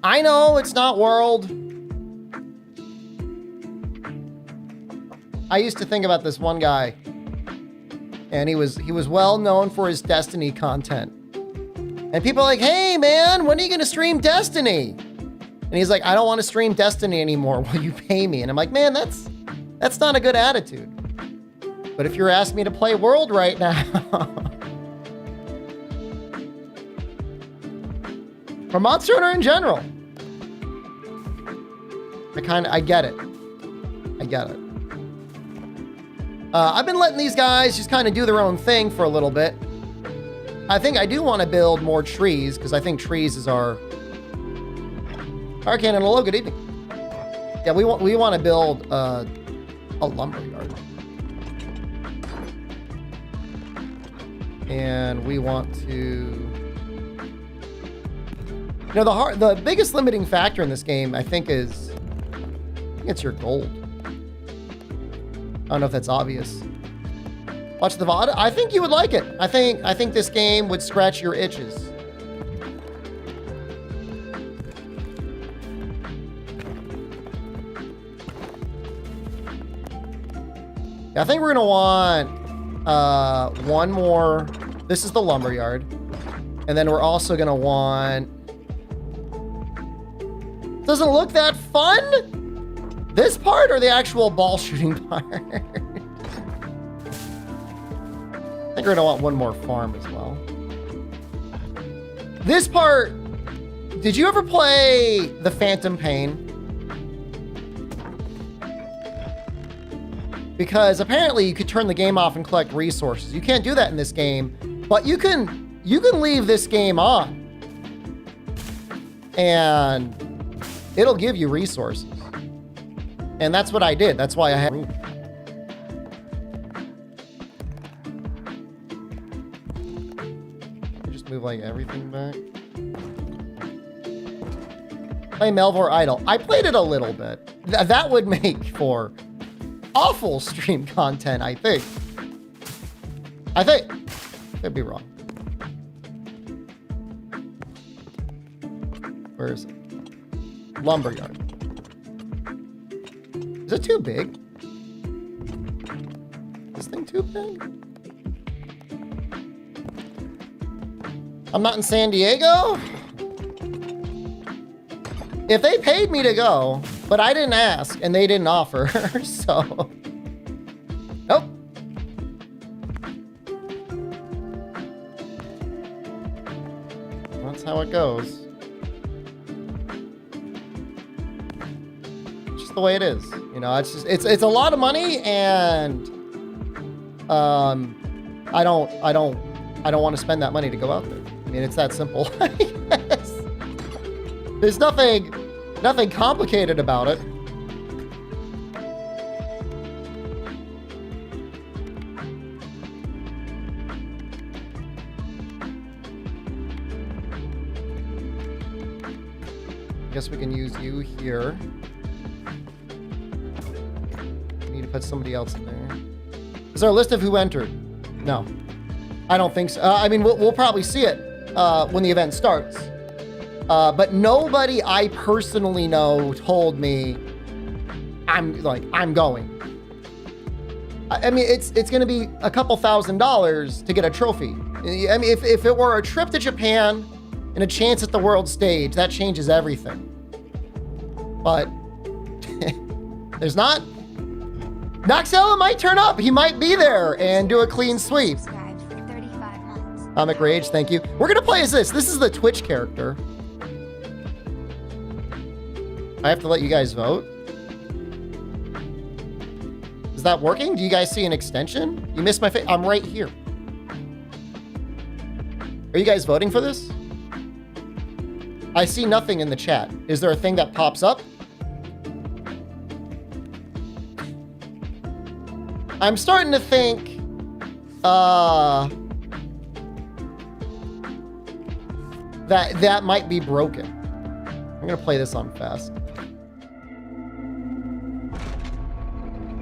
I know it's not World. I used to think about this one guy, and he was well known for his Destiny content. And people are like, hey man, when are you gonna stream Destiny? And he's like, I don't want to stream Destiny anymore. Will you pay me? And I'm like, man, that's not a good attitude. But if you're asking me to play World right now, or Monster Hunter in general, I get it. I get it. I've been letting these guys just kind of do their own thing for a little bit. I think I do want to build more trees, because I think trees is our... Arcane and hello, good evening. Yeah, we want to build a lumberyard. And we want to... You know, the biggest limiting factor in this game, I think it's your gold. I don't know if that's obvious. Watch the VOD. I think you would like it. I think this game would scratch your itches. I think we're gonna want one more. This is the lumberyard, and then we're also gonna want. Doesn't look that fun. This part or the actual ball shooting part? I think we're gonna want one more farm as well. This part. Did you ever play the Phantom Pain? Because apparently you could turn the game off and collect resources. You can't do that in this game, but you can leave this game on and it'll give you resources. And that's what I did. That's why I had. Just move like everything back. Play Melvor Idol. I played it a little bit. That would make for awful stream content, I think. Could be wrong. Where is it? Lumberyard. Is it too big? This thing too big? I'm not in San Diego? If they paid me to go, but I didn't ask and they didn't offer, so. Nope. That's how it goes. It's just the way it is. You know, it's a lot of money, and I don't want to spend that money to go out there. I mean, it's that simple. I guess. There's nothing complicated about it. I guess we can use you here. We need to put somebody else in there. Is there a list of who entered? No, I don't think so. I mean, we'll probably see it when the event starts. But nobody I personally know told me I'm going. I mean, it's going to be a couple $1,000s to get a trophy. I mean, if it were a trip to Japan and a chance at the world stage, that changes everything. But there's not. Noxella might turn up. He might be there and do a clean sweep. Comic Rage, thank you. We're going to play as this. This is the Twitch character. I have to let you guys vote. Is that working? Do you guys see an extension? You missed my face. I'm right here. Are you guys voting for this? I see nothing in the chat. Is there a thing that pops up? I'm starting to think, that might be broken. I'm gonna play this on fast.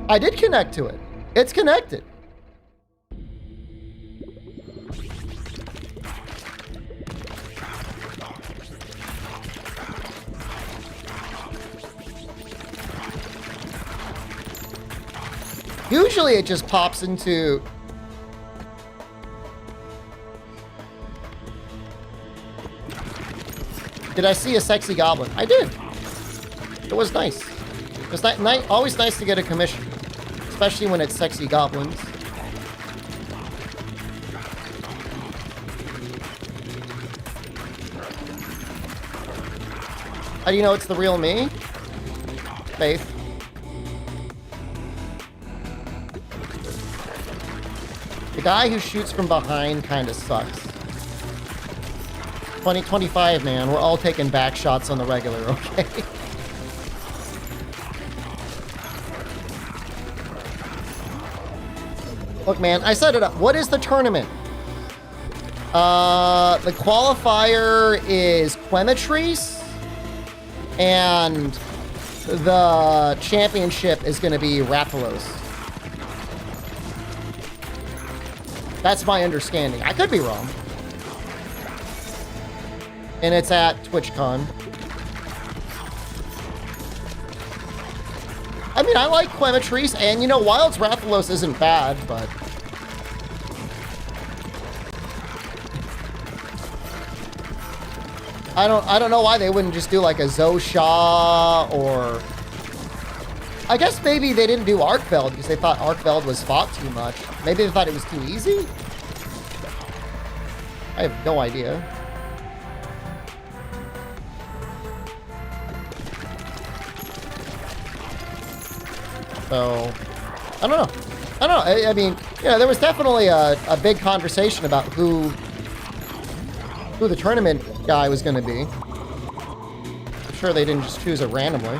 I did connect to it. It's connected. Usually it just pops into... Did I see a sexy goblin? I did. It was nice. It's always nice to get a commission, especially when it's sexy goblins. How do you know it's the real me? Faith. The guy who shoots from behind kind of sucks. 2025, man. We're all taking back shots on the regular, okay? Look, man, I set it up. What is the tournament? The qualifier is Quematrice, and the championship is going to be Rathalos. That's my understanding. I could be wrong. And it's at TwitchCon. I mean, I like Quematrice, and you know, Wild's Rathalos isn't bad, but... I don't know why they wouldn't just do like a Zosha, or... I guess maybe they didn't do Arkveld because they thought Arkveld was fought too much. Maybe they thought it was too easy? I have no idea. So, I don't know. I don't know. I mean, yeah, there was definitely a big conversation about who the tournament guy was going to be. I'm sure they didn't just choose it randomly.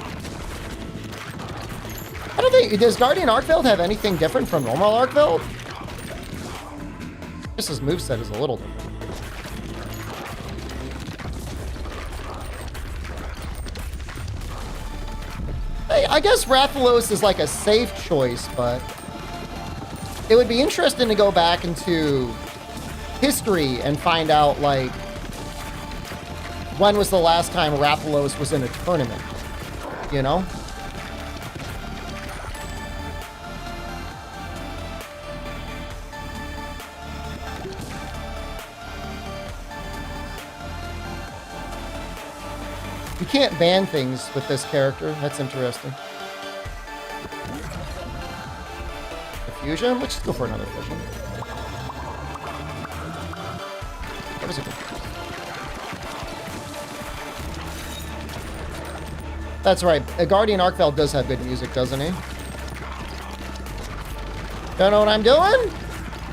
I don't think... Does Guardian Arkveld have anything different from normal Arkveld? I guess his moveset is a little different. I guess Rathalos is like a safe choice, but it would be interesting to go back into history and find out, like, when was the last time Rathalos was in a tournament, you know? You can't ban things with this character. That's interesting. The fusion? Let's just go for another fusion. That was a good choice. That's right. Guardian Arkveld does have good music, doesn't he? Don't know what I'm doing?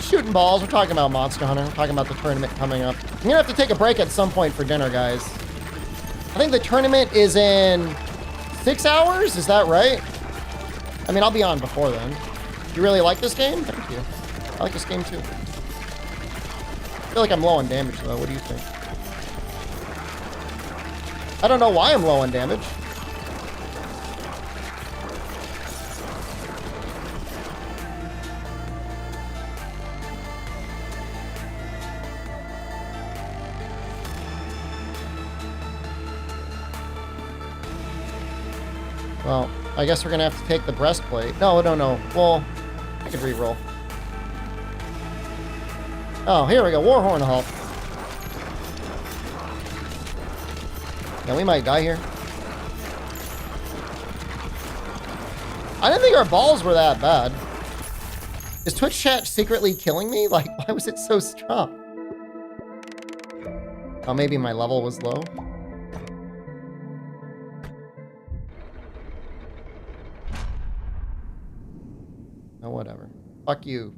Shooting balls. We're talking about Monster Hunter. We're talking about the tournament coming up. I'm gonna have to take a break at some point for dinner, guys. I think the tournament is in 6 hours. Is that right? I mean, I'll be on before then. You really like this game? Thank you. I like this game too. I feel like I'm low on damage though. What do you think? I don't know why I'm low on damage. Well, I guess we're gonna have to take the breastplate. No. Well, I could re-roll. Oh, here we go. Warhorn Halt. Yeah, we might die here. I didn't think our balls were that bad. Is Twitch chat secretly killing me? Like, why was it so strong? Oh, maybe my level was low. Oh, whatever. Fuck you,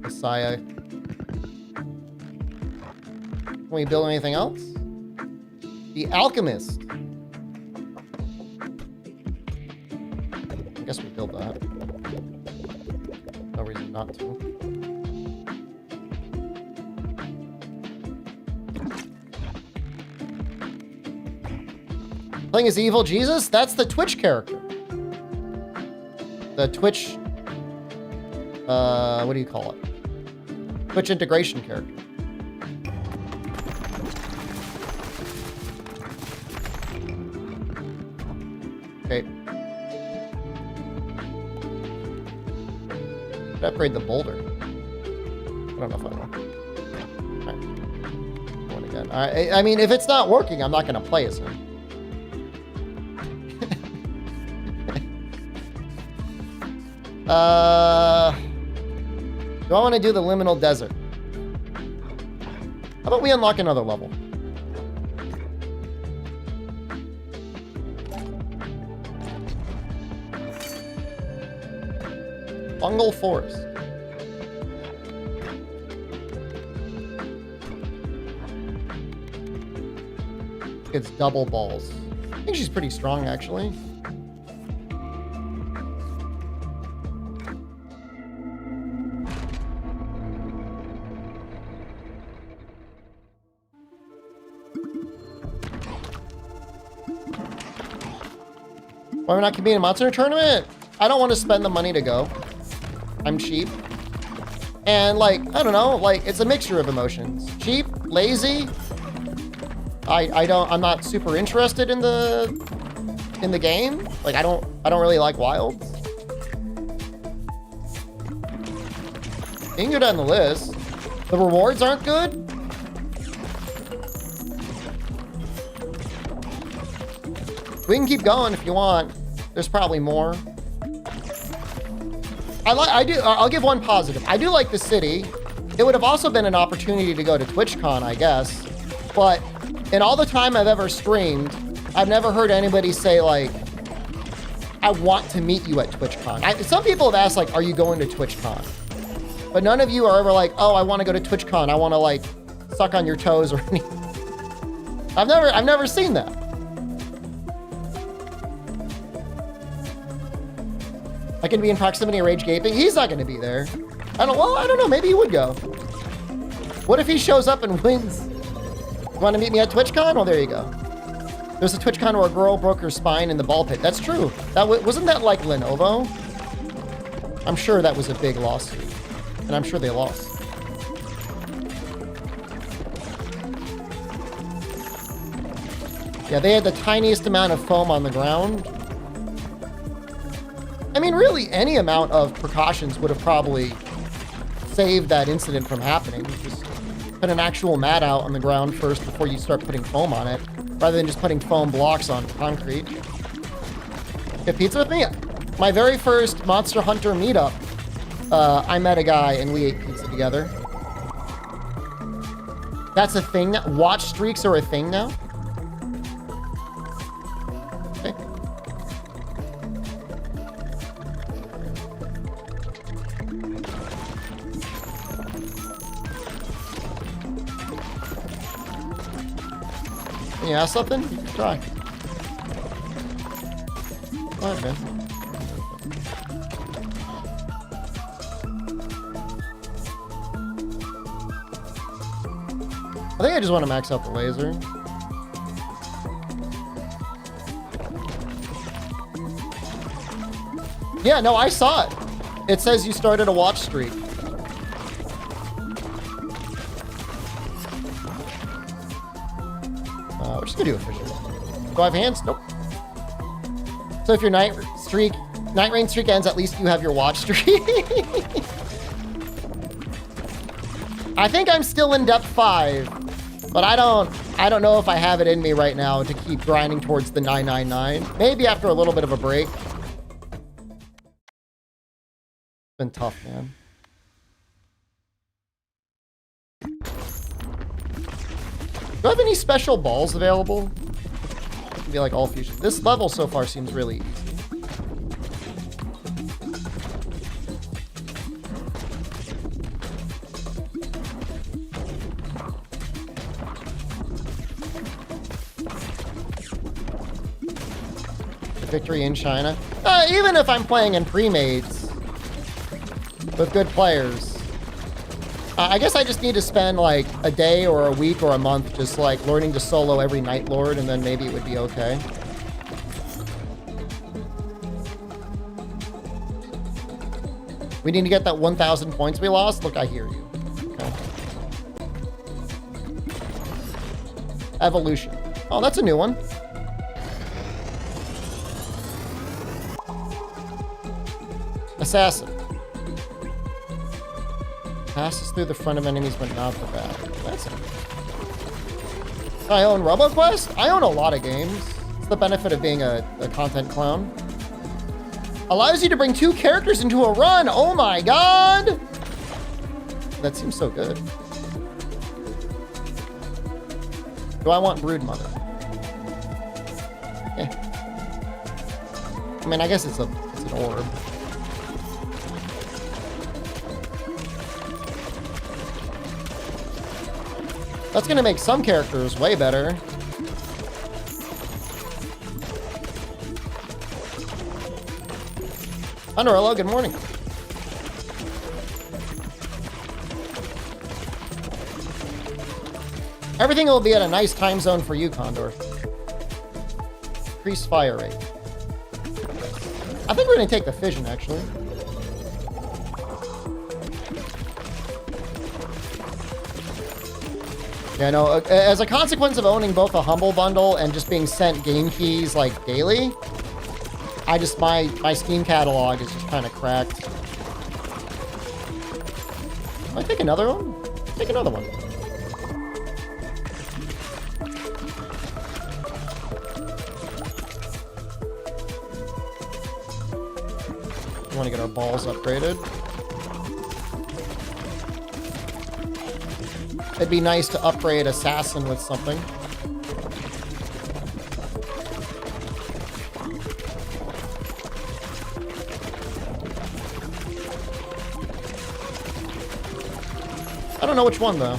Messiah. Can we build anything else? The Alchemist. I guess we build that. No reason not to. Playing as Evil Jesus? That's the Twitch character. The Twitch... what do you call it? Twitch integration character. Okay. Upgrade the boulder. I don't know if I will. All right. Going again. All right. I mean, if it's not working, I'm not going to play as him. Do I want to do the liminal desert? How about we unlock another level? Fungal Forest. It's double balls. I think she's pretty strong, actually. Why are we not competing in a Monster Hunter tournament? I don't want to spend the money to go. I'm cheap. And like, I don't know, like it's a mixture of emotions. Cheap, lazy. I'm not super interested in the game. Like I don't really like wilds. You can go down the list. The rewards aren't good. We can keep going if you want. There's probably more. I'll give one positive. I do like the city. It would have also been an opportunity to go to TwitchCon, I guess. But in all the time I've ever streamed, I've never heard anybody say like, I want to meet you at TwitchCon. Some people have asked like, are you going to TwitchCon? But none of you are ever like, oh, I want to go to TwitchCon. I want to like suck on your toes or anything. I've never seen that. I can be in proximity of Rage Gaping. He's not going to be there. I don't know. Maybe he would go. What if he shows up and wins? You want to meet me at TwitchCon? Oh, there you go. There's a TwitchCon where a girl broke her spine in the ball pit. That's true. Wasn't that like Lenovo? I'm sure that was a big lawsuit. And I'm sure they lost. Yeah, they had the tiniest amount of foam on the ground. I mean, really, any amount of precautions would have probably saved that incident from happening. Just put an actual mat out on the ground first before you start putting foam on it, rather than just putting foam blocks on concrete. Get pizza with me? My very first Monster Hunter meetup, I met a guy and we ate pizza together. That's a thing now? Watch streaks are a thing now? Okay. Can you ask something? You can try. All right, man. I think I just want to max out the laser. Yeah, no, I saw it. It says you started a watch streak. We're just gonna do official. Do I have hands? Nope. So if your night rain streak ends, at least you have your watch streak. I think I'm still in depth 5, but I don't know if I have it in me right now to keep grinding towards the 999. Maybe after a little bit of a break. It's been tough, man. Do I have any special balls available? It can be like all fusion. This level so far seems really easy. Victory in China. Even if I'm playing in pre-mades with good players, I guess I just need to spend like a day or a week or a month just like learning to solo every Night Lord, and then maybe it would be okay. We need to get that 1,000 points we lost. Look, I hear you. Okay. Evolution. Oh, that's a new one. Assassin. Passes through the front of enemies, but not the back. That's it. I own RoboQuest? I own a lot of games. It's the benefit of being a content clown. Allows you to bring 2 characters into a run. Oh my god! That seems so good. Do I want Broodmother? Eh. I mean, I guess it's an orb. That's gonna make some characters way better. Underello, good morning. Everything will be at a nice time zone for you, Condor. Increase fire rate. I think we're gonna take the fission, actually. Yeah, no, as a consequence of owning both a Humble Bundle and just being sent game keys, like, daily, my Steam catalog is just kind of cracked. Can I take another one? Take another one. We want to get our balls upgraded. It'd be nice to upgrade Assassin with something. I don't know which one, though.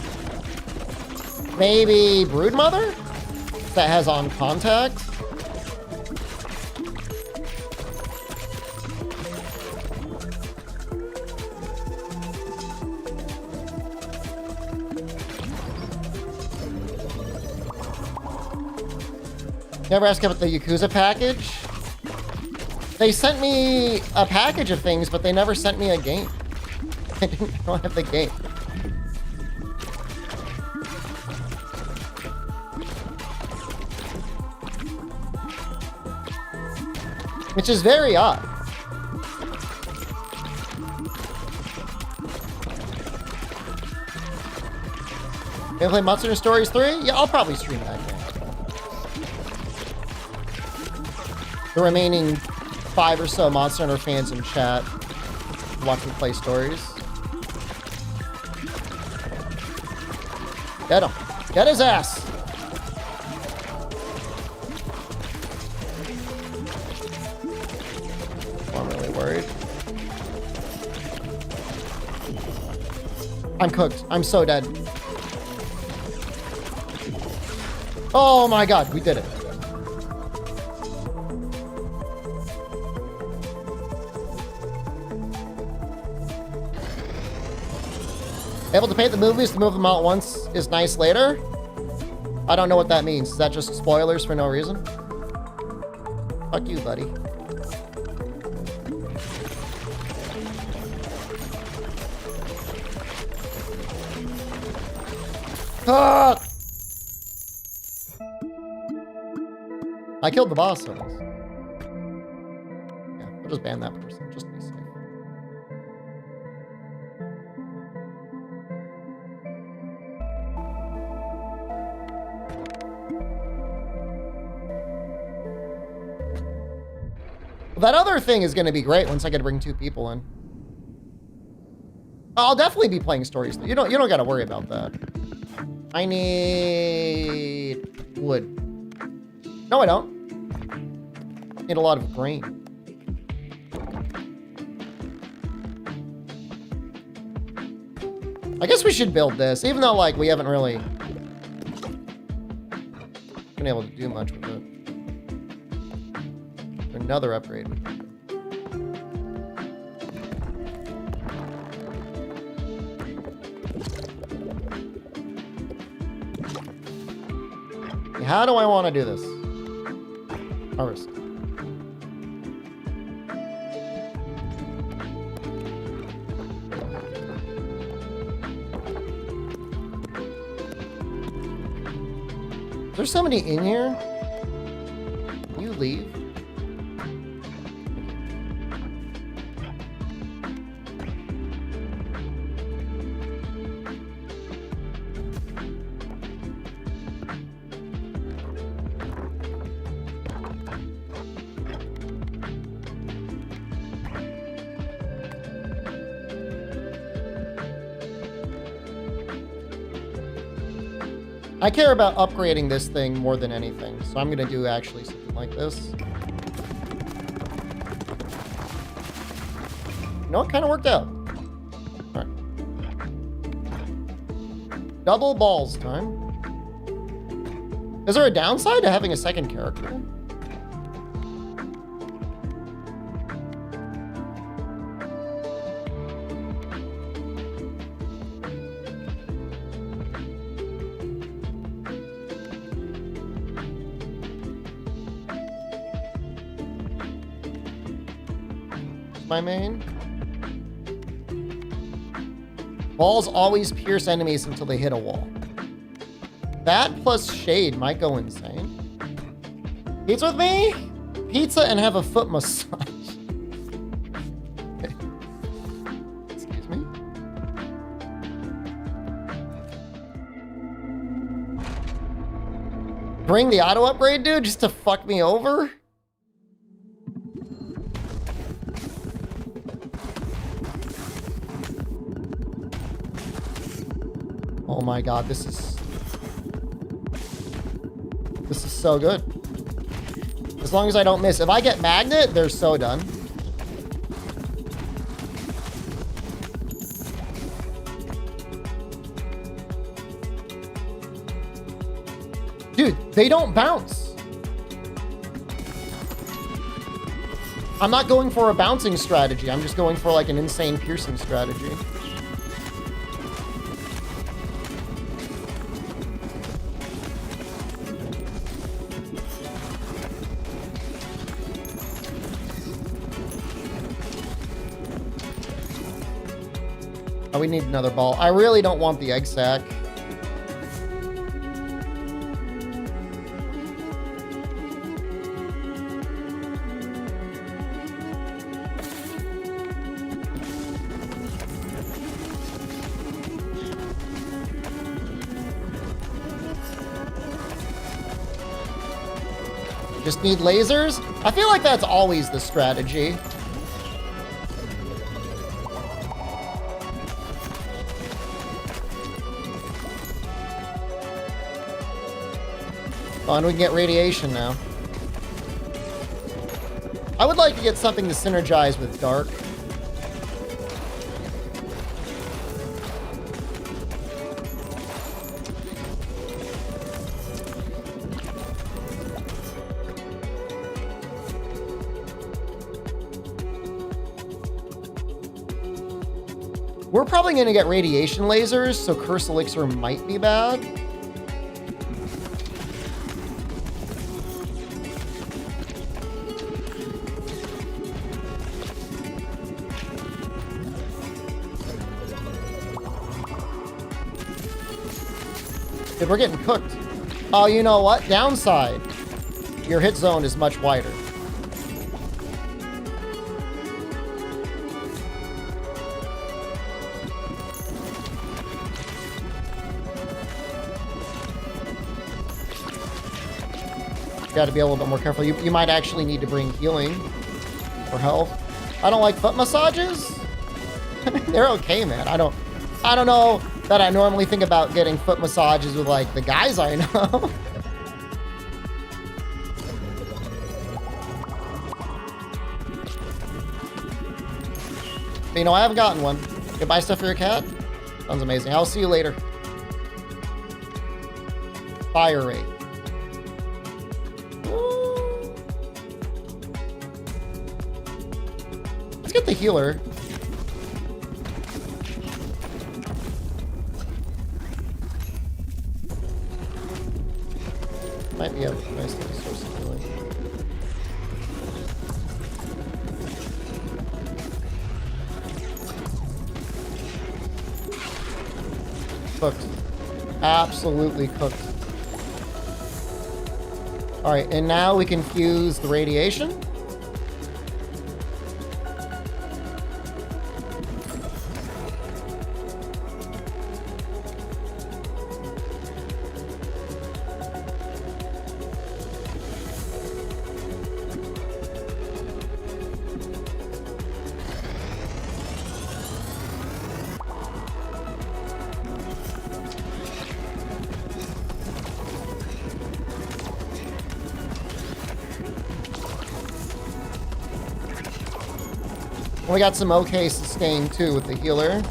Maybe Broodmother? That has on contact? Never asked about the Yakuza package. They sent me a package of things, but they never sent me a game. I don't have the game. Which is very odd. You gonna play Monster Hunter Stories 3? Yeah, I'll probably stream that game. The remaining 5 or so Monster Hunter fans in chat watch me play stories. Get him. Get his ass. I'm really worried. I'm cooked. I'm so dead. Oh my god, we did it. Able to paint the movies to move them out once is nice later. I don't know what that means. Is that just spoilers for no reason? Fuck you, buddy. Ah! I killed the boss, so yeah, we'll just ban that person, just to be safe. That other thing is going to be great once I get to bring 2 people in. I'll definitely be playing stories. You don't got to worry about that. I need wood. No, I don't. I need a lot of grain. I guess we should build this, even though like we haven't really been able to do much with it. Another upgrade. How do I want to do this? Harvest. There's somebody in here. You leave. I care about upgrading this thing more than anything, so I'm gonna do actually something like this. No, it kind of worked out. All right. Double balls time. Is there a downside to having a second character? My main. Balls always pierce enemies until they hit a wall. That plus shade might go insane. Pizza with me? Pizza and have a foot massage. Okay. Excuse me. Bring the auto upgrade, dude, just to fuck me over? Oh my god, this is so good. As long as I don't miss. If I get magnet, they're so done. Dude, they don't bounce. I'm not going for a bouncing strategy. I'm just going for like an insane piercing strategy. Oh, we need another ball. I really don't want the egg sack. Just need lasers? I feel like that's always the strategy. Oh, and we can get radiation now. I would like to get something to synergize with dark. We're probably going to get radiation lasers, so Curse Elixir might be bad. Dude, we're getting cooked. Oh, you know what? Downside. Your hit zone is much wider. Got to be a little bit more careful. You might actually need to bring healing for health. I don't like foot massages. They're okay, man. I don't know that I normally think about getting foot massages with like the guys I know. But, you know, I haven't gotten one. You can buy stuff for your cat. Sounds amazing. I'll see you later. Fire rate. Let's get the healer. Might be a nice little source of healing. Cooked. Absolutely cooked. Alright, and now we can fuse the radiation. We got some okay sustain too with the healer.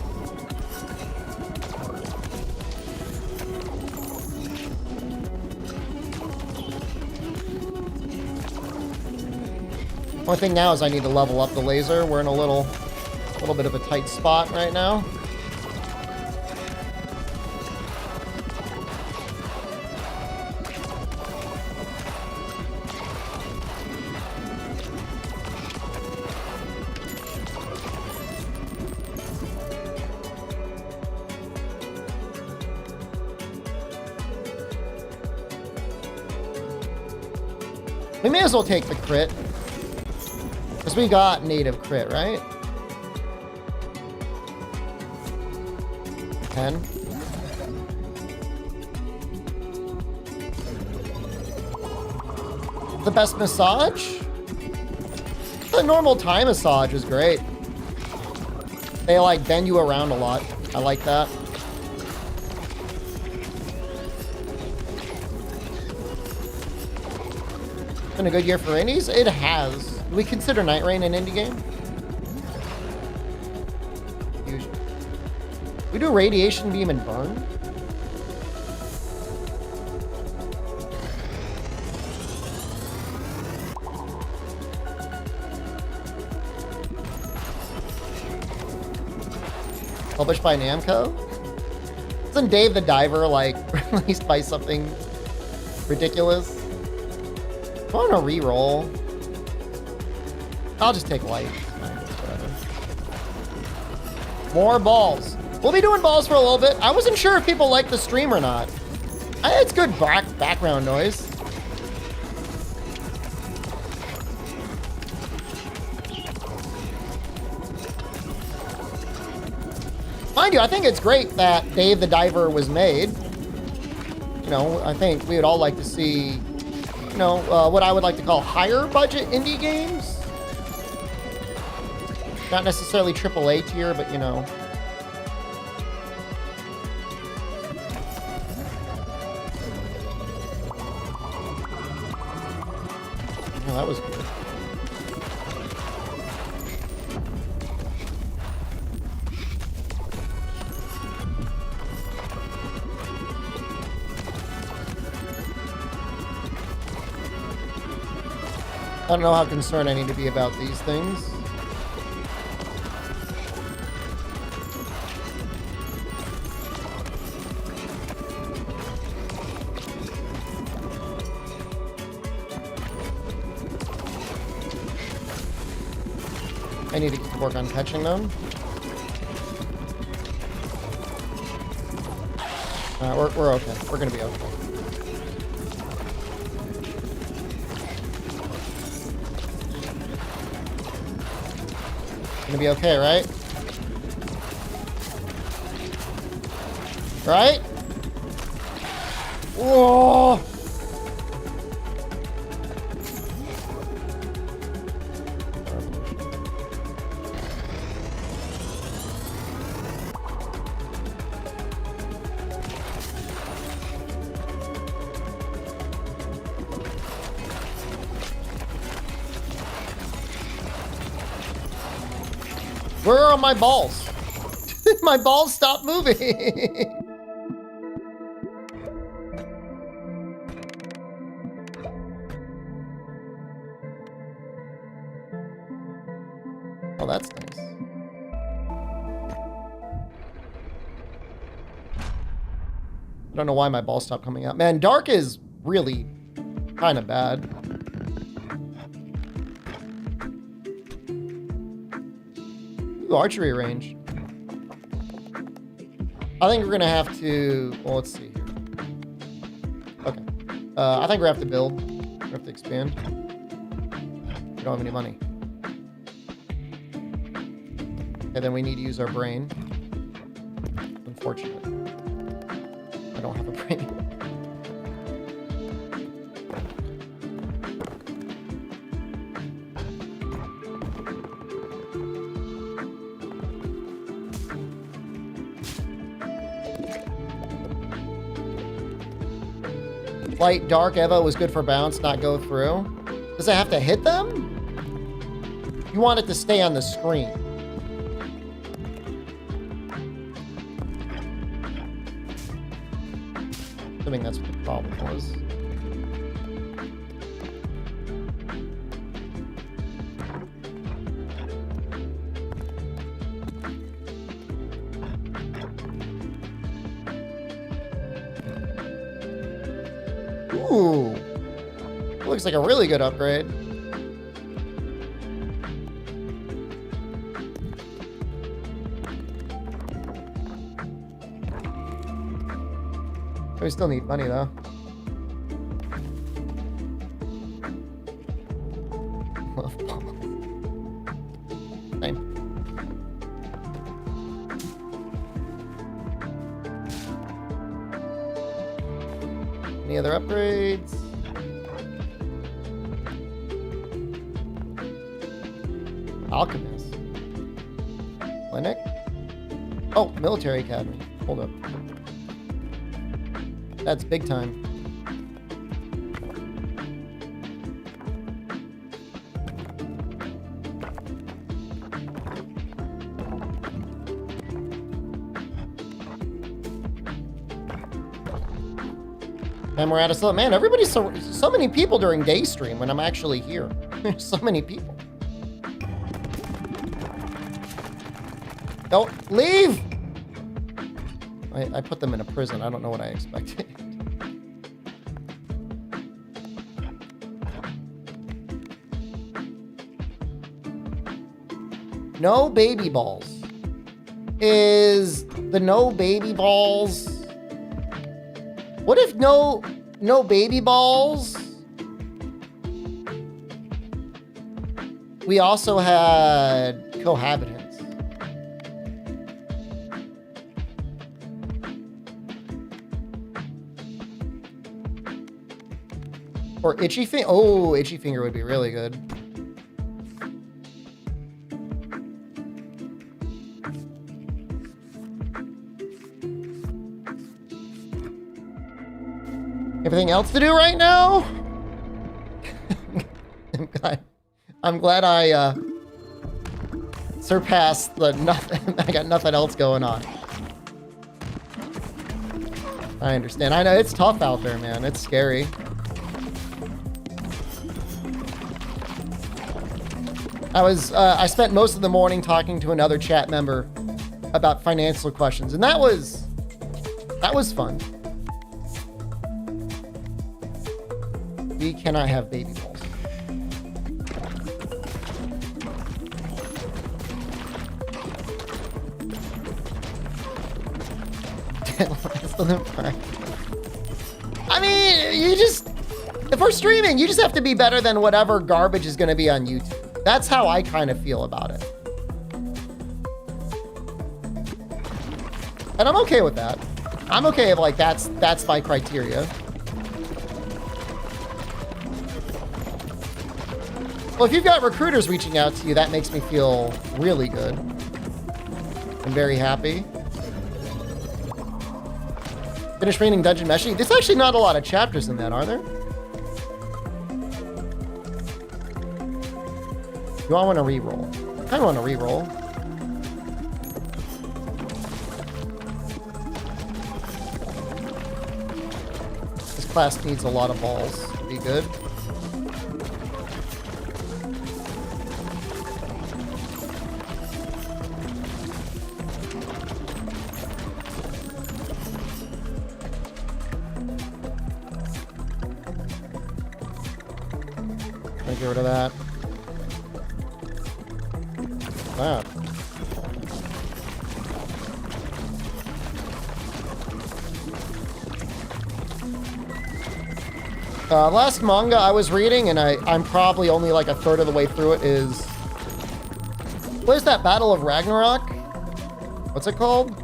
Only thing now is I need to level up the laser. We're in a little bit of a tight spot right now. We may as well take the crit. Because we got native crit, right? 10. The best massage? The normal Thai massage is great. They like bend you around a lot. I like that. Been a good year for indies? It has. Do we consider Night Rain an indie game? Usually. We do Radiation Beam and Burn? Published by Namco? Isn't Dave the Diver like released by something ridiculous? I want to re-roll. I'll just take light. Whatever. More balls. We'll be doing balls for a little bit. I wasn't sure if people like the stream or not. It's good background noise. Mind you, I think it's great that Dave the Diver was made. You know, I think we would all like to see, you know, what I would like to call higher budget indie games. Not necessarily AAA tier, but you know. Oh, that was good. I don't know how concerned I need to be about these things. I need to work on catching them. We're okay. We're gonna be okay. Gonna be okay, right? Right? Whoa! Where are my balls? My balls stopped moving. Oh, that's nice. I don't know why my balls stopped coming out. Man, dark is really kind of bad. Archery range. I think we're gonna have to, well, let's see here. Okay. I think we have to build. We have to expand. We don't have any money. And then we need to use our brain. Unfortunate. I don't have a brain. Light, dark, Evo was good for bounce, not go through. Does it have to hit them? You want it to stay on the screen. I think that's what the problem was. Ooh, looks like a really good upgrade. We still need money though. Same. Any other upgrades? Alchemist. Clinic? Oh, military academy. Hold up. That's big time. And we're at a man. Everybody's so many people during day stream when I'm actually here. There's so many people. Don't leave. I put them in a prison. I don't know what I expected. No baby balls. Is the no baby balls? What if no baby balls? We also had cohabitants. Or Itchy Finger. Oh, Itchy Finger would be really good. Anything else to do right now? I'm glad I surpassed the nothing. I got nothing else going on. I understand. I know it's tough out there, man. It's scary. I spent most of the morning talking to another chat member about financial questions, and that was fun. We cannot have baby balls. I mean, if we're streaming, you just have to be better than whatever garbage is going to be on YouTube. That's how I kind of feel about it. And I'm okay with that. I'm okay if like that's my criteria. Well, if you've got recruiters reaching out to you, that makes me feel really good. I'm very happy. Finish reading Dungeon Meshi. There's actually not a lot of chapters in that, are there? Do I want to re-roll? I kind of want to re-roll. This class needs a lot of balls to be good. Get rid of that. Wow. Last manga I was reading, and I'm probably only like a third of the way through it, is... What is that? Battle of Ragnarok? What's it called?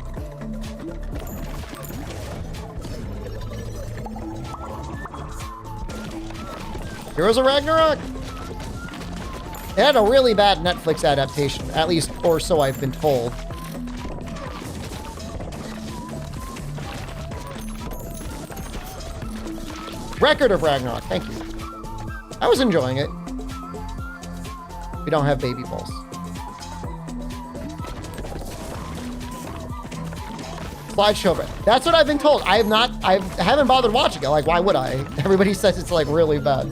Heroes of Ragnarok? It had a really bad Netflix adaptation, at least, or so I've been told. Record of Ragnarok, thank you. I was enjoying it. We don't have baby balls. Slideshow, but that's what I've been told. I haven't bothered watching it. Like, why would I? Everybody says it's like really bad.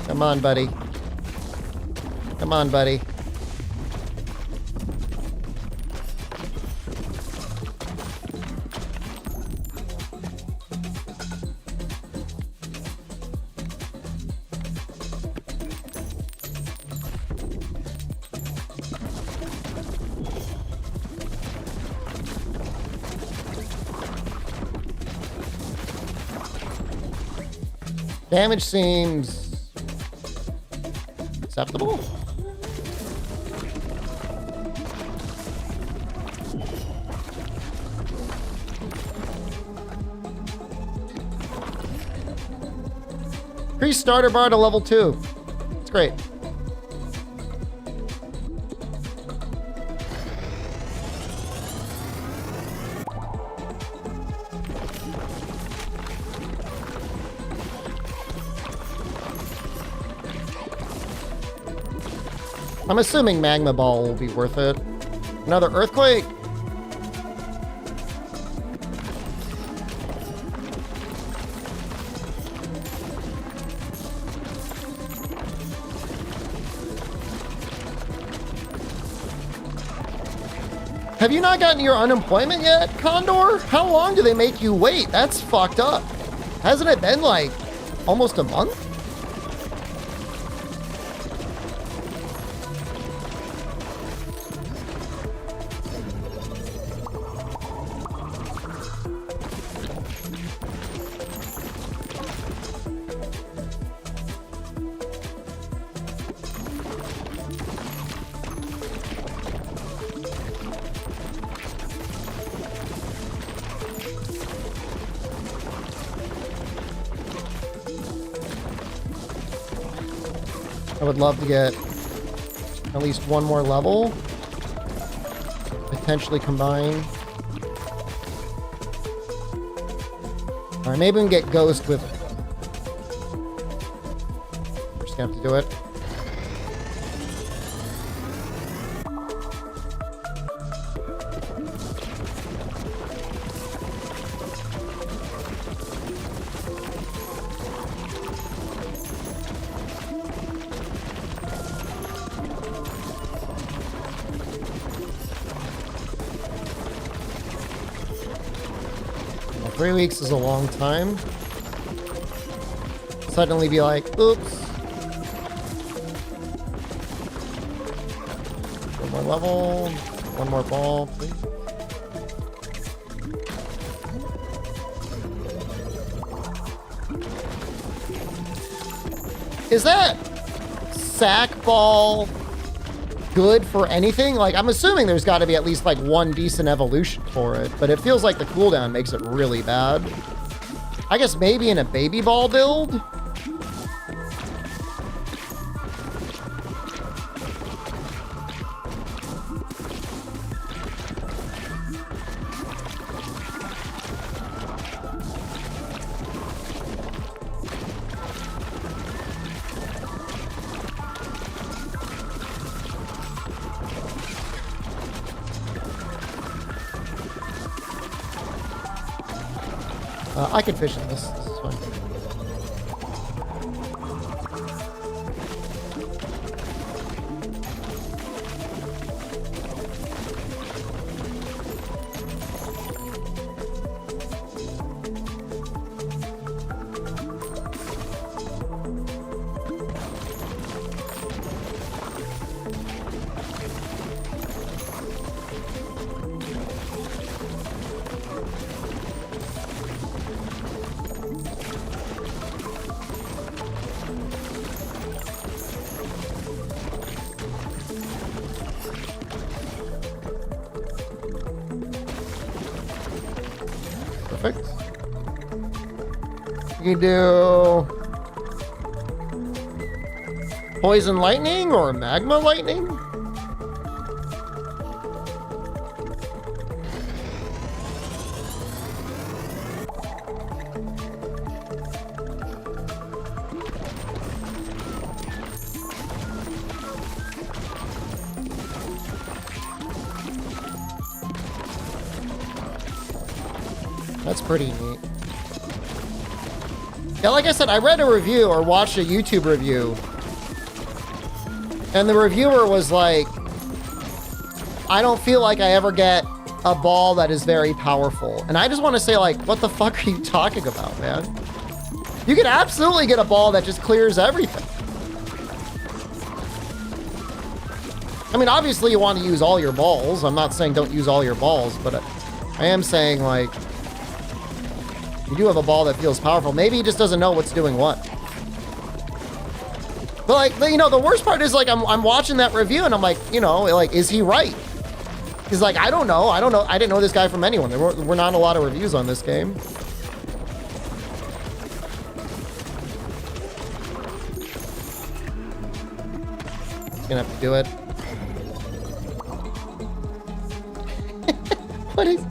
Come on, buddy. Come on, buddy. Damage seems acceptable. Increase starter bar to level 2. It's great. I'm assuming Magma Ball will be worth it. Another Earthquake. Have you not gotten your unemployment yet, Condor? How long do they make you wait? That's fucked up. Hasn't it been like almost a month? I would love to get at least one more level. Potentially combine. Alright, maybe we can get Ghost with... We're just gonna have to do it. Well, 3 weeks is a long time. Suddenly be like, oops. One more level. One more ball, please. Is that sack ball good for anything? Like, I'm assuming there's got to be at least like one decent evolution for it, but it feels like the cooldown makes it really bad. I guess maybe in a baby ball build. I can fish in this. This is fine. Perfect. You can do Poison lightning or magma lightning? That's pretty neat. Yeah, like I said, I read a review or watched a YouTube review, and the reviewer was like, I don't feel like I ever get a ball that is very powerful. And I just want to say, like, what the fuck are you talking about, man? You can absolutely get a ball that just clears everything. I mean, obviously you want to use all your balls. I'm not saying don't use all your balls, but I am saying, like, you do have a ball that feels powerful. Maybe he just doesn't know what's doing what. But like, you know, the worst part is like, I'm watching that review and I'm like, you know, like, is he right? He's like, I don't know. I didn't know this guy from anyone. There were not a lot of reviews on this game. Gonna have to do it. What is...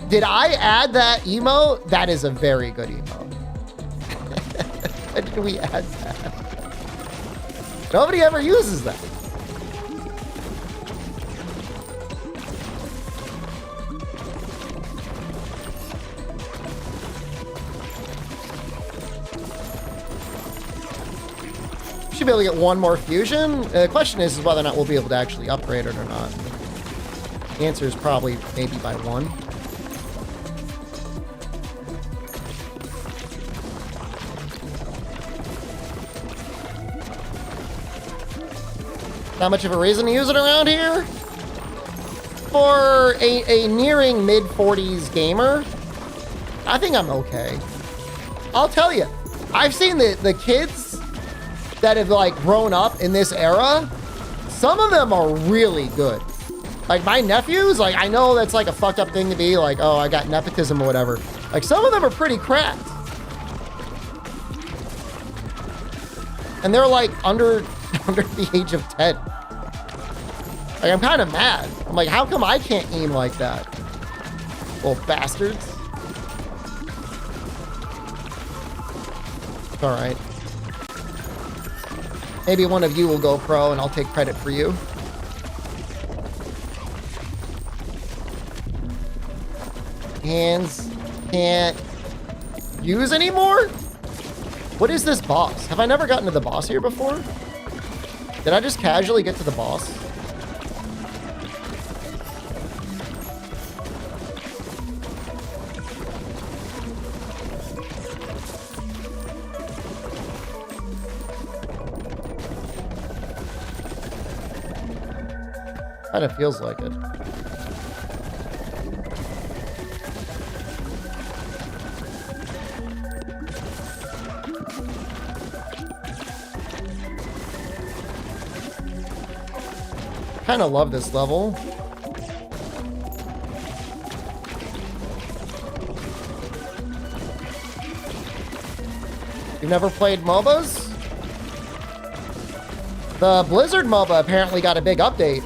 Did I add that emote? That is a very good emote. Why did we add that? Nobody ever uses that. Should be able to get one more fusion. The question is whether or not we'll be able to actually upgrade it or not. The answer is probably maybe by one. Not much of a reason to use it around here. For a nearing mid-40s gamer, I think I'm okay. I'll tell you, I've seen the kids that have like grown up in this era. Some of them are really good. Like my nephews, like I know that's like a fucked up thing to be like, oh, I got nepotism or whatever. Like some of them are pretty cracked. And they're like under the age of 10. Like, I'm kind of mad. I'm like, how come I can't aim like that? Little bastards. It's all right. Maybe one of you will go pro and I'll take credit for you. Hands can't use anymore? What is this boss? Have I never gotten to the boss here before? Did I just casually get to the boss? Kind of feels like it. Kind of love this level. You've never played MOBAs? The Blizzard MOBA apparently got a big update.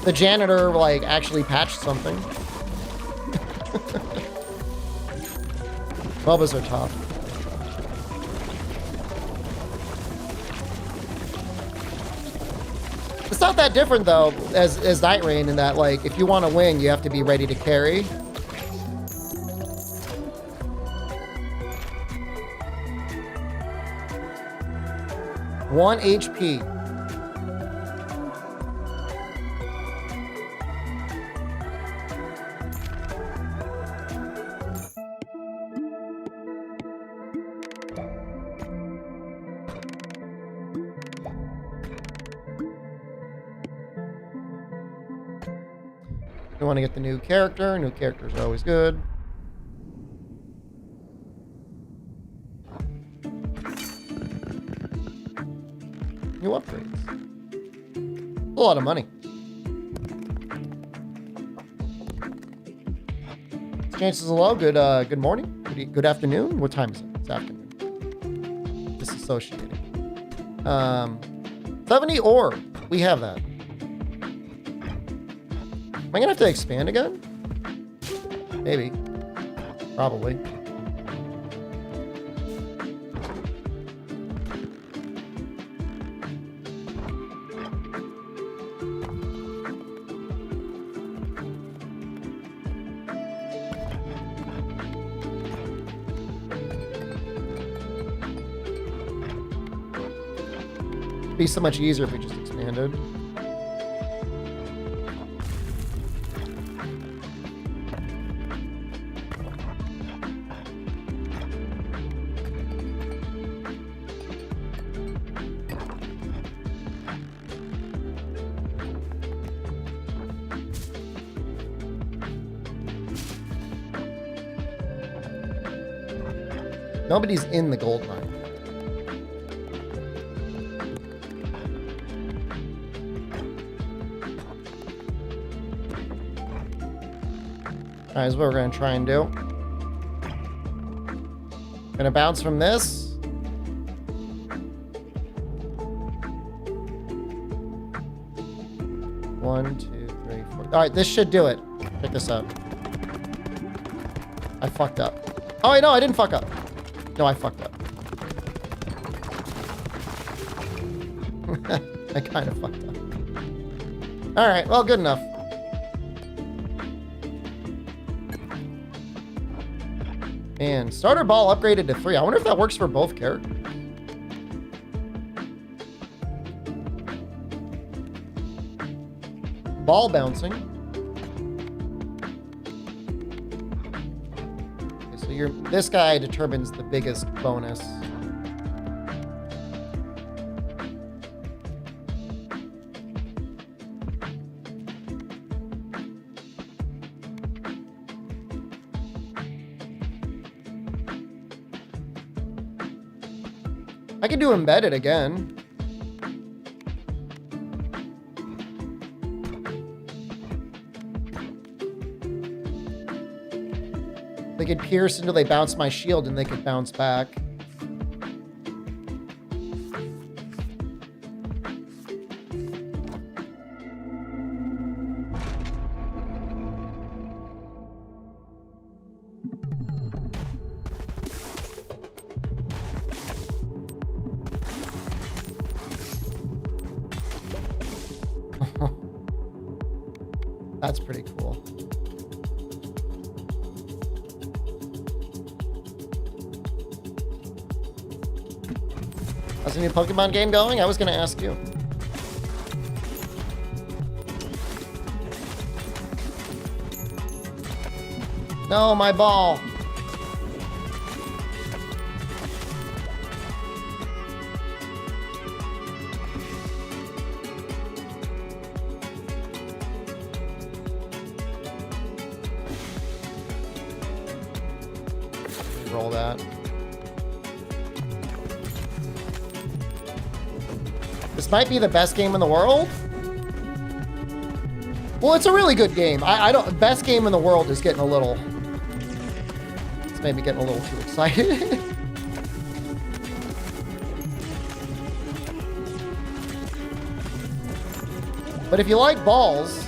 The janitor, like, actually patched something. MOBAs are tough. It's not that different, though, as Night Rain, in that, like, if you want to win, you have to be ready to carry. One HP. You want to get the new character. New characters are always good. New upgrades. A lot of money. Let's chances are low. Good morning. Good afternoon. What time is it? It's afternoon. Disassociating. 70 ore. We have that. Am I gonna have to expand again? Maybe. Probably. It'd be so much easier if we just expanded. Nobody's in the gold mine. Alright, is what we're gonna try and do. Gonna bounce from this. One, two, three, four. Alright, this should do it. Check this out. I fucked up. Oh wait, no, I didn't fuck up. No, I fucked up. I kind of fucked up. Alright, well, good enough. And starter ball upgraded to 3. I wonder if that works for both characters. Ball bouncing. Okay, so this guy determines the biggest bonus. I could do embedded again. They could pierce until they bounce my shield and they could bounce back. That's pretty cool. How's the new Pokemon game going? I was going to ask you. No, my ball. Roll that. This might be the best game in the world. Well, it's a really good game. I don't. Best game in the world is getting a little. It's maybe getting a little too excited. But if you like balls,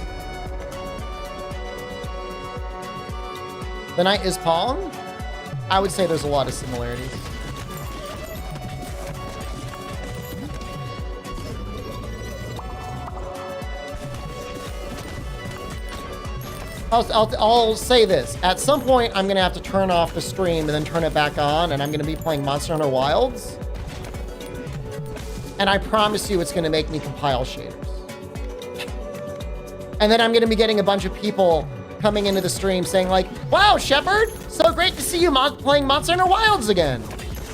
The Night is Pong. I would say there's a lot of similarities. I'll say this. At some point, I'm going to have to turn off the stream and then turn it back on, and I'm going to be playing Monster Hunter Wilds. And I promise you it's going to make me compile shaders. And then I'm going to be getting a bunch of people coming into the stream saying like, wow, Shepard, so great to see you playing Monster Hunter Wilds again.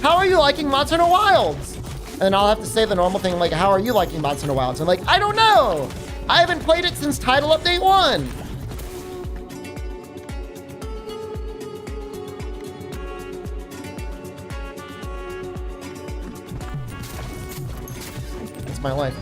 How are you liking Monster Hunter Wilds? And then I'll have to say the normal thing like, how are you liking Monster Hunter Wilds? I'm like, I don't know. I haven't played it since Title Update 1. It's my life.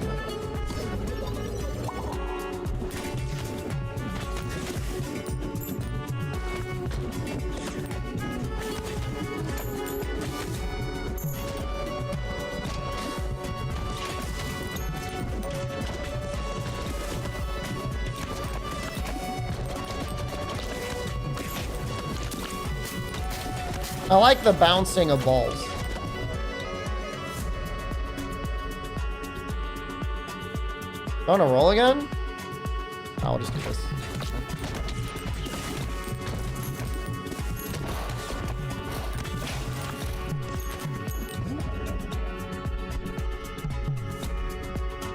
I like the bouncing of balls. Going to roll again? I'll just do this.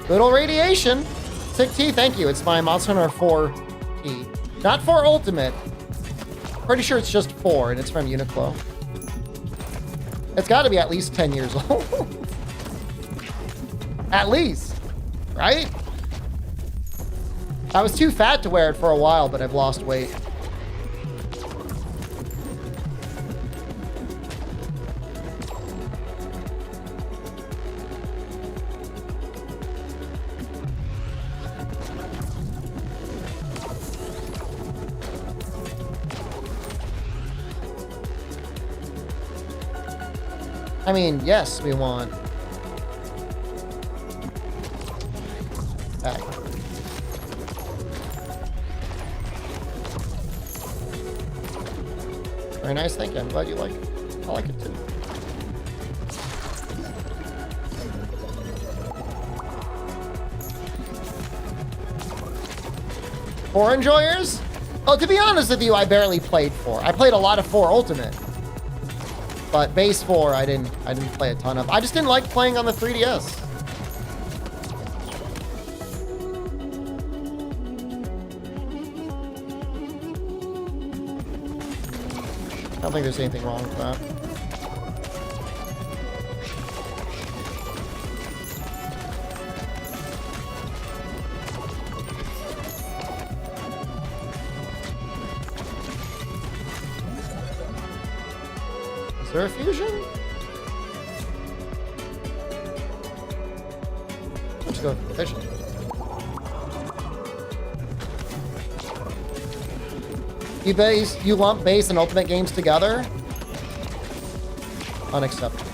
Good old radiation. Sick T, thank you. It's my Monster Hunter 4 T. Not 4 Ultimate. Pretty sure it's just 4, and it's from Uniqlo. It's got to be at least 10 years old. At least. Right? I was too fat to wear it for a while, but I've lost weight. I mean, yes, we want back. Very nice, thank you. I'm glad you like it. I like it too. Four enjoyers? Oh, to be honest with you, I barely played 4. I played a lot of 4 Ultimate. But base 4, I didn't play a ton of. I just didn't like playing on the 3DS. I don't think there's anything wrong with that. Is there a fusion? Let's go with fishing. You lump base and Ultimate games together? Unacceptable.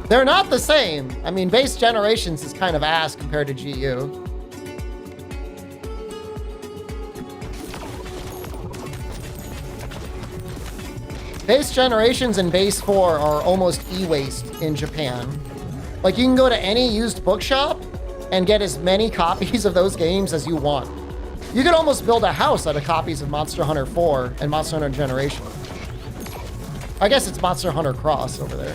They're not the same. I mean, base generations is kind of ass compared to GU. Base generations and base 4 are almost e-waste in Japan. Like, you can go to any used bookshop and get as many copies of those games as you want. You could almost build a house out of copies of Monster Hunter 4 and Monster Hunter Generation. I guess it's Monster Hunter Cross over there.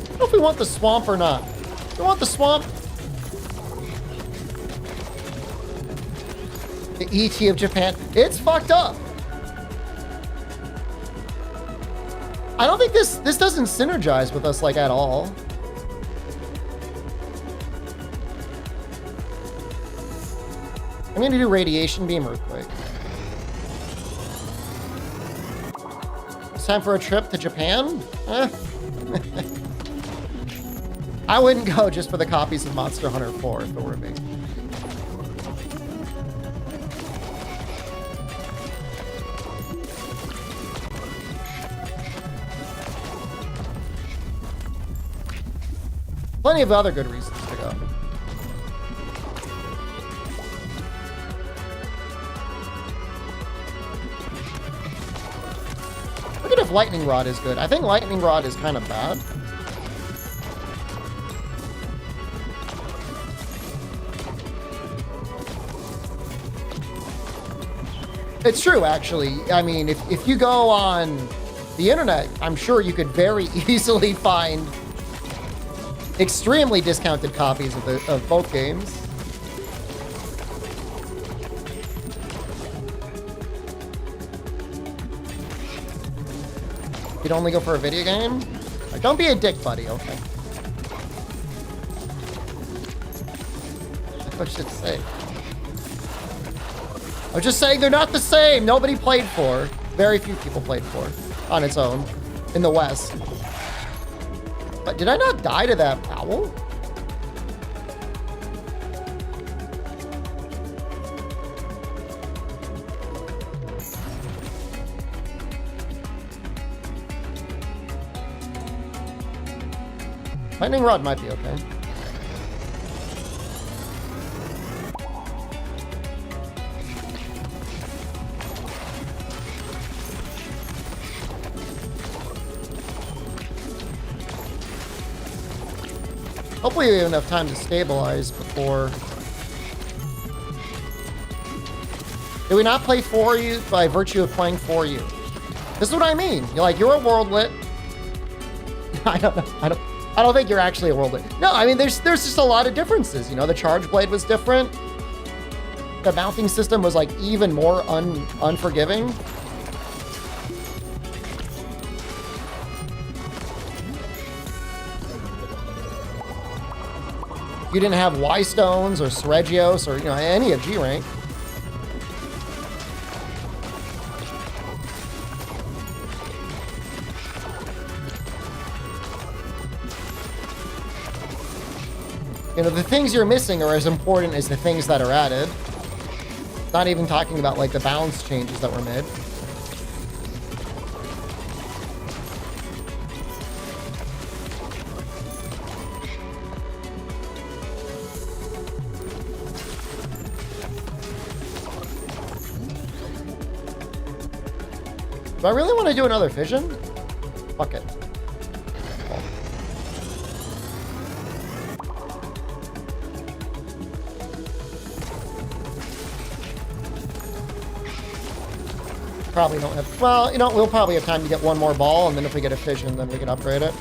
I don't know if we want the swamp or not. Do we want the swamp? The ET of Japan. It's fucked up. I don't think this doesn't synergize with us like at all. I'm gonna do radiation beam earthquake. It's time for a trip to Japan? I wouldn't go just for the copies of Monster Hunter 4 if it were me. Plenty of other good reasons to go. Look at if Lightning Rod is good. I think Lightning Rod is kind of bad. It's true, actually. I mean, if you go on the internet, I'm sure you could very easily find extremely discounted copies of both games. You'd only go for a video game? Like, don't be a dick, buddy, okay? What should I say? I was just saying they're not the same. Nobody played 4. Very few people played 4 on its own in the West. But did I not die to that owl? Lightning Rod might be okay. Hopefully we have enough time to stabilize before... Did we not play for you by virtue of playing for you? This is what I mean. You're a worldlet. I don't think you're actually a worldlet. No, I mean there's just a lot of differences. You know, the charge blade was different. The mounting system was like even more unforgiving. You didn't have Y Stones or Seregios or, you know, any of G rank. You know, the things you're missing are as important as the things that are added. Not even talking about like the balance changes that were made. Do I really want to do another fission? Fuck it. Probably don't have... Well, you know, we'll probably have time to get one more ball, and then if we get a fission, then we can upgrade it.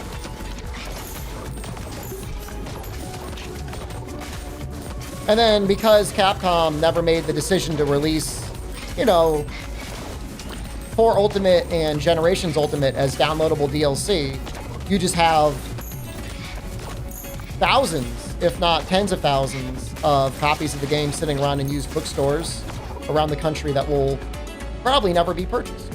And then because Capcom never made the decision to release, you know, 4 Ultimate and Generations Ultimate as downloadable DLC, you just have thousands, if not tens of thousands, of copies of the game sitting around in used bookstores around the country that will probably never be purchased.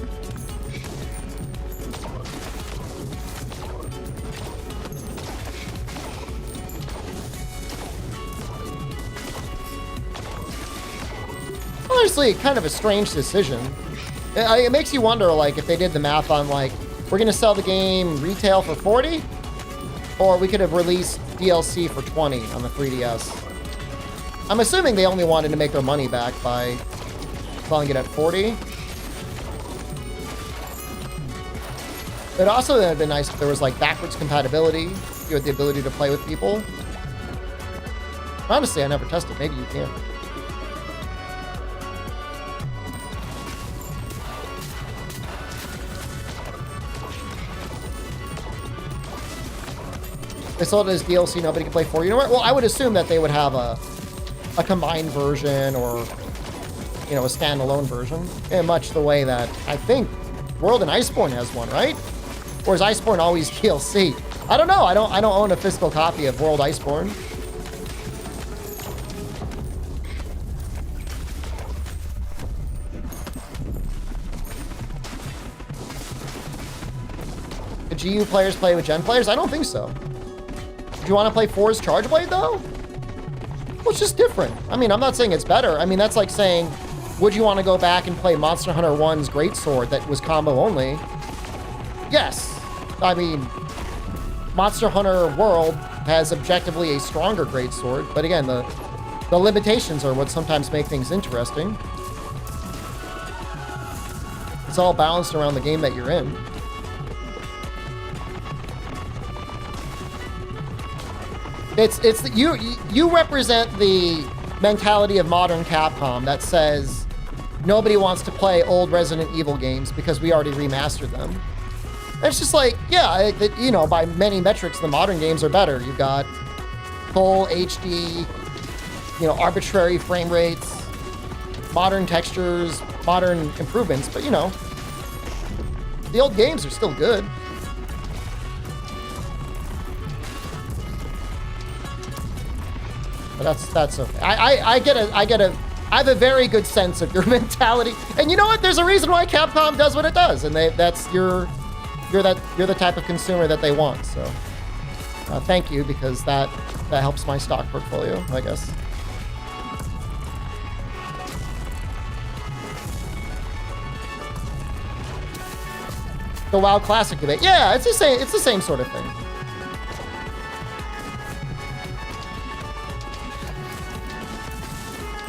Honestly, kind of a strange decision. It makes you wonder, like, if they did the math on, like, we're going to sell the game retail for 40, or we could have released DLC for 20 on the 3DS. I'm assuming they only wanted to make their money back by selling it at 40. It also would have been nice if there was, like, backwards compatibility. You had the ability to play with people. Honestly, I never tested. Maybe you can. They sold it as DLC, nobody can play for you. You know what? Well, I would assume that they would have a combined version or, you know, a standalone version. In much the way that I think World and Iceborne has one, right? Or is Iceborne always DLC? I don't know. I don't own a physical copy of World Iceborne. Do GU players play with Gen players? I don't think so. Do you want to play 4's Charge Blade, though? Well, it's just different. I mean, I'm not saying it's better. I mean, that's like saying, would you want to go back and play Monster Hunter 1's Greatsword that was combo only? Yes. I mean, Monster Hunter World has objectively a stronger Greatsword, but again, the limitations are what sometimes make things interesting. It's all balanced around the game that you're in. You represent the mentality of modern Capcom that says nobody wants to play old Resident Evil games because we already remastered them. And it's just like, yeah, you know, by many metrics, the modern games are better. You've got full HD, you know, arbitrary frame rates, modern textures, modern improvements, but you know, the old games are still good. But that's okay. I have a very good sense of your mentality, and you know what? There's a reason why Capcom does what it does, and you're the type of consumer that they want. So, thank you, because that helps my stock portfolio, I guess. The WoW Classic debate, yeah, it's the same sort of thing.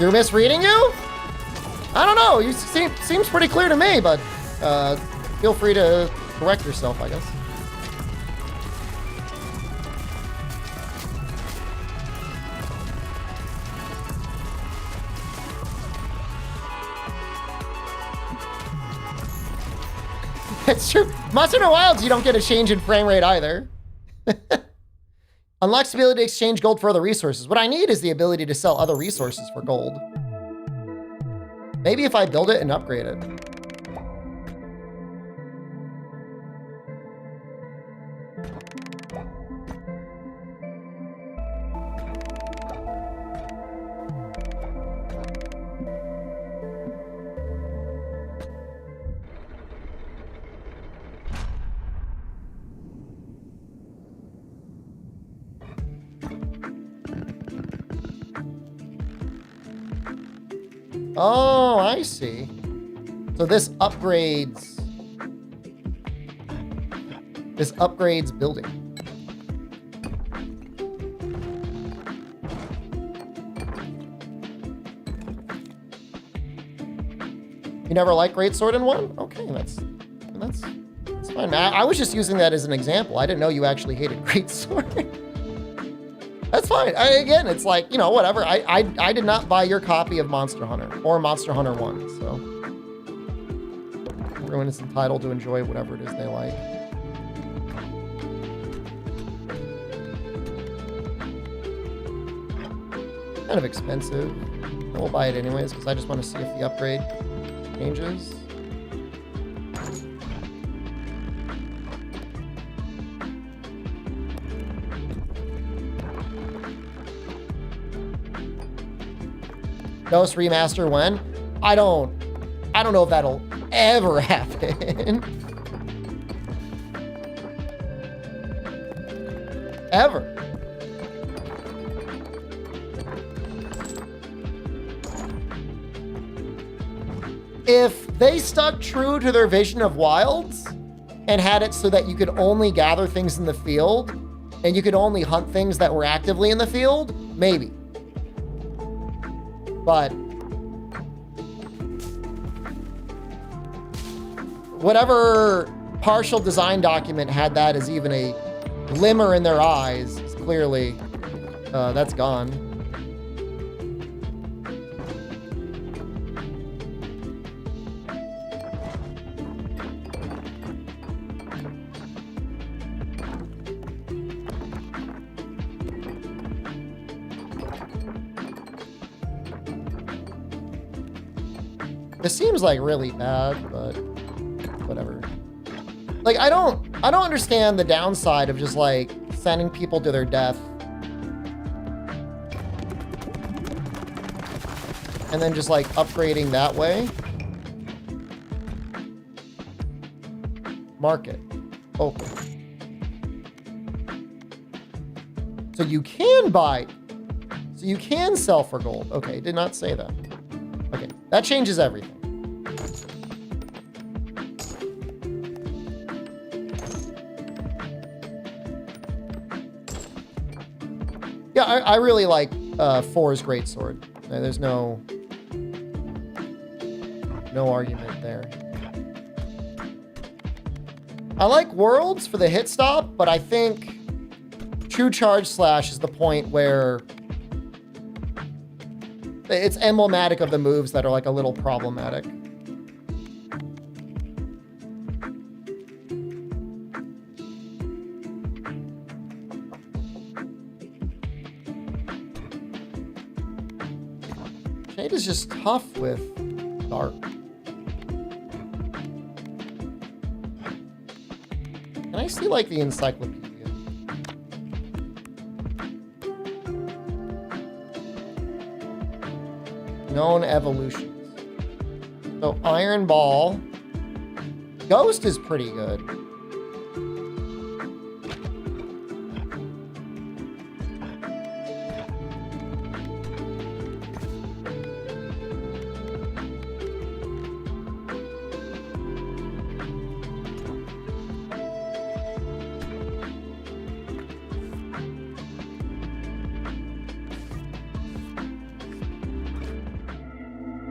You're misreading you? I don't know. You seems pretty clear to me, but feel free to correct yourself, I guess. It's true. Monster Hunter Wilds, you don't get a change in frame rate either. Unlocks the ability to exchange gold for other resources. What I need is the ability to sell other resources for gold. Maybe if I build it and upgrade it. Oh, I see. So this upgrades building. You never liked Greatsword in 1? Okay, that's fine. I was just using that as an example. I didn't know you actually hated Greatsword. That's fine. Again, it's like, you know, whatever. I did not buy your copy of Monster Hunter or Monster Hunter 1, so everyone is entitled to enjoy whatever it is they like. Kind of expensive. I will buy it anyways because I just want to see if the upgrade changes. Ghost Remaster when? I don't know if that'll ever happen. Ever. If they stuck true to their vision of Wilds and had it so that you could only gather things in the field and you could only hunt things that were actively in the field, maybe. But whatever partial design document had that as even a glimmer in their eyes, clearly that's gone. This seems like really bad, but whatever. Like, I don't understand the downside of just like sending people to their death and then just like upgrading that way. Market. Open. So you can buy. So you can sell for gold. Okay, did not say that. Okay, that changes everything. Yeah, I really like 4's Greatsword. There's no argument there. I like Worlds for the hit stop, but I think True Charge Slash is the point where it's emblematic of the moves that are like a little problematic. Shade is just tough with Dark. Can I see like the encyclopedia? Known evolutions. So Iron Ball. Ghost is pretty good.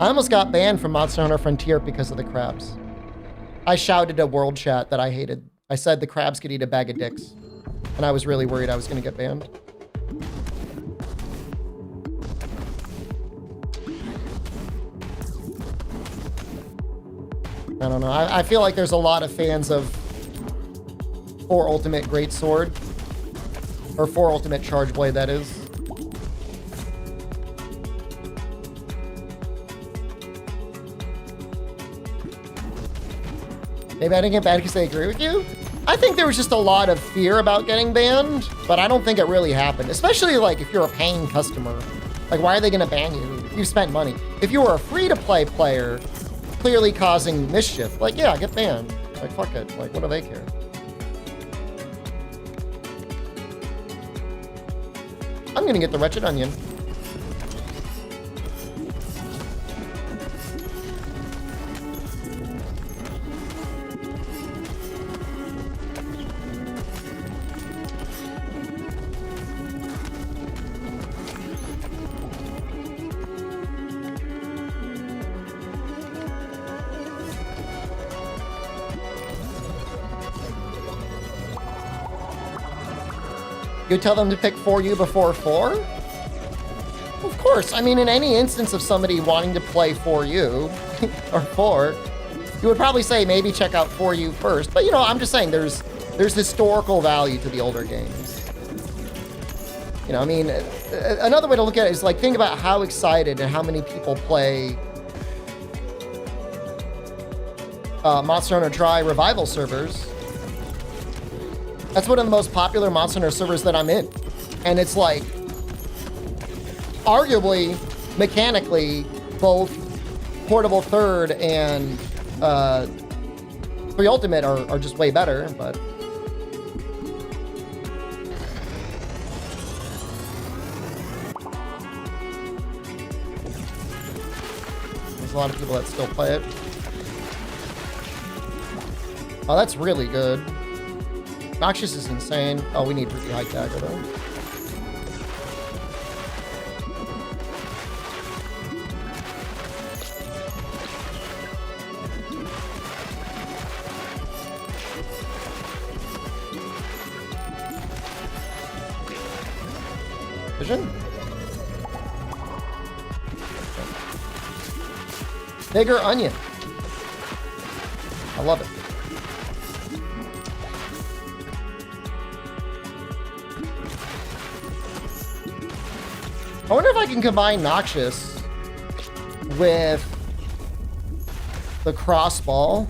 I almost got banned from Monster Hunter Frontier because of the crabs. I shouted at World Chat that I hated. I said the crabs could eat a bag of dicks. And I was really worried I was going to get banned. I don't know. I feel like there's a lot of fans of 4 Ultimate Greatsword. Or 4 Ultimate Charge Blade, that is. Maybe I didn't get banned because they agree with you? I think there was just a lot of fear about getting banned, but I don't think it really happened. Especially like if you're a paying customer. Like, why are they gonna ban you? You've spent money. If you were a free-to-play player, clearly causing mischief, like, yeah, get banned. Like, fuck it. Like, what do they care? I'm gonna get the Wretched Onion. You tell them to pick 4U before 4? Of course. I mean, in any instance of somebody wanting to play 4U or 4, you would probably say maybe check out 4U first. But, you know, I'm just saying there's historical value to the older games. You know, I mean, another way to look at it is like, think about how excited and how many people play Monster Hunter Tri Revival servers. That's one of the most popular Monster Hunter servers that I'm in. And it's like, arguably, mechanically, both Portable Third and 3 Ultimate are just way better, but... There's a lot of people that still play it. Oh, that's really good. Noxious is insane. Oh, we need Ruby High Dagger though. Vision? Bigger onion. I love it. I wonder if I can combine Noxious with the crossball.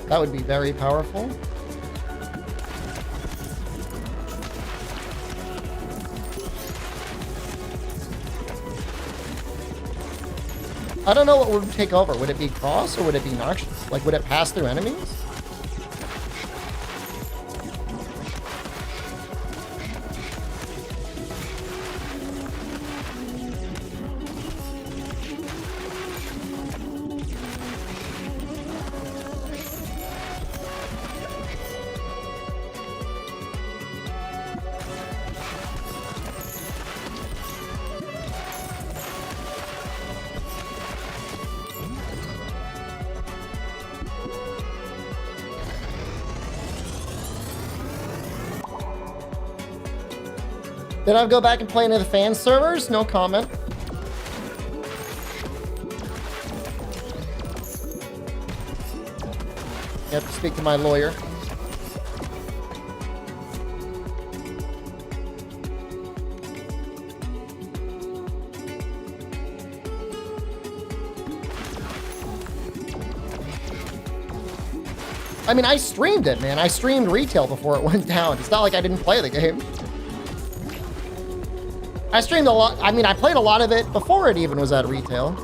That would be very powerful. I don't know what would take over. Would it be cross or would it be Noxious? Like, would it pass through enemies? Did I go back and play into the fan servers? No comment. You have to speak to my lawyer. I mean, I streamed it, man. I streamed retail before it went down. It's not like I didn't play the game. I streamed a lot. I mean, I played a lot of it before it even was at retail.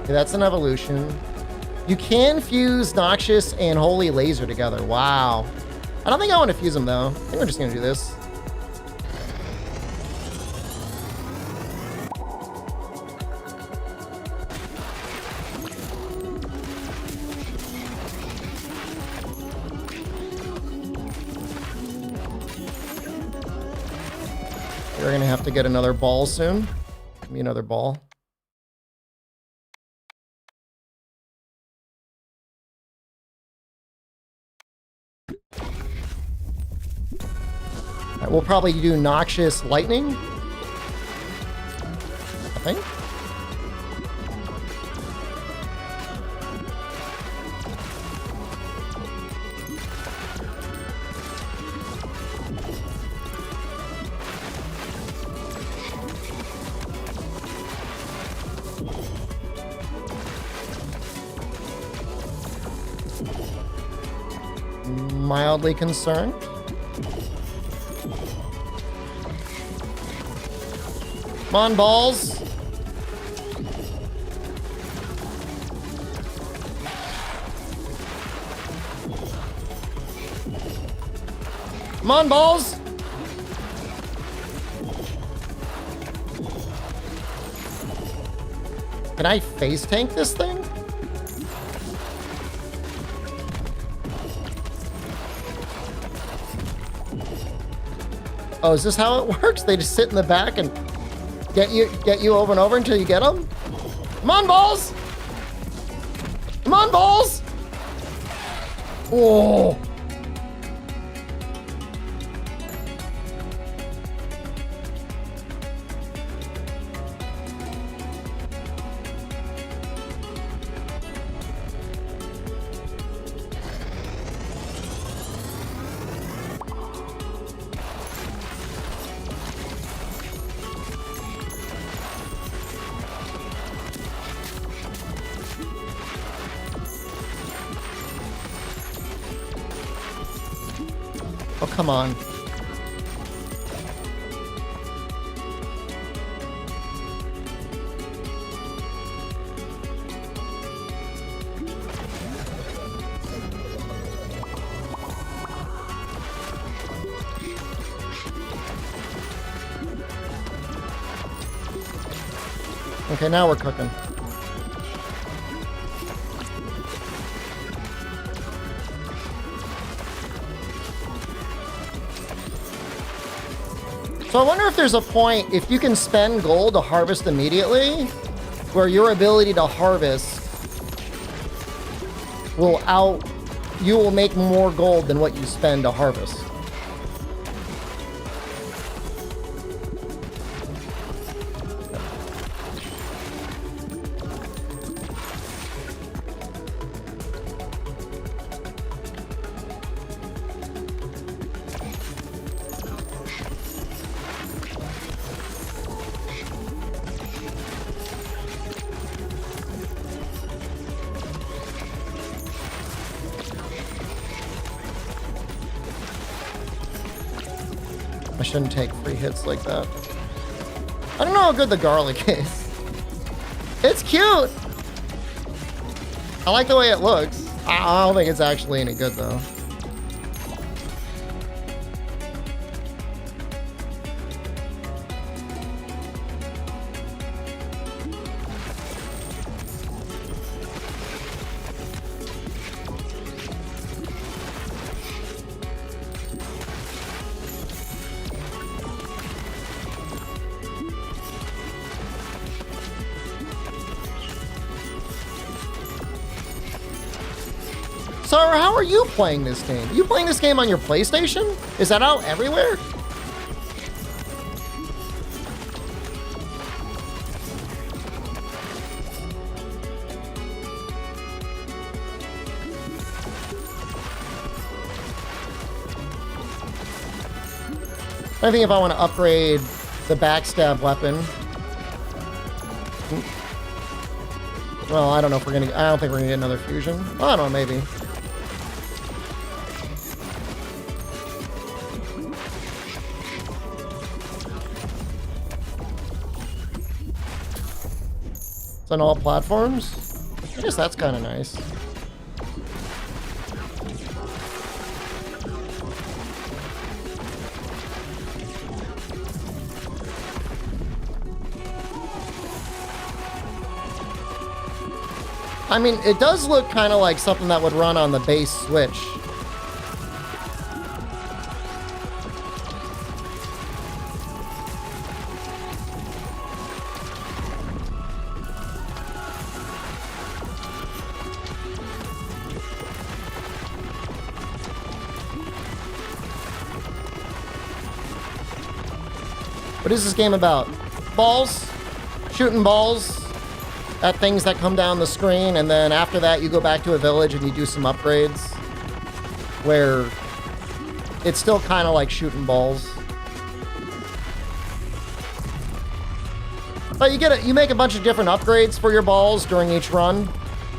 Okay, that's an evolution. You can fuse Noxious and Holy Laser together. Wow. I don't think I want to fuse them, though. I think we're just going to do this. We're going to have to get another ball soon. Give me another ball. We'll probably do Noxious Lightning, I think. Mildly concerned. Come on, balls. Come on, balls. Can I face tank this thing? Oh, is this how it works? They just sit in the back and get you over and over until you get them? Come on, balls! Come on, balls! Whoa. Oh, come on. Okay, now we're cooking. So I wonder if there's a point, if you can spend gold to harvest immediately, where your ability to harvest will you will make more gold than what you spend to harvest. I shouldn't take free hits like that. I don't know how good the garlic is. It's cute. I like the way it looks. I don't think it's actually any good though. Sarah, how are you playing this game? Are you playing this game on your PlayStation? Is that out everywhere? I think if I want to upgrade the backstab weapon. Well, I don't know if we're gonna. I don't think we're gonna get another fusion. I don't know, maybe. It's on all platforms. I guess that's kind of nice. I mean, it does look kind of like something that would run on the base Switch. What is this game about? Balls? Shooting balls at things that come down the screen, and then after that you go back to a village and you do some upgrades where it's still kind of like shooting balls. But you make a bunch of different upgrades for your balls during each run.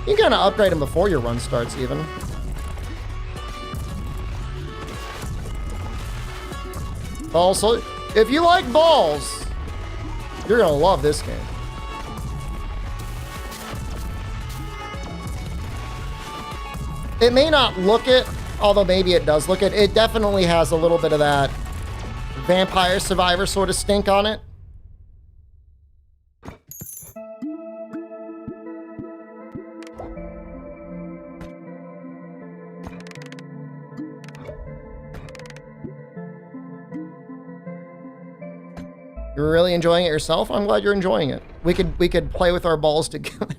You can kind of upgrade them before your run starts even. Also, if you like balls, you're gonna love this game. It may not look it, although maybe it does look it. It definitely has a little bit of that Vampire Survivor sort of stink on it. You're really enjoying it yourself? I'm glad you're enjoying it. We could play with our balls together.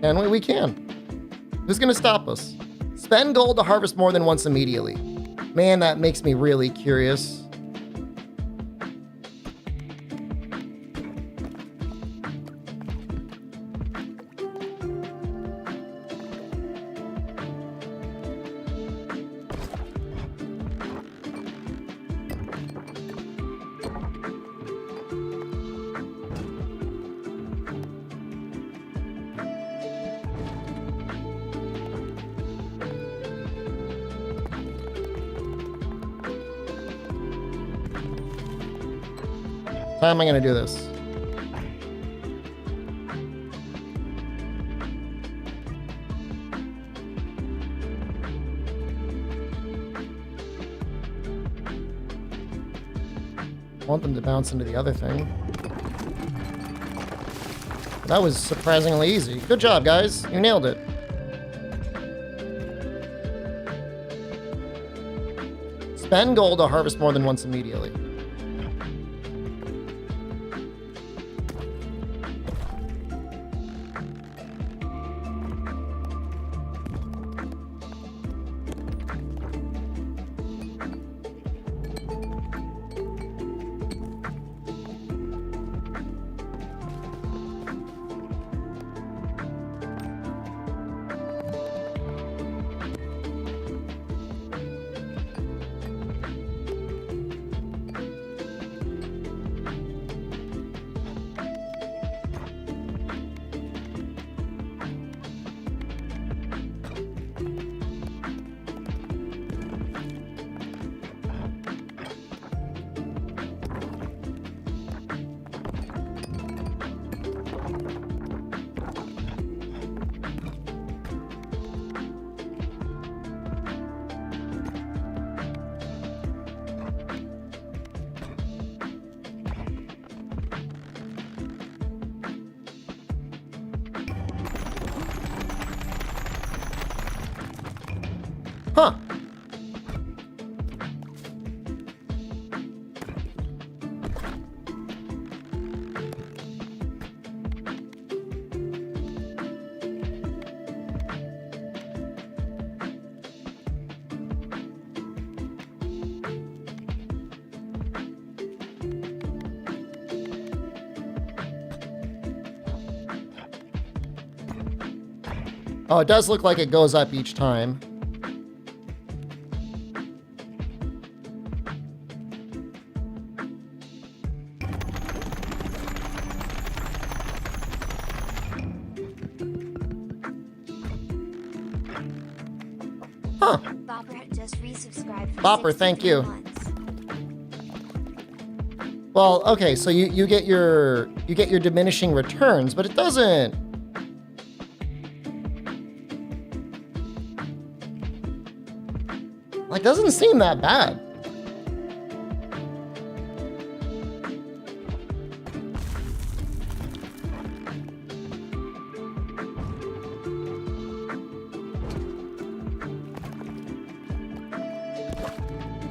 And we can. Who's gonna stop us? Spend gold to harvest more than once immediately. Man, that makes me really curious. How am I going to do this? I want them to bounce into the other thing. That was surprisingly easy. Good job, guys. You nailed it. Spend gold to harvest more than once immediately. Oh, it does look like it goes up each time. Huh. Bopper just resubscribed for Bopper, thank 63 you. months. Well, okay, so you get your diminishing returns, but it doesn't. Like, doesn't seem that bad.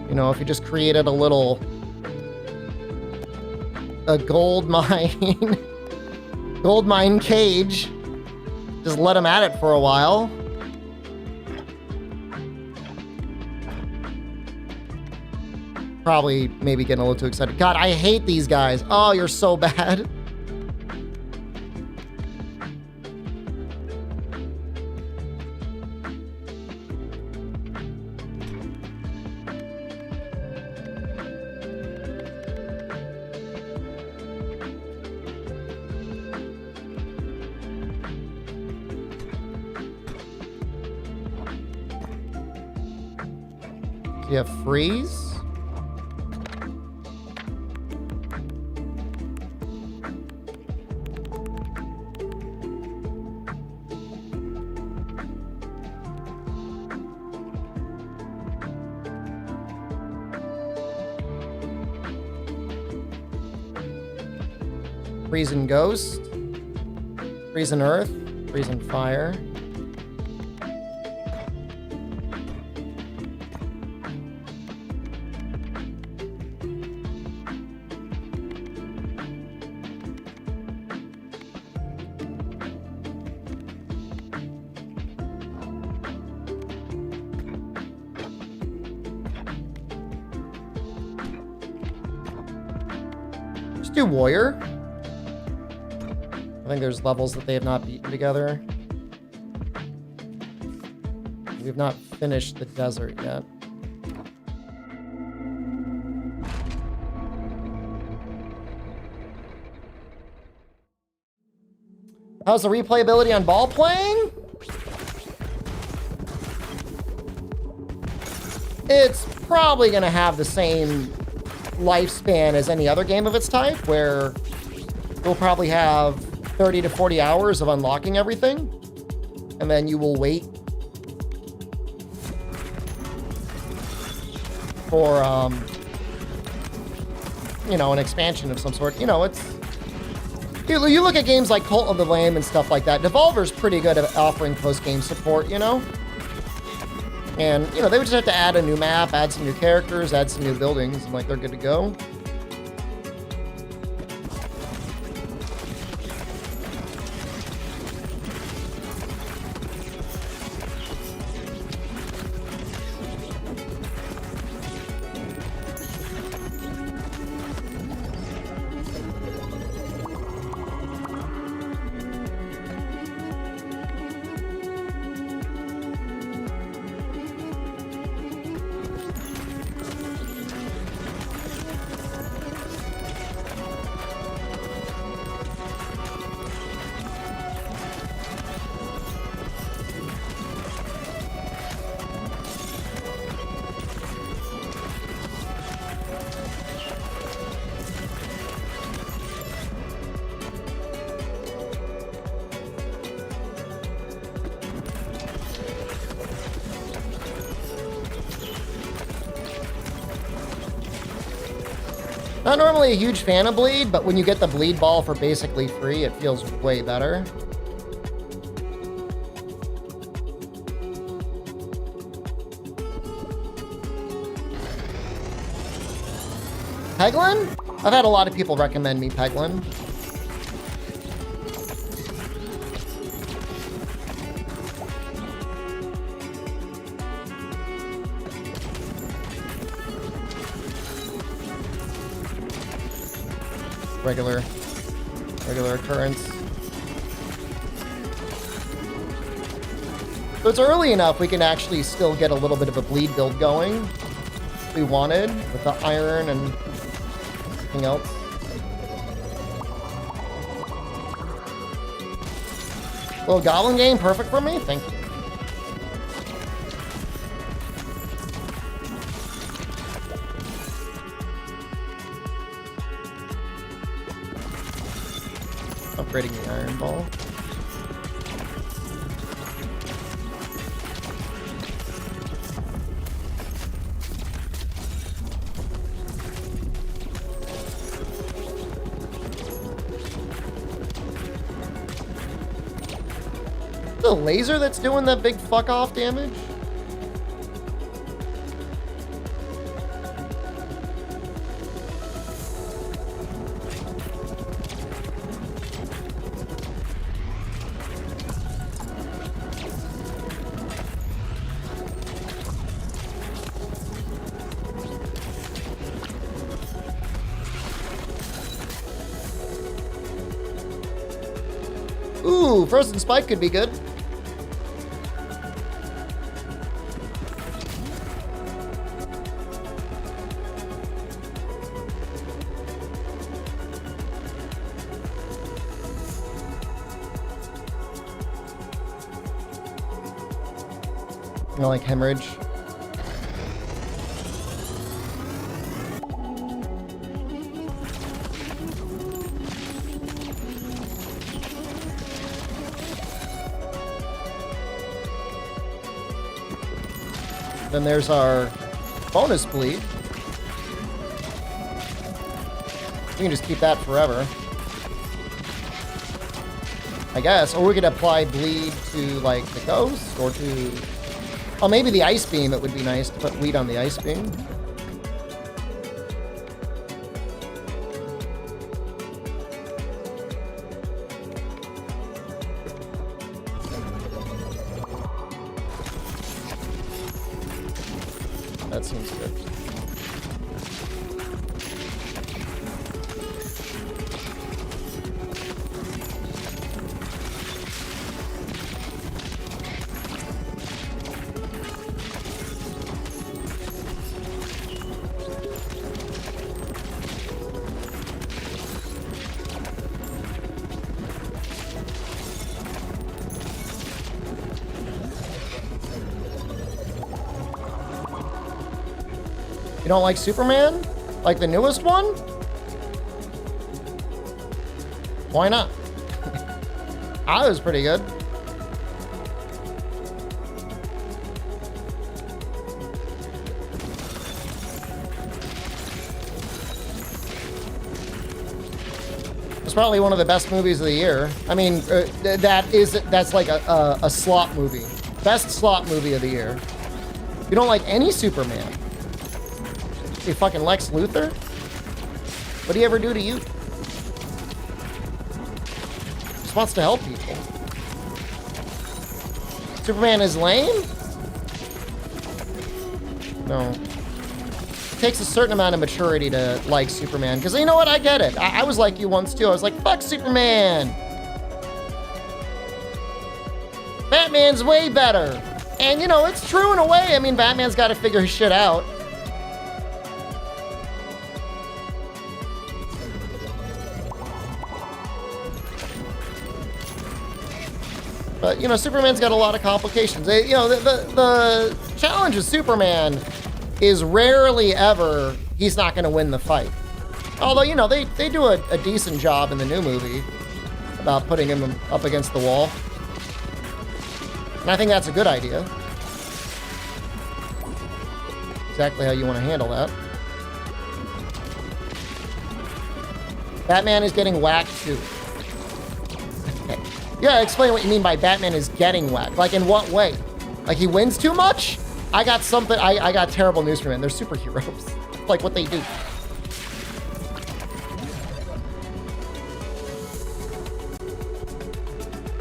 You know, if you just created a gold mine, gold mine cage, just let them at it for a while. Probably maybe getting a little too excited. God, I hate these guys. Oh, you're so bad. Do you have freeze? Freeze and ghost, freeze and earth, freeze and fire. Just do warrior. I think there's levels that they have not beaten together. We've not finished the desert yet. How's the replayability on ball playing? It's probably going to have the same lifespan as any other game of its type, where you'll probably have 30 to 40 hours of unlocking everything, and then you will wait for, you know, an expansion of some sort. You know, it's... You look at games like Cult of the Lamb and stuff like that. Devolver's pretty good at offering post-game support, you know? And, you know, they would just have to add a new map, add some new characters, add some new buildings, and, like, they're good to go. Not normally a huge fan of Bleed, but when you get the Bleed ball for basically free, it feels way better. Peglin? I've had a lot of people recommend me Peglin. Regular occurrence. So it's early enough we can actually still get a little bit of a bleed build going. If we wanted, with the iron and everything else. Little goblin game, perfect for me? Thank you. Upgrading the iron ball. The laser that's doing that big fuck off damage? Ooh, Frozen Spike could be good. You know, like hemorrhage. Then there's our bonus bleed. We can just keep that forever, I guess. Or we could apply bleed to like the ghost or to... Oh, maybe the ice beam. It would be nice to put bleed on the ice beam. That seems good. You don't like Superman? Like the newest one? Why not? I was pretty good. It's probably one of the best movies of the year. I mean, that's like a slop movie. Best slop movie of the year. You don't like any Superman? You fucking Lex Luthor? What do he ever do to you? Just wants to help people. Superman is lame? No. It takes a certain amount of maturity to like Superman. Because you know what? I get it. I was like you once too. I was like, fuck Superman. Batman's way better. And you know, it's true in a way. I mean, Batman's got to figure his shit out. But, you know, Superman's got a lot of complications. You know, the challenge of Superman is rarely ever he's not going to win the fight. Although, you know, they do a decent job in the new movie about putting him up against the wall. And I think that's a good idea. Exactly how you want to handle that. Batman is getting whacked too. Okay. Yeah, explain what you mean by Batman is getting whacked. Like, in what way? Like, he wins too much? I got something. I got terrible news for him. They're superheroes. Like, what they do.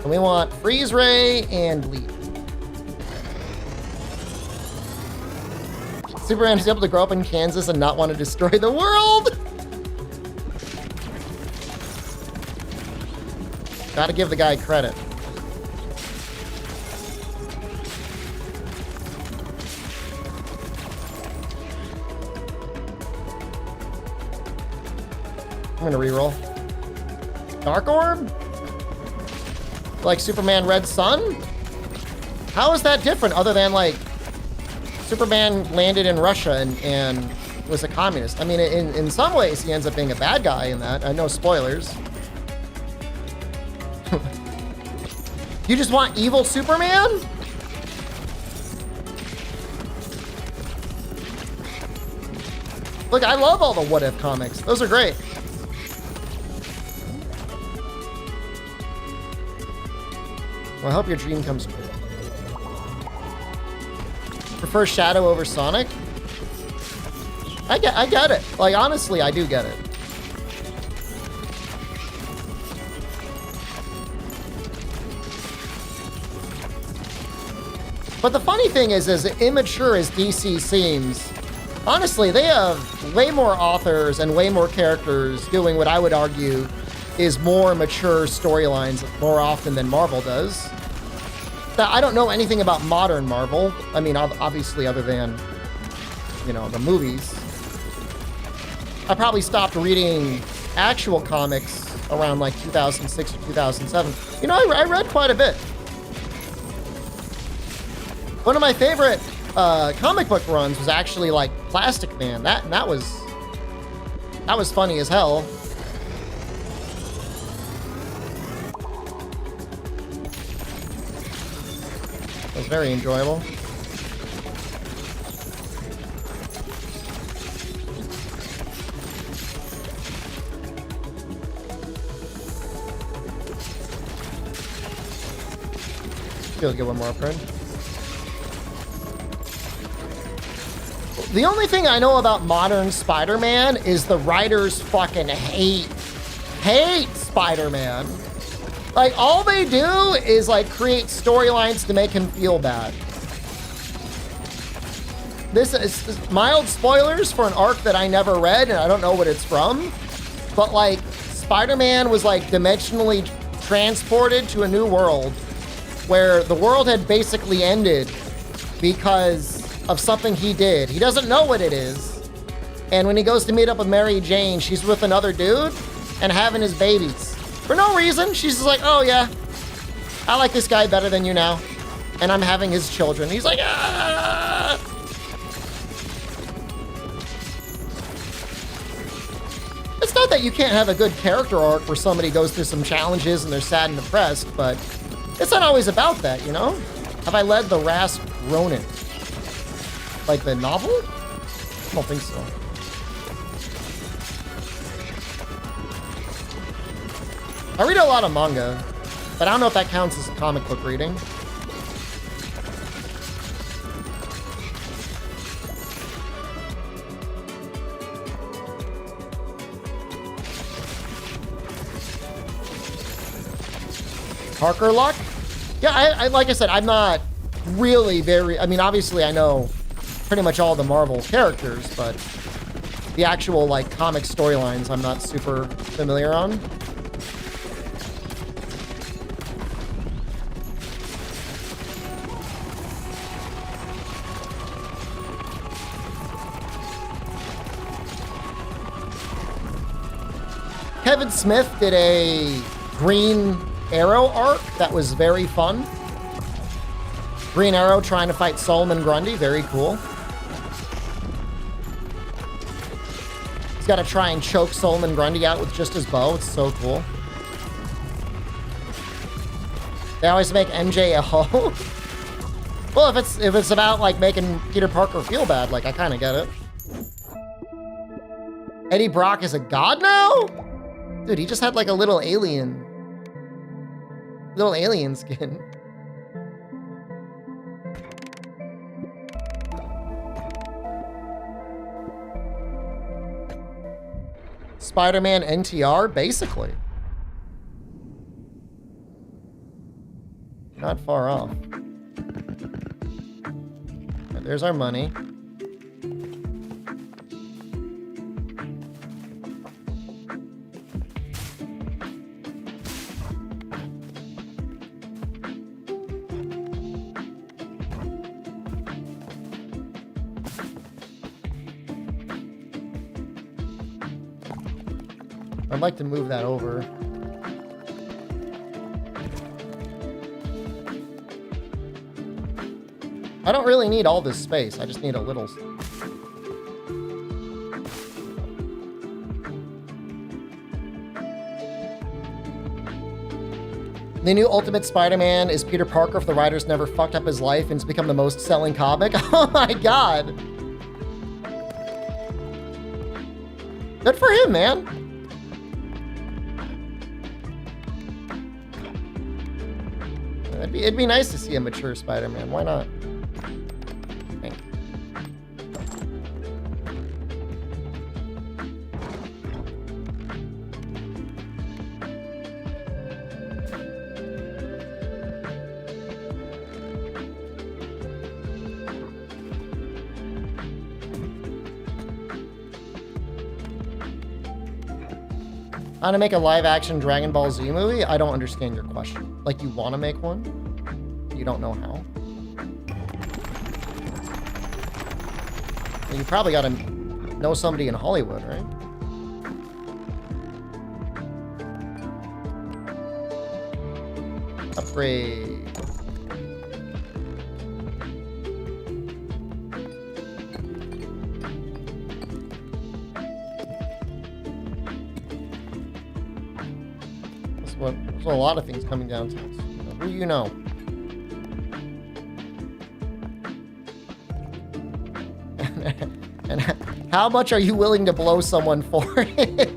And we want Freeze Ray and Bleed. Superman is able to grow up in Kansas and not want to destroy the world. Gotta give the guy credit. I'm gonna reroll. Dark Orb? Like Superman Red Sun? How is that different other than like Superman landed in Russia and was a communist? I mean, in some ways he ends up being a bad guy in that. I know spoilers. You just want evil Superman? Look, I love all the What If comics. Those are great. Well, I hope your dream comes true. Prefer Shadow over Sonic? I get it. Like, honestly, I do get it. But the funny thing is, as immature as DC seems, honestly, they have way more authors and way more characters doing what I would argue is more mature storylines more often than Marvel does. Now, I don't know anything about modern Marvel. I mean, obviously, other than, you know, the movies. I probably stopped reading actual comics around like 2006 or 2007. You know, I read quite a bit. One of my favorite comic book runs was actually like Plastic Man. That was funny as hell. It was very enjoyable. Feels good, one more upgrade. The only thing I know about modern Spider-Man is the writers fucking hate Spider-Man. Like, all they do is like create storylines to make him feel bad. This is mild spoilers for an arc that I never read and I don't know what it's from. But like, Spider-Man was like dimensionally transported to a new world where the world had basically ended because of something he did. He doesn't know what it is. And when he goes to meet up with Mary Jane, she's with another dude and having his babies. For no reason. She's just like, oh yeah, I like this guy better than you now. And I'm having his children. He's like, ah! It's not that you can't have a good character arc where somebody goes through some challenges and they're sad and depressed, but it's not always about that, you know? Have I read The Last Ronin? Like the novel? I don't think so. I read a lot of manga, but I don't know if that counts as comic book reading. Parker Luck? Yeah, I like I said, I'm not really very, I mean, obviously I know pretty much all the Marvel characters, but the actual like comic storylines I'm not super familiar on. Kevin Smith did a Green Arrow arc that was very fun. Green Arrow trying to fight Solomon Grundy, very cool. He's got to try and choke Solomon Grundy out with just his bow. It's so cool. They always make MJ a hoe. Well, if it's about like making Peter Parker feel bad, like I kind of get it. Eddie Brock is a god now? Dude, he just had like a little alien skin. Spider-Man NTR, basically. Not far off. Right, there's our money. I'd like to move that over. I don't really need all this space. I just need a little. The new Ultimate Spider-Man is Peter Parker if the writers never fucked up his life and it's become the most selling comic. Oh my god. Good for him, man. It'd be nice to see a mature Spider-Man. Why not? Thank you. How to make a live-action Dragon Ball Z movie? I don't understand your question. Like, you want to make one? You don't know how? Well, you probably got to know somebody in Hollywood, right? Upgrade. There's a lot of things coming down to this. Who you know? And how much are you willing to blow someone for it?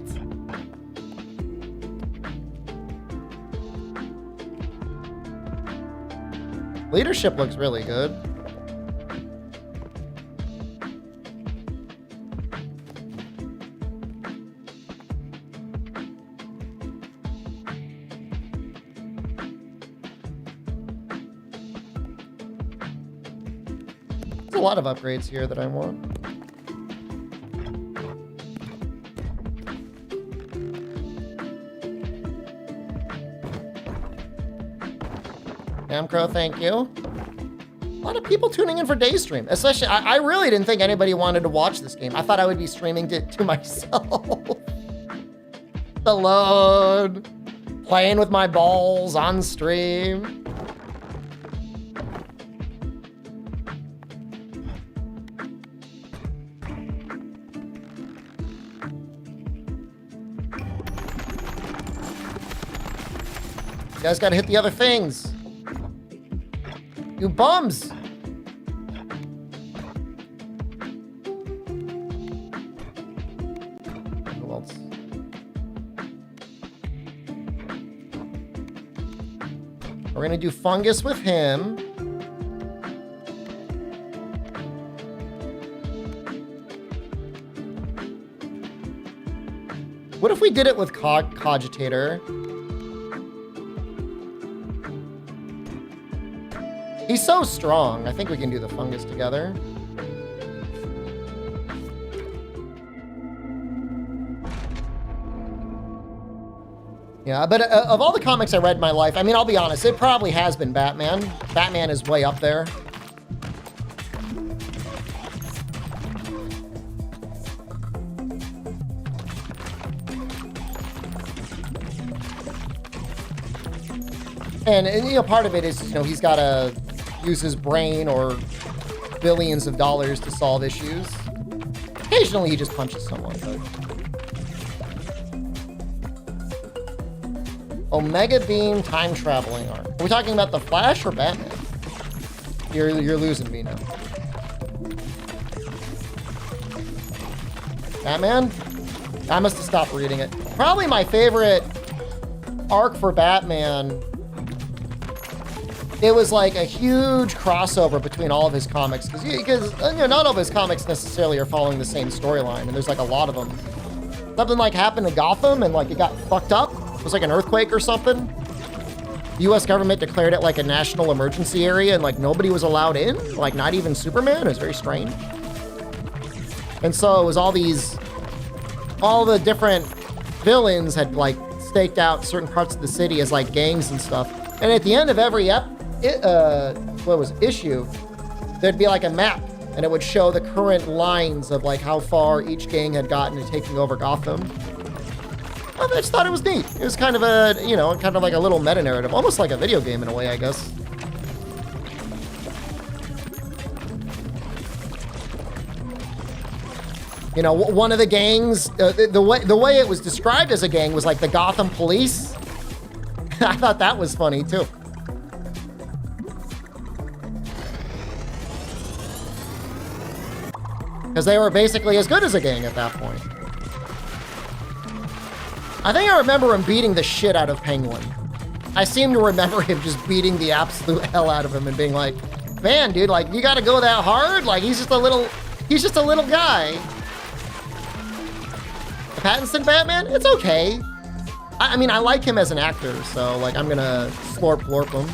Leadership looks really good. There's a lot of upgrades here that I want. Namcro, thank you. A lot of people tuning in for Daystream. Especially, I really didn't think anybody wanted to watch this game. I thought I would be streaming to myself. Alone. Playing with my balls on stream. You guys gotta hit the other things. You bums! Who else? We're gonna do fungus with him. What if we did it with Cogitator? He's so strong. I think we can do the fungus together. Yeah, but of all the comics I read in my life, I mean, I'll be honest, it probably has been Batman. Batman is way up there. And you know, part of it is, you know, he's got to use his brain or billions of dollars to solve issues. Occasionally he just punches someone, but... Omega Beam time traveling arm. Are we talking about the Flash or Batman? You're losing me now. Batman? I must have stopped reading it. Probably my favorite arc for Batman. It was like a huge crossover between all of his comics because you know, not all of his comics necessarily are following the same storyline, and there's like a lot of them. Something like happened to Gotham and like it got fucked up. It was like an earthquake or something. The U.S. government declared it like a national emergency area and like nobody was allowed in, like not even Superman. It was very strange. And so it was all the different villains had like staked out certain parts of the city as like gangs and stuff. And at the end of every issue, there'd be like a map, and it would show the current lines of like how far each gang had gotten to taking over Gotham. I just thought it was neat. It was kind of a, you know, kind of like a little meta narrative, almost like a video game in a way, I guess. You know, one of the gangs, the way it was described as a gang was like the Gotham Police. I thought that was funny too. Because they were basically as good as a gang at that point. I think I remember him beating the shit out of Penguin. I seem to remember him just beating the absolute hell out of him and being like, man, dude, like, you gotta go that hard? Like, he's just a little guy. The Pattinson Batman? It's okay. I mean, I like him as an actor, so, like, I'm gonna slorp him.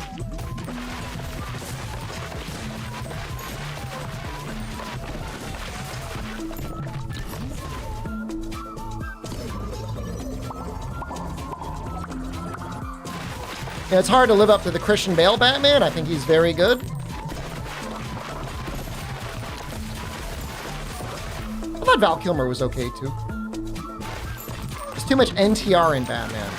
Yeah, it's hard to live up to the Christian Bale Batman. I think he's very good. I thought Val Kilmer was okay too. There's too much NTR in Batman.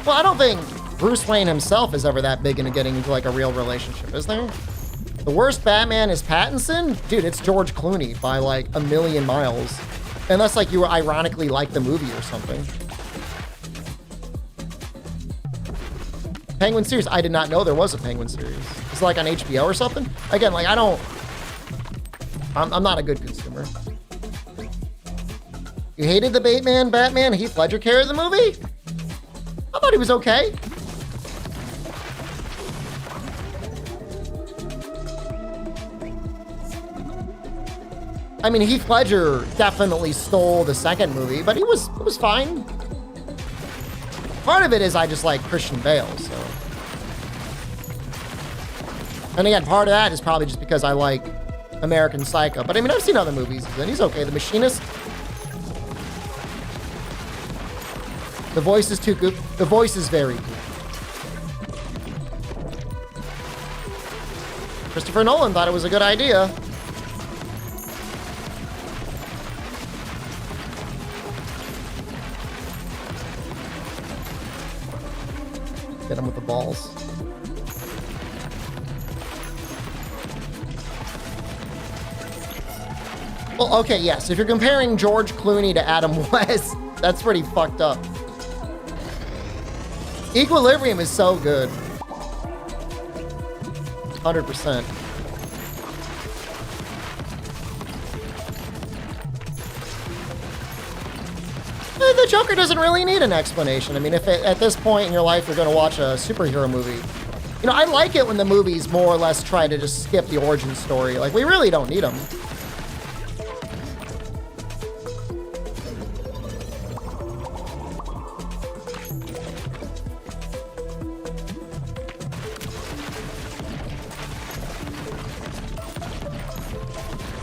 Well, I don't think Bruce Wayne himself is ever that big into getting into like a real relationship, is there? The worst Batman is Pattinson? Dude, it's George Clooney by like a million miles. Unless like you ironically like the movie or something. Penguin series. I did not know there was a Penguin series. It's like on HBO or something. Again, like I'm not a good consumer. You hated the Batman? Heath Ledger carried the movie? I thought he was okay. I mean, Heath Ledger definitely stole the second movie, but it was fine. Part of it is I just like Christian Bale, so. And again, part of that is probably just because I like American Psycho. But I mean, I've seen other movies, and he's okay. The Machinist. The voice is too good. The voice is very good. Christopher Nolan thought it was a good idea. Get him with the balls. Well, okay, yes. If you're comparing George Clooney to Adam West, that's pretty fucked up. Equilibrium is so good. 100%. The Joker doesn't really need an explanation. I mean, if at this point in your life you're going to watch a superhero movie, you know, I like it when the movies more or less try to just skip the origin story. Like, we really don't need them.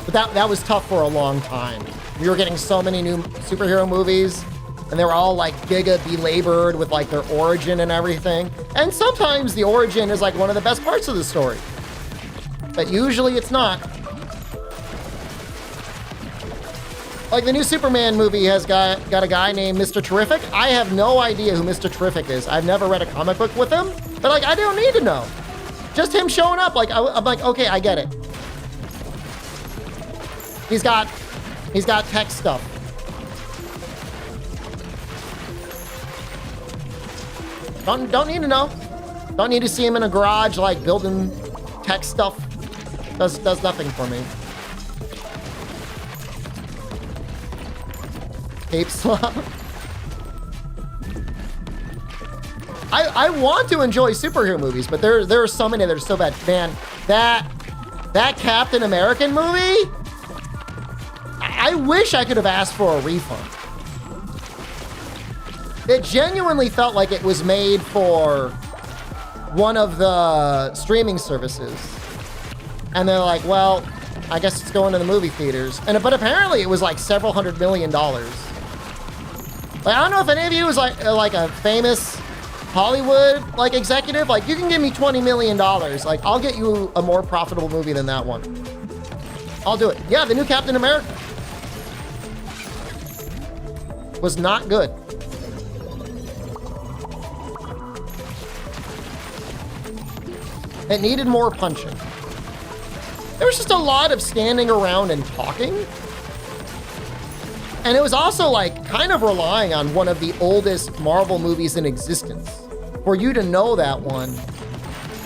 But that was tough for a long time. We were getting so many new superhero movies, and they were all like giga belabored with like their origin and everything. And sometimes the origin is like one of the best parts of the story, but usually it's not. Like the new Superman movie has got a guy named Mr. Terrific. I have no idea who Mr. Terrific is. I've never read a comic book with him, but like I don't need to know. Just him showing up, like I'm like, okay, I get it. He's got tech stuff. Don't need to know. Don't need to see him in a garage like building tech stuff. Does nothing for me. Cape slap. I want to enjoy superhero movies, but there are so many that are so bad. Man, that Captain American movie. I wish I could have asked for a refund. It genuinely felt like it was made for one of the streaming services. And they're like, well, I guess it's going to the movie theaters. But apparently it was like several $100 million. Like, I don't know if any of you is like a famous Hollywood like executive. Like, you can give me $20 million. Like, I'll get you a more profitable movie than that one. I'll do it. Yeah, the new Captain America was not good. It needed more punching. There was just a lot of standing around and talking. And it was also like kind of relying on one of the oldest Marvel movies in existence for you to know that one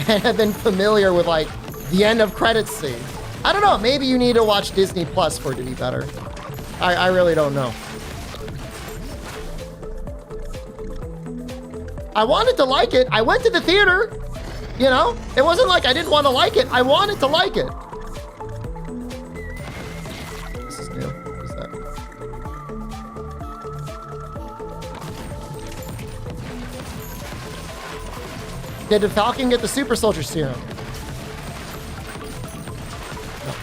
and have been familiar with like the end of credits scene. I don't know, maybe you need to watch Disney Plus for it to be better. I really don't know. I wanted to like it. I went to the theater, you know? It wasn't like I didn't want to like it. I wanted to like it. This is new. What is that? Did the Falcon get the super soldier serum? No.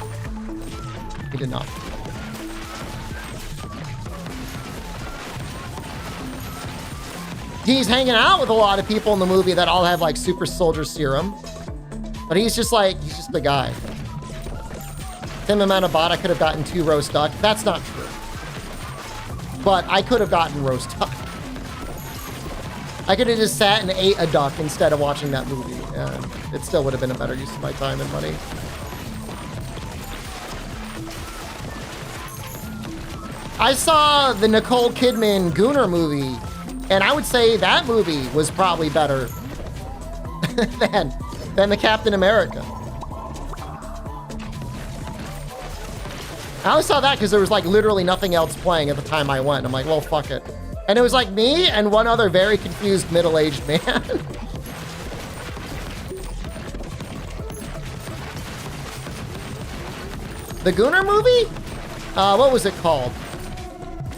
He did not. He's hanging out with a lot of people in the movie that all have like super soldier serum. But he's just the guy. Tim Amenabata could have gotten 2 roast duck. That's not true. But I could have gotten roast duck. I could have just sat and ate a duck instead of watching that movie. And it still would have been a better use of my time and money. I saw the Nicole Kidman Gooner movie, and I would say that movie was probably better than the Captain America. I only saw that because there was like literally nothing else playing at the time I went. I'm like, well, fuck it. And it was like me and one other very confused middle-aged man. The Gooner movie? What was it called?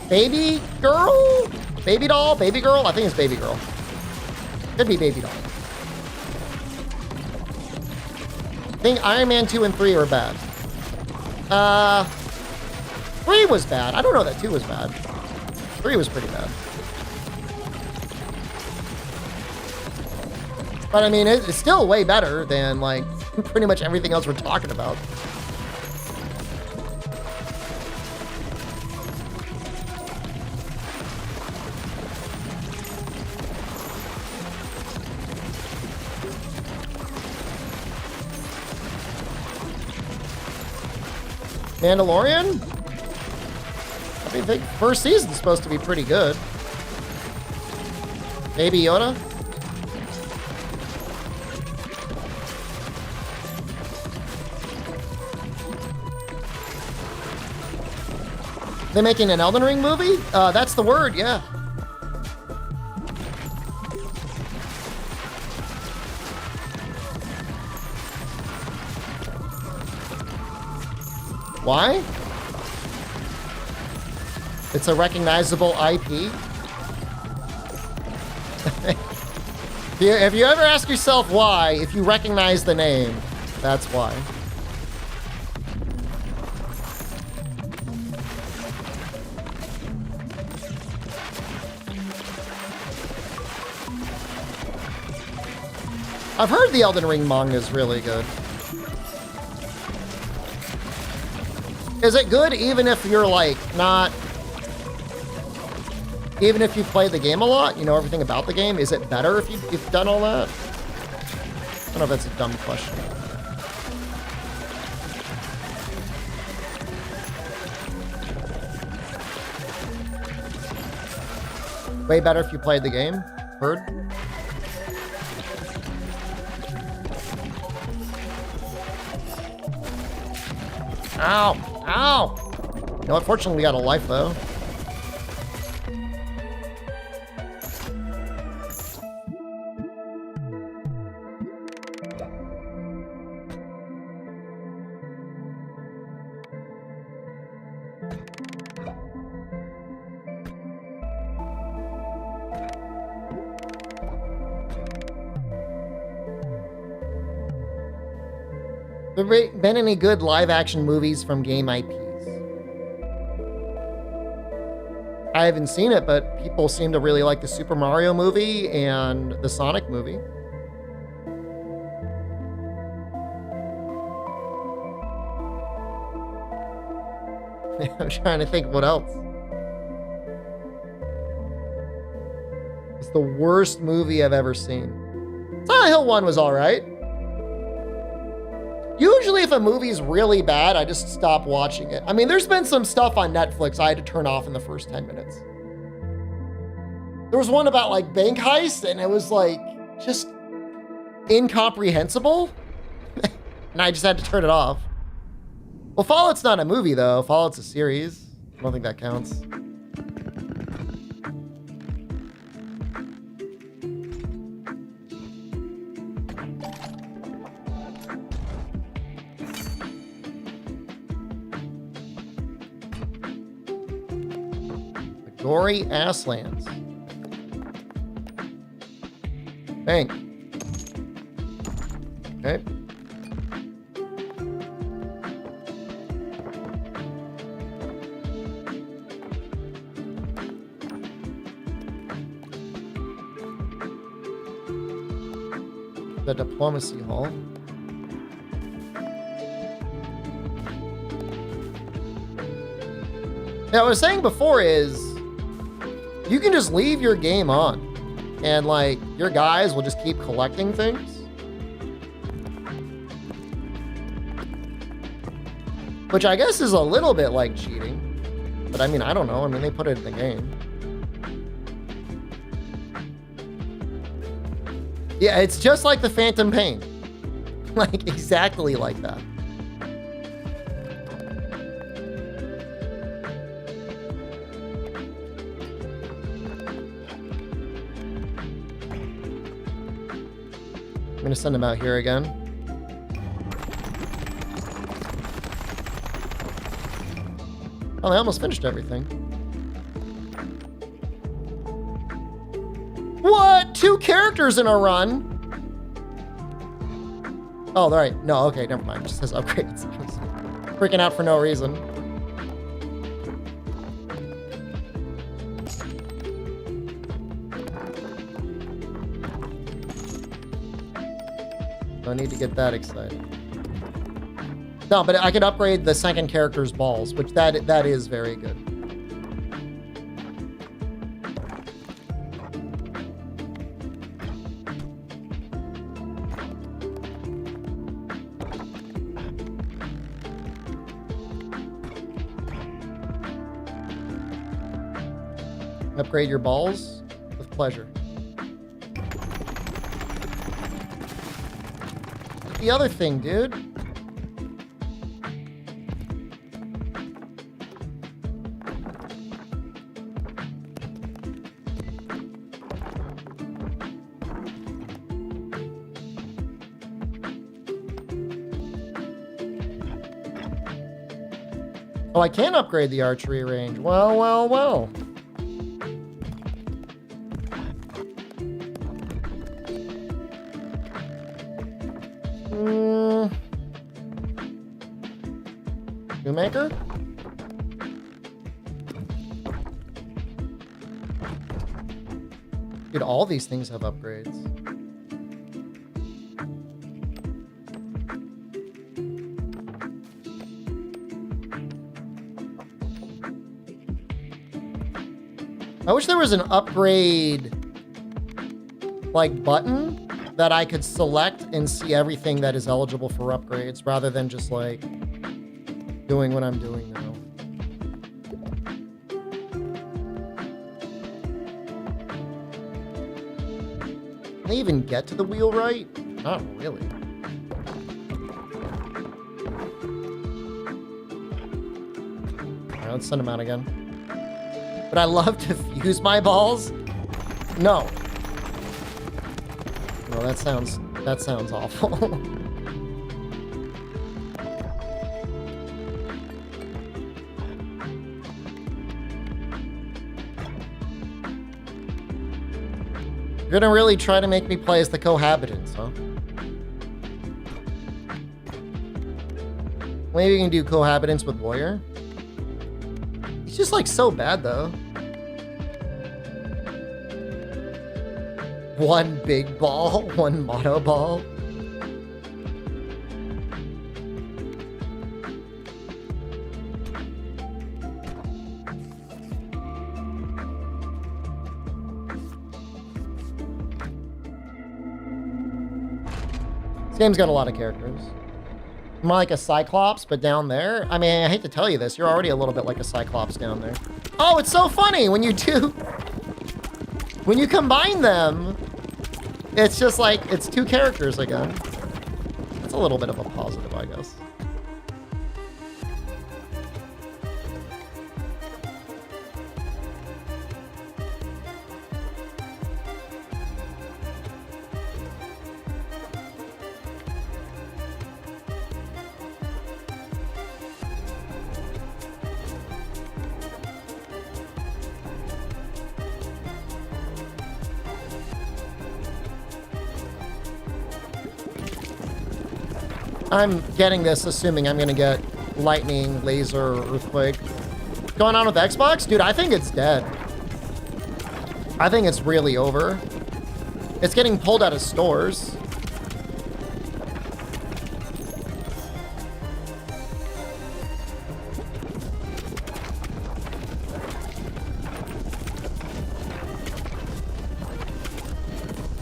Baby Girl? Baby Doll? Baby Girl? I think it's Baby Girl. Could be Baby Doll. I think Iron Man 2 and 3 were bad. 3 was bad. I don't know that 2 was bad. 3 was pretty bad. But I mean, it's still way better than like pretty much everything else we're talking about. Mandalorian? I think first season's supposed to be pretty good. Baby Yoda? They're making an Elden Ring movie? That's the word, yeah. Why? It's a recognizable IP. If you ever ask yourself why, if you recognize the name, that's why. I've heard the Elden Ring manga is really good. Is it good even if you're like not... Even if you've played the game a lot, you know everything about the game, is it better if you've done all that? I don't know if that's a dumb question. Way better if you played the game? Heard? Ow! Ow! No, unfortunately we got a life though. Have there been any good live-action movies from game IPs? I haven't seen it, but people seem to really like the Super Mario movie and the Sonic movie. I'm trying to think what else. It's the worst movie I've ever seen. Silent Hill 1 was all right. Usually if a movie's really bad, I just stop watching it. I mean, there's been some stuff on Netflix I had to turn off in the first 10 minutes. There was one about like bank heist and it was like just incomprehensible. And I just had to turn it off. Well, Fallout's not a movie though. Fallout's a series. I don't think that counts. Gory Asslands. Bank. Okay. The diplomacy hall. Now, what I was saying before is you can just leave your game on and like your guys will just keep collecting things. Which I guess is a little bit like cheating. But I mean, I don't know. I mean, they put it in the game. Yeah, it's just like the Phantom Pain. Like exactly like that. I'm gonna send him out here again. Oh, they almost finished everything. What? 2 characters in a run? Oh, all right. No, okay, never mind. It just says upgrades. I was freaking out for no reason. I need to get that excited. No, but I can upgrade the second character's balls, which that is very good. Upgrade your balls with pleasure. The other thing, dude. Oh, I can upgrade the archery range. Well, well, well. Shoemaker? Dude, all these things have upgrades. I wish there was an upgrade like button that I could select and see everything that is eligible for upgrades rather than just like doing what I'm doing now. Can they even get to the wheelwright? Not really. All right, let's send him out again. Would I love to fuse my balls? No. No, that sounds awful. You're gonna really try to make me play as the cohabitants, huh? Maybe you can do cohabitants with warrior. He's just like so bad though. One big ball, one mono ball. This game's got a lot of characters. More like a Cyclops, but down there. I mean, I hate to tell you this. You're already a little bit like a Cyclops down there. Oh, it's so funny when you do... When you combine them, it's just like, it's two characters again. It's a little bit of a positive, I guess. I'm getting this assuming I'm gonna get lightning, laser, earthquake. What's going on with Xbox? Dude, I think it's dead. I think it's really over. It's getting pulled out of stores.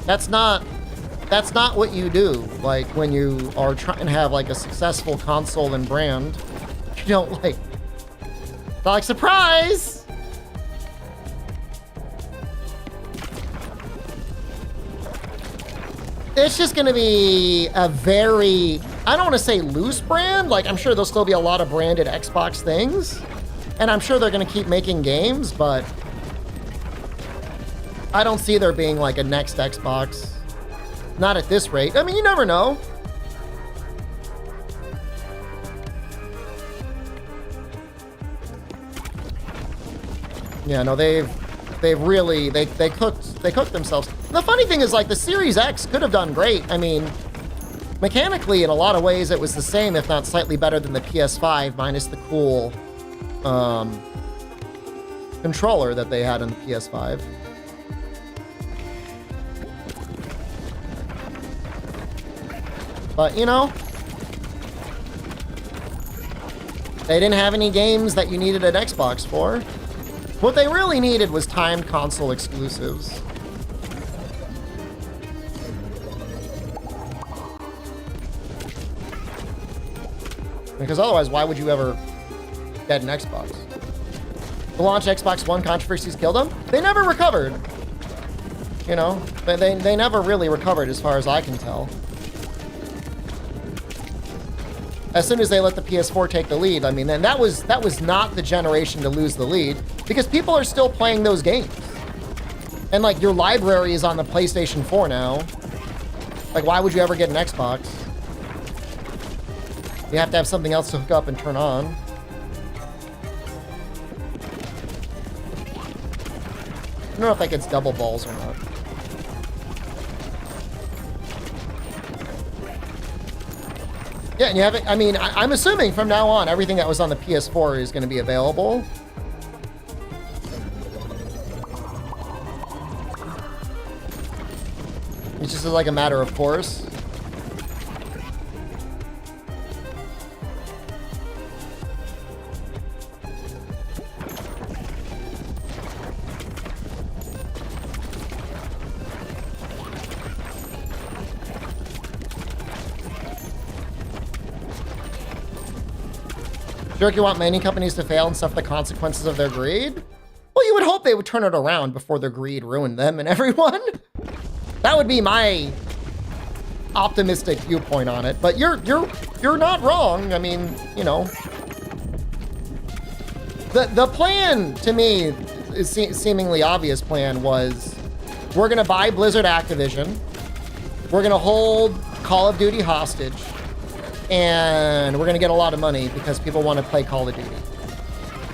That's not what you do. Like when you are trying to have like a successful console and brand, you don't like, surprise. It's just gonna be a very, I don't want to say loose brand. Like I'm sure there'll still be a lot of branded Xbox things, and I'm sure they're gonna keep making games, but I don't see there being like a next Xbox. Not at this rate. I mean, you never know. Yeah, no, they cooked themselves. The funny thing is, like, the Series X could have done great. I mean, mechanically, in a lot of ways, it was the same, if not slightly better than the PS5, minus the cool controller that they had on the PS5. But, you know, they didn't have any games that you needed an Xbox for. What they really needed was timed console exclusives. Because otherwise, why would you ever get an Xbox? The launch Xbox One controversies killed them? They never recovered. You know, they never really recovered as far as I can tell. As soon as they let the PS4 take the lead, I mean, and that was not the generation to lose the lead, because people are still playing those games. And like your library is on the PlayStation 4 now. Like, why would you ever get an Xbox? You have to have something else to hook up and turn on. I don't know if that gets double balls or not. Yeah, and you have it. I mean, I'm assuming from now on, everything that was on the PS4 is going to be available. It's just like a matter of course. Jerk, you want many companies to fail and suffer the consequences of their greed? Well, you would hope they would turn it around before their greed ruined them and everyone. That would be my optimistic viewpoint on it. But you're not wrong. I mean, you know, the plan to me is seemingly obvious. Plan was, we're gonna buy Blizzard Activision, we're gonna hold Call of Duty hostage, and we're gonna get a lot of money because people want to play Call of Duty.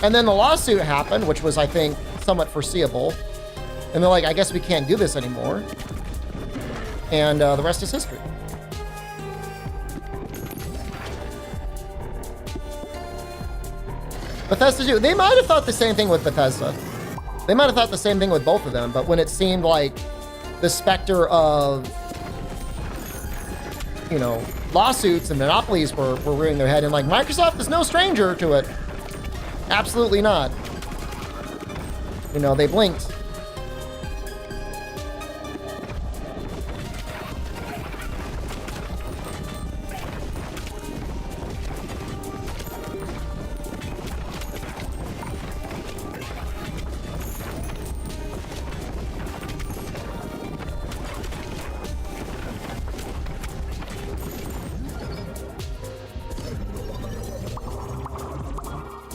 And then the lawsuit happened, which was, I think, somewhat foreseeable. And they're like, I guess we can't do this anymore. And the rest is history. Bethesda too. They might have thought the same thing with Bethesda. They might have thought the same thing with both of them, but when it seemed like the specter of, you know, lawsuits and monopolies were rearing their head, and like, Microsoft is no stranger to it. Absolutely not. You know, they blinked.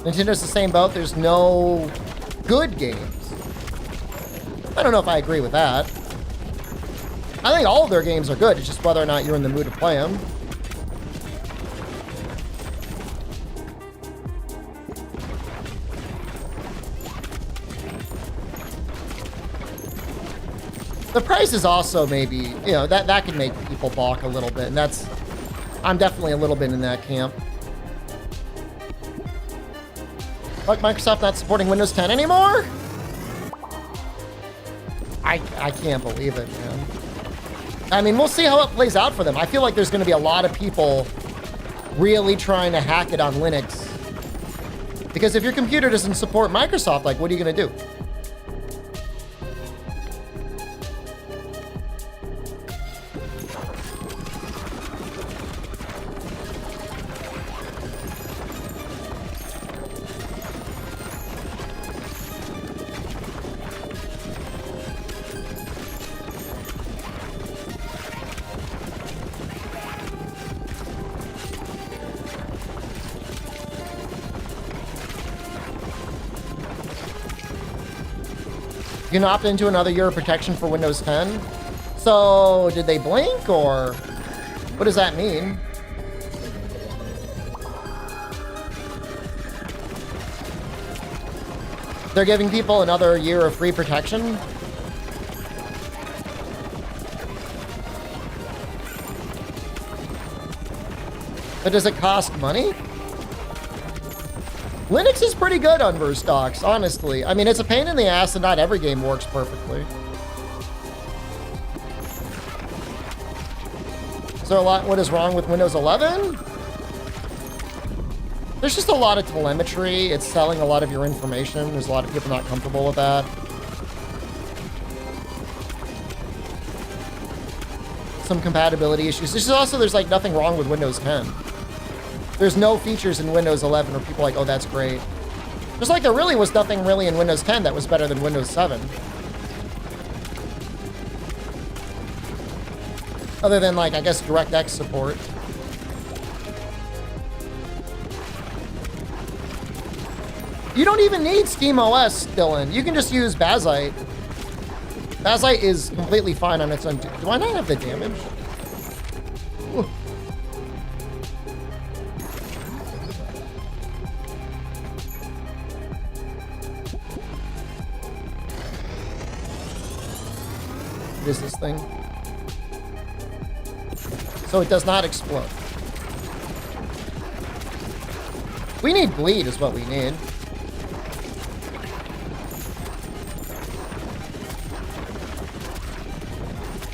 Nintendo's the same boat. There's no good games. I don't know if I agree with that. I think all of their games are good. It's just whether or not you're in the mood to play them. The price is also maybe, you know, that can make people balk a little bit, and I'm definitely a little bit in that camp. Like Microsoft not supporting Windows 10 anymore? I can't believe it, man. I mean, we'll see how it plays out for them. I feel like there's going to be a lot of people really trying to hack it on Linux. Because if your computer doesn't support Microsoft, like, what are you going to do? You can opt into another year of protection for Windows 10. So, did they blink, or what does that mean? They're giving people another year of free protection? But does it cost money? Linux is pretty good on Verstox, honestly. I mean, it's a pain in the ass and not every game works perfectly. Is there a lot, what is wrong with Windows 11? There's just a lot of telemetry. It's selling a lot of your information. There's a lot of people not comfortable with that. Some compatibility issues. There's like nothing wrong with Windows 10. There's no features in Windows 11 where people are like, oh, that's great. Just like there really was nothing really in Windows 10 that was better than Windows 7. Other than, like, I guess DirectX support. You don't even need SteamOS, Dylan. You can just use Bazzite. Bazzite is completely fine on its own. Do I not have the damage? Ooh. What is this thing? So it does not explode. We need bleed is what we need.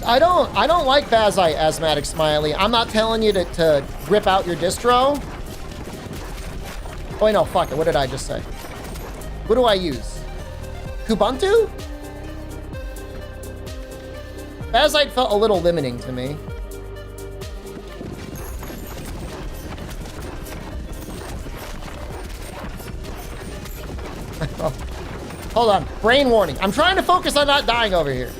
I don't like Bazzite, Asthmatic Smiley. I'm not telling you to rip out your distro. Oh, wait, no, fuck it. What did I just say? What do I use? Kubuntu? Bazzite felt a little limiting to me. Oh, hold on. Brain warning. I'm trying to focus on not dying over here.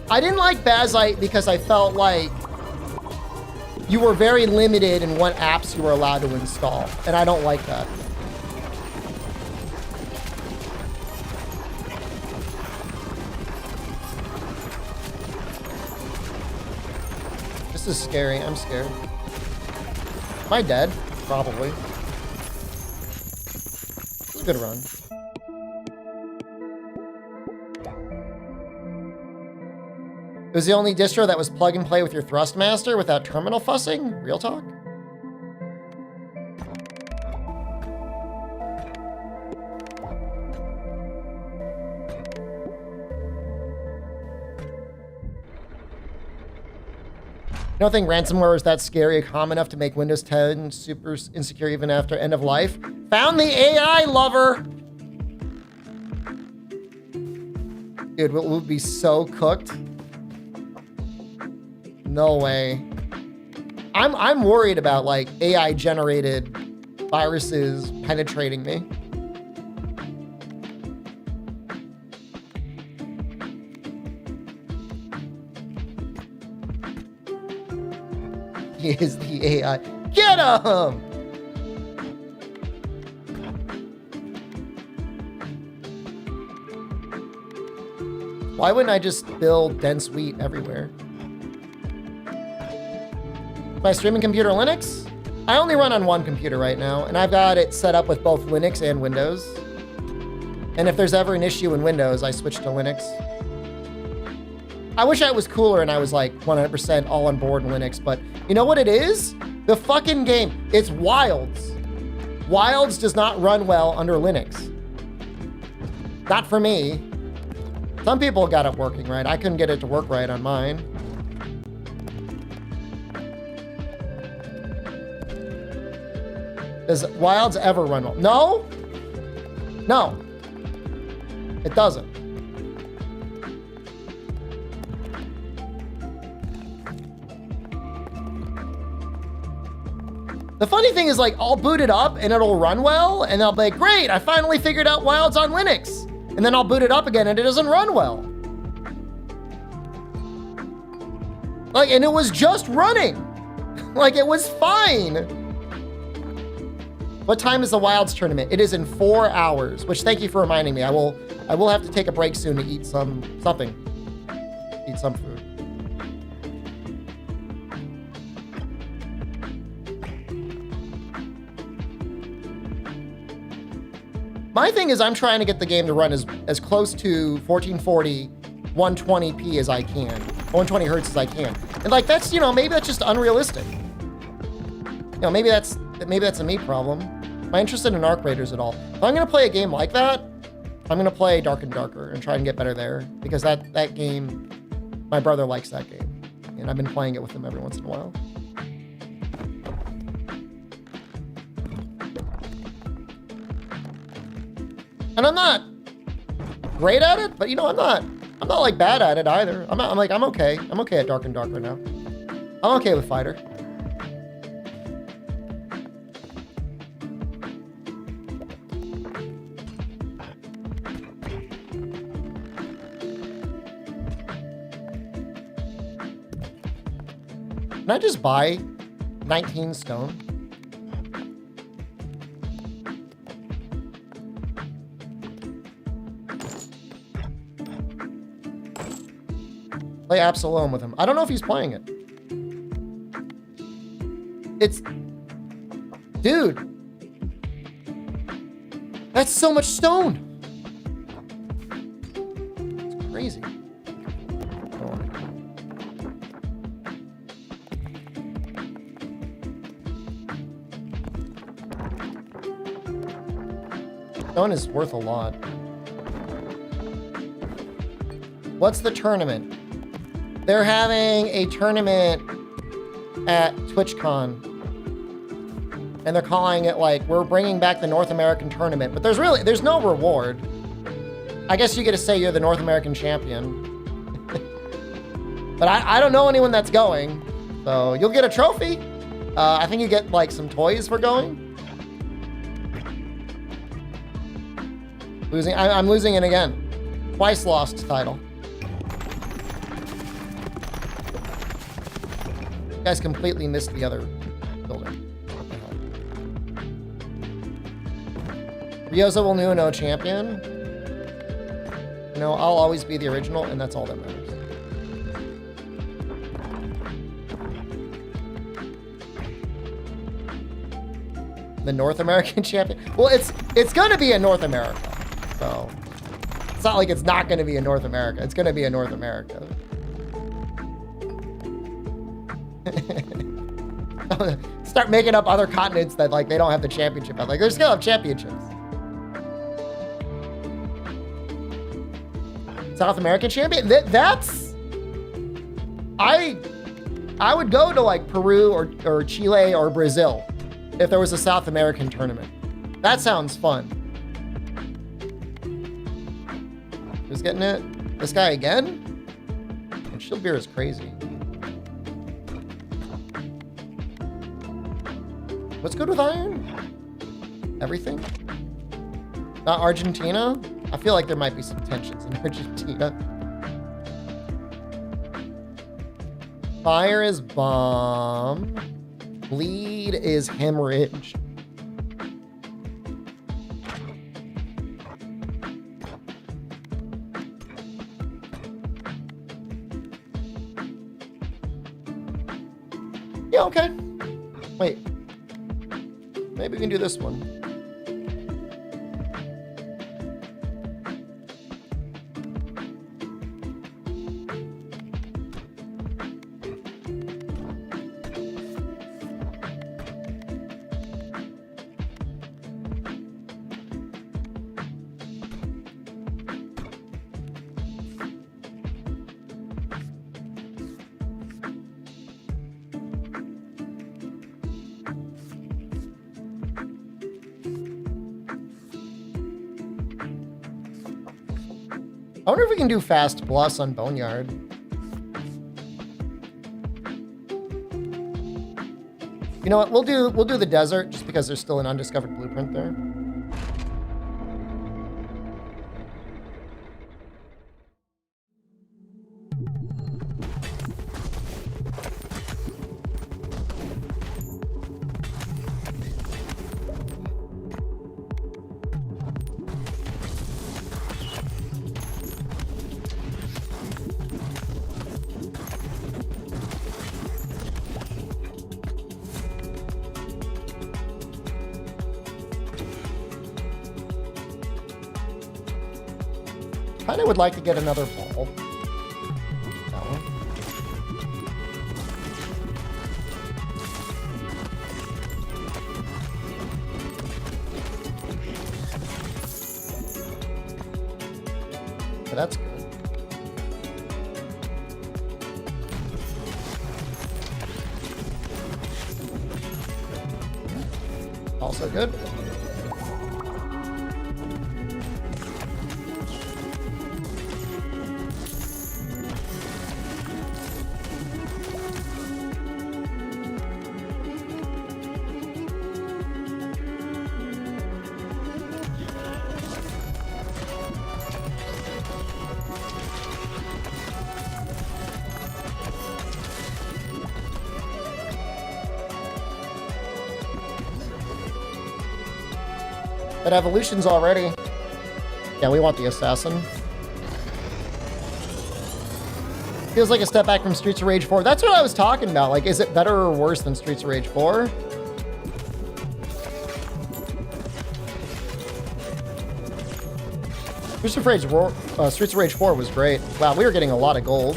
I didn't like Bazzite because I felt like you were very limited in what apps you were allowed to install, and I don't like that. This is scary. I'm scared. Am I dead? Probably. It's a good run. It was the only distro that was plug and play with your Thrustmaster without terminal fussing? Real talk? You don't think ransomware is that scary or common enough to make Windows 10 super insecure even after end of life? Found the AI lover! Dude, we'll be so cooked. No way. I'm worried about like AI generated viruses penetrating me. is the AI. Get him! Why wouldn't I just build dense wheat everywhere? My streaming computer Linux? I only run on one computer right now, and I've got it set up with both Linux and Windows. And if there's ever an issue in Windows, I switch to Linux. I wish I was cooler and I was like 100% all on board in Linux, but you know what it is? The fucking game. It's Wilds. Wilds does not run well under Linux. Not for me. Some people got it working right. I couldn't get it to work right on mine. Does Wilds ever run well? No? No. It doesn't. The funny thing is, like, I'll boot it up and it'll run well, and I'll be like, great, I finally figured out Wilds on Linux. And then I'll boot it up again and it doesn't run well. Like, and it was just running. Like, it was fine. What time is the Wilds tournament? It is in 4 hours, which thank you for reminding me. I will have to take a break soon to eat something. Eat some food. My thing is I'm trying to get the game to run as close to 1440, 120p as I can, 120 hertz as I can. And like, that's, you know, maybe that's just unrealistic. You know, maybe that's a me problem. Am I interested in Arc Raiders at all? If I'm gonna play a game like that, I'm gonna play Dark and Darker and try and get better there, because that game, my brother likes that game, and I've been playing it with him every once in a while. And I'm not great at it, but you know, I'm not like bad at it either. I'm okay. I'm okay at Dark and Darker now. I'm okay with Fighter. Can I just buy 19 stone? Play Absalom with him. I don't know if he's playing it. It's... Dude. That's so much stone. It's crazy. Stone is worth a lot. What's the tournament? They're having a tournament at TwitchCon. And they're calling it like, we're bringing back the North American tournament. But there's no reward. I guess you get to say you're the North American champion. But I don't know anyone that's going. So you'll get a trophy. I think you get like some toys for going. I'm losing it again. Twice lost title. You guys completely missed the other building. Ryozo will no champion. You know, I'll always be the original, and that's all that matters. The North American champion? Well, it's gonna be in North America. So it's not like it's not gonna be in North America. It's gonna be in North America. Start making up other continents that like they don't have the championship. Like they're still have championships. South American champion? That's... I would go to like Peru or Chile or Brazil if there was a South American tournament. That sounds fun. Who's getting it? This guy again? And Shield Beer is crazy. What's good with iron? Everything? Not Argentina? I feel like there might be some tensions in Argentina. Fire is bomb. Bleed is hemorrhage. Yeah, okay. Wait. Maybe we can do this one. I wonder if we can do fast plus on Boneyard. You know what? We'll do the desert just because there's still an undiscovered blueprint there. Kinda would like to get another ball. That one. Yeah, that's good. Also good. That evolution's already. Yeah, we want the assassin. Feels like a step back from Streets of Rage 4. That's what I was talking about. Like, is it better or worse than Streets of Rage 4? Streets of Rage 4 was great. Wow, we were getting a lot of gold.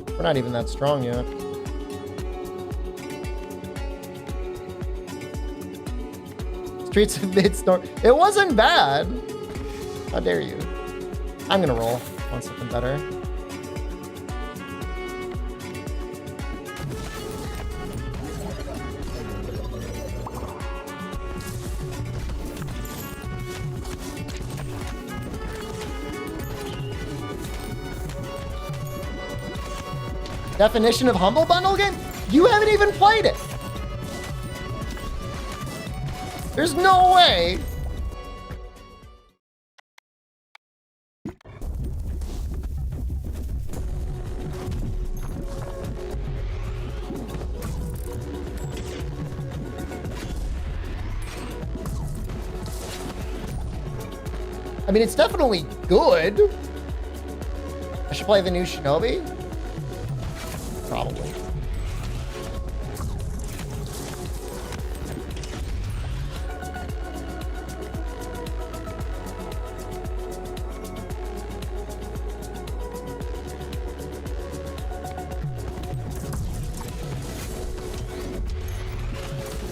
We're not even that strong yet. Streets of Midstorm. It wasn't bad. How dare you? I'm gonna roll. Want something better. Definition of Humble Bundle game? You haven't even played it. There's no way. I mean, it's definitely good. I should play the new Shinobi? Probably.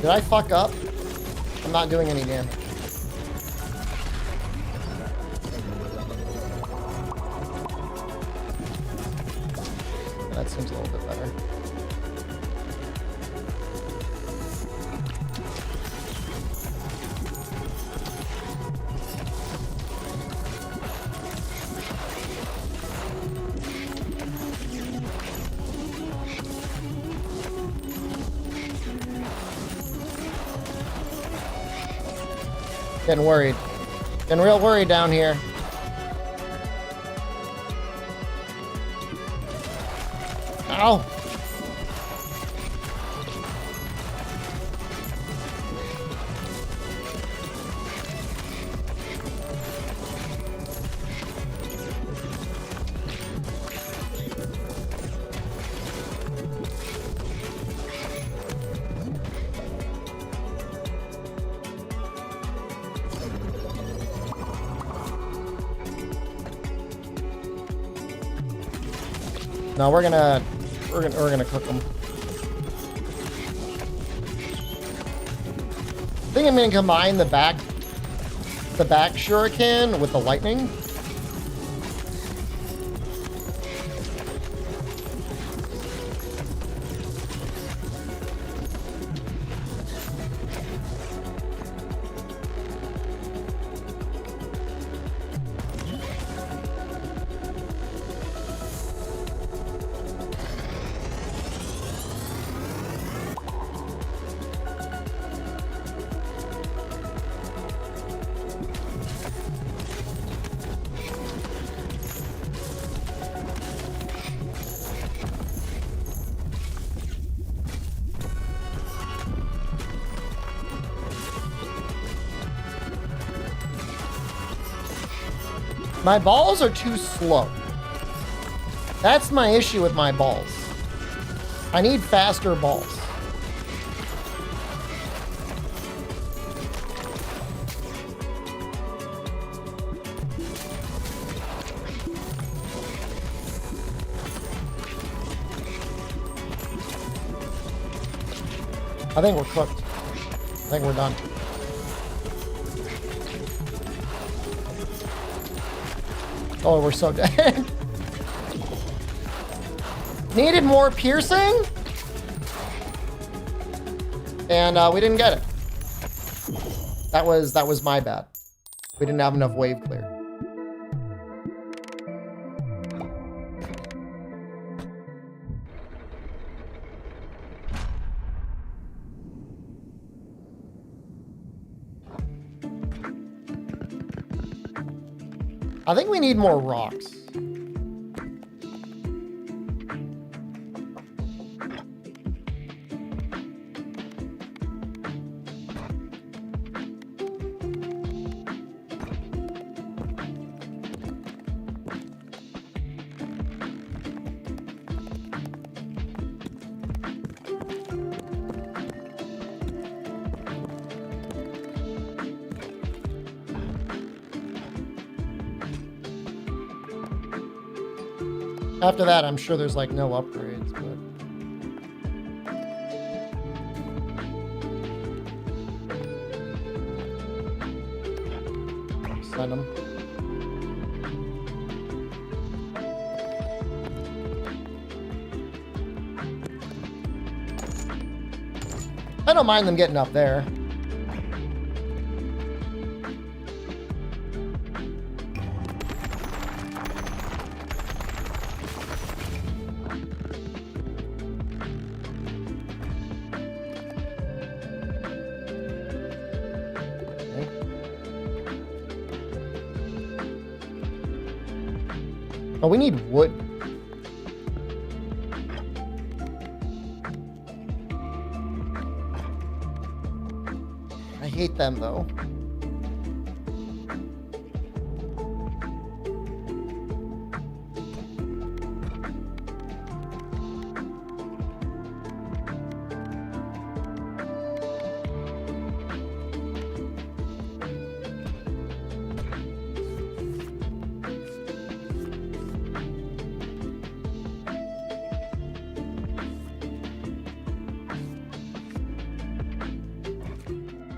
Did I fuck up? I'm not doing any damage. That seems a little bit better. Getting worried. Getting real worried down here. Ow. No, we're gonna cook them. I think I'm gonna combine the back shuriken with the lightning. My balls are too slow. That's my issue with my balls. I need faster balls. I think we're cooked. I think we're done. Oh, we're so dead. Needed more piercing. And we didn't get it. That was my bad. We didn't have enough wave clear. I think we need more rocks. After that, I'm sure there's like no upgrades, but send them. I don't mind them getting up there. Oh, we need wood. I hate them, though.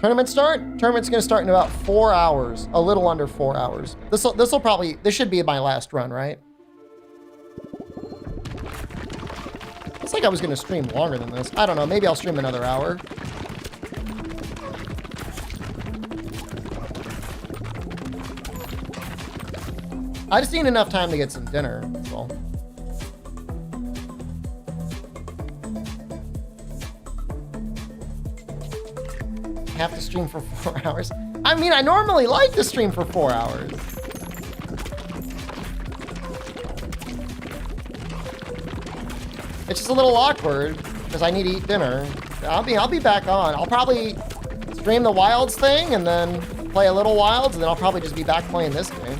Tournament start? Tournament's gonna start in about 4 hours, a little under 4 hours. This should be my last run, right? It's like I was gonna stream longer than this. I don't know, maybe I'll stream another hour. I just need enough time to get some dinner, that's all. Have to stream for 4 hours. I mean, I normally like to stream for 4 hours. It's just a little awkward because I need to eat dinner. I'll be back on. I'll probably stream the Wilds thing and then play a little Wilds, and then I'll probably just be back playing this game.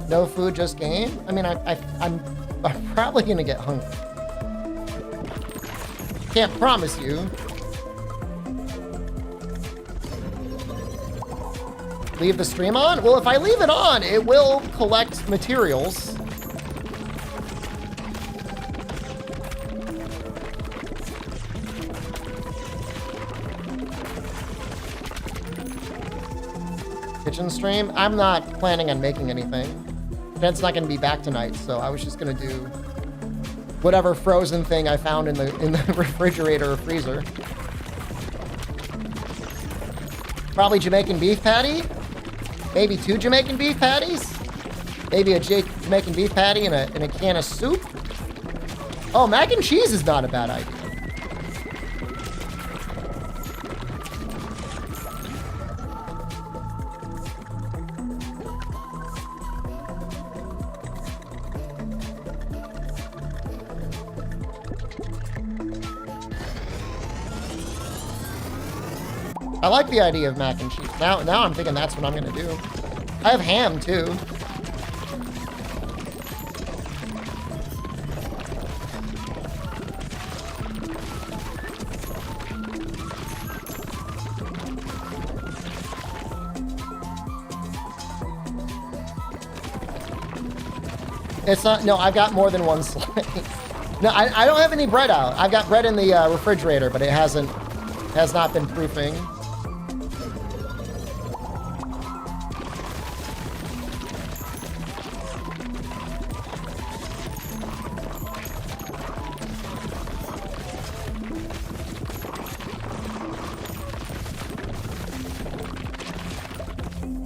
No food, just game? I mean, I'm probably gonna get hungry. Can't promise you. Leave the stream on? Well, if I leave it on, it will collect materials. Kitchen stream? I'm not planning on making anything. Ben's not going to be back tonight, so I was just going to do whatever frozen thing I found in the refrigerator or freezer. Probably Jamaican beef patty. Maybe 2 Jamaican beef patties. Maybe a Jamaican beef patty and a can of soup. Oh, mac and cheese is not a bad idea. I like the idea of mac and cheese. Now I'm thinking that's what I'm gonna do. I have ham too. It's not, no, I've got more than one slice. No, I don't have any bread out. I've got bread in the refrigerator, but it has not been proofing.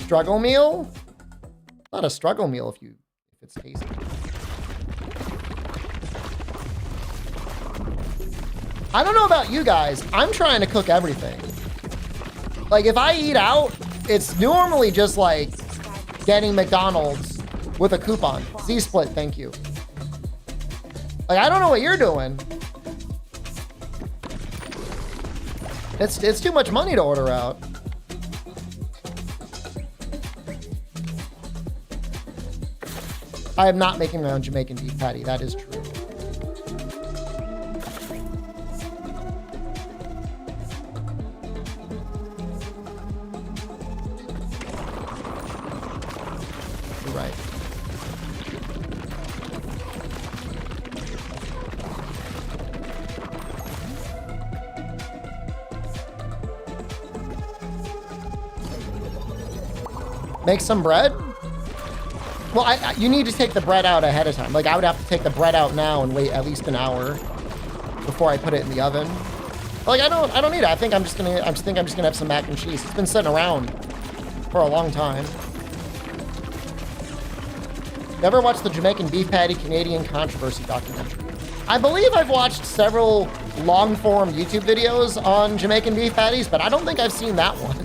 Struggle meal? Not a struggle meal if it's tasty. I don't know about you guys. I'm trying to cook everything. Like if I eat out, it's normally just like getting McDonald's with a coupon. Z-Split, thank you. Like I don't know what you're doing. It's too much money to order out. I am not making my own Jamaican beef patty. That is true. You're right. Make some bread? Well, you need to take the bread out ahead of time. Like, I would have to take the bread out now and wait at least an hour before I put it in the oven. Like, I don't need it. I think I'm just gonna have some mac and cheese. It's been sitting around for a long time. You ever watched the Jamaican Beef Patty Canadian Controversy documentary? I believe I've watched several long-form YouTube videos on Jamaican beef patties, but I don't think I've seen that one.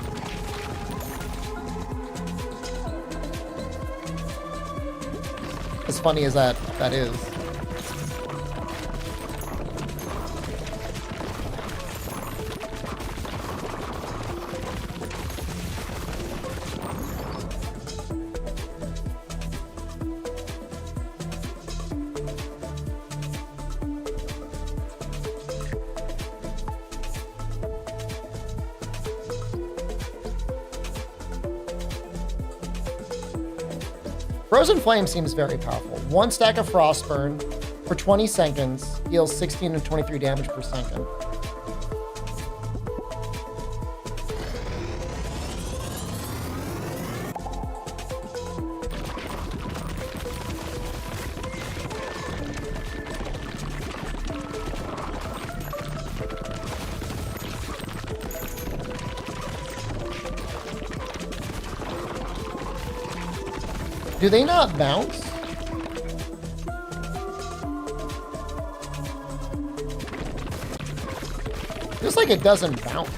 As funny as that is. Frozen Flame seems very powerful. 1 stack of Frostburn for 20 seconds deals 16 to 23 damage per second. Do they not bounce? Feels like it doesn't bounce.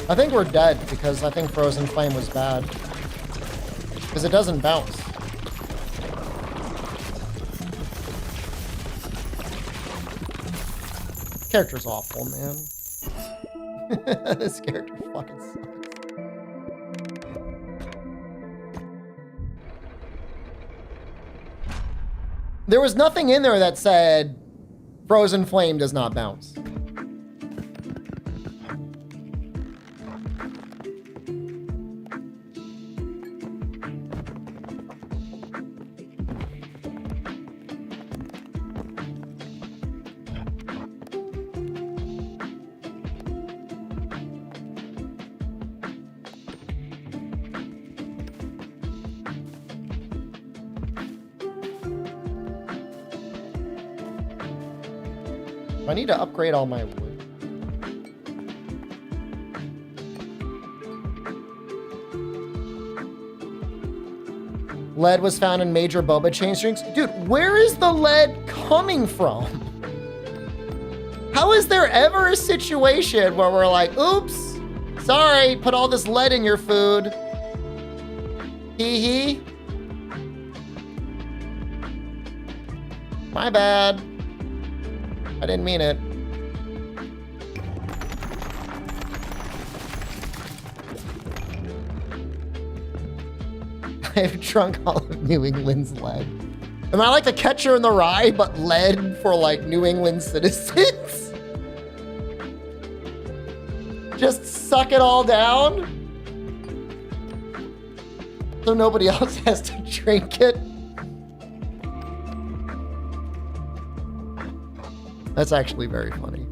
I think we're dead because I think Frozen Flame was bad. Because it doesn't bounce. Character's awful, man. This character fucking sucks. There was nothing in there that said Frozen Flame does not bounce. I need to upgrade all my wood. Lead was found in major boba chain strings. Dude, where is the lead coming from? How is there ever a situation where we're like, oops, sorry, put all this lead in your food. Hee hee. My bad. I didn't mean it. I've drunk all of New England's lead. Am I like the Catcher in the Rye, but lead for like New England citizens? Just suck it all down? So nobody else has to drink it? That's actually very funny.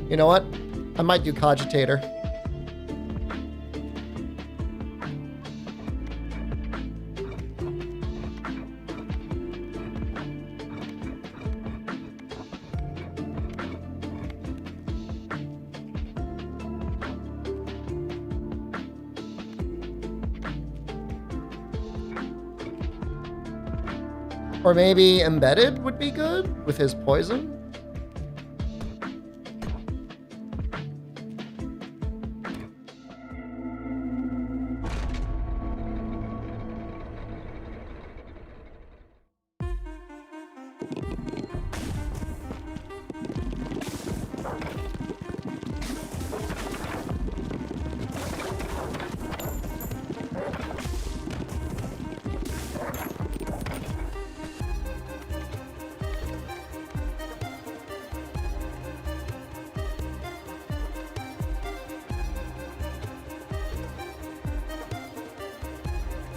You know what? I might do Cogitator. Or maybe Embedded would be good with his poison.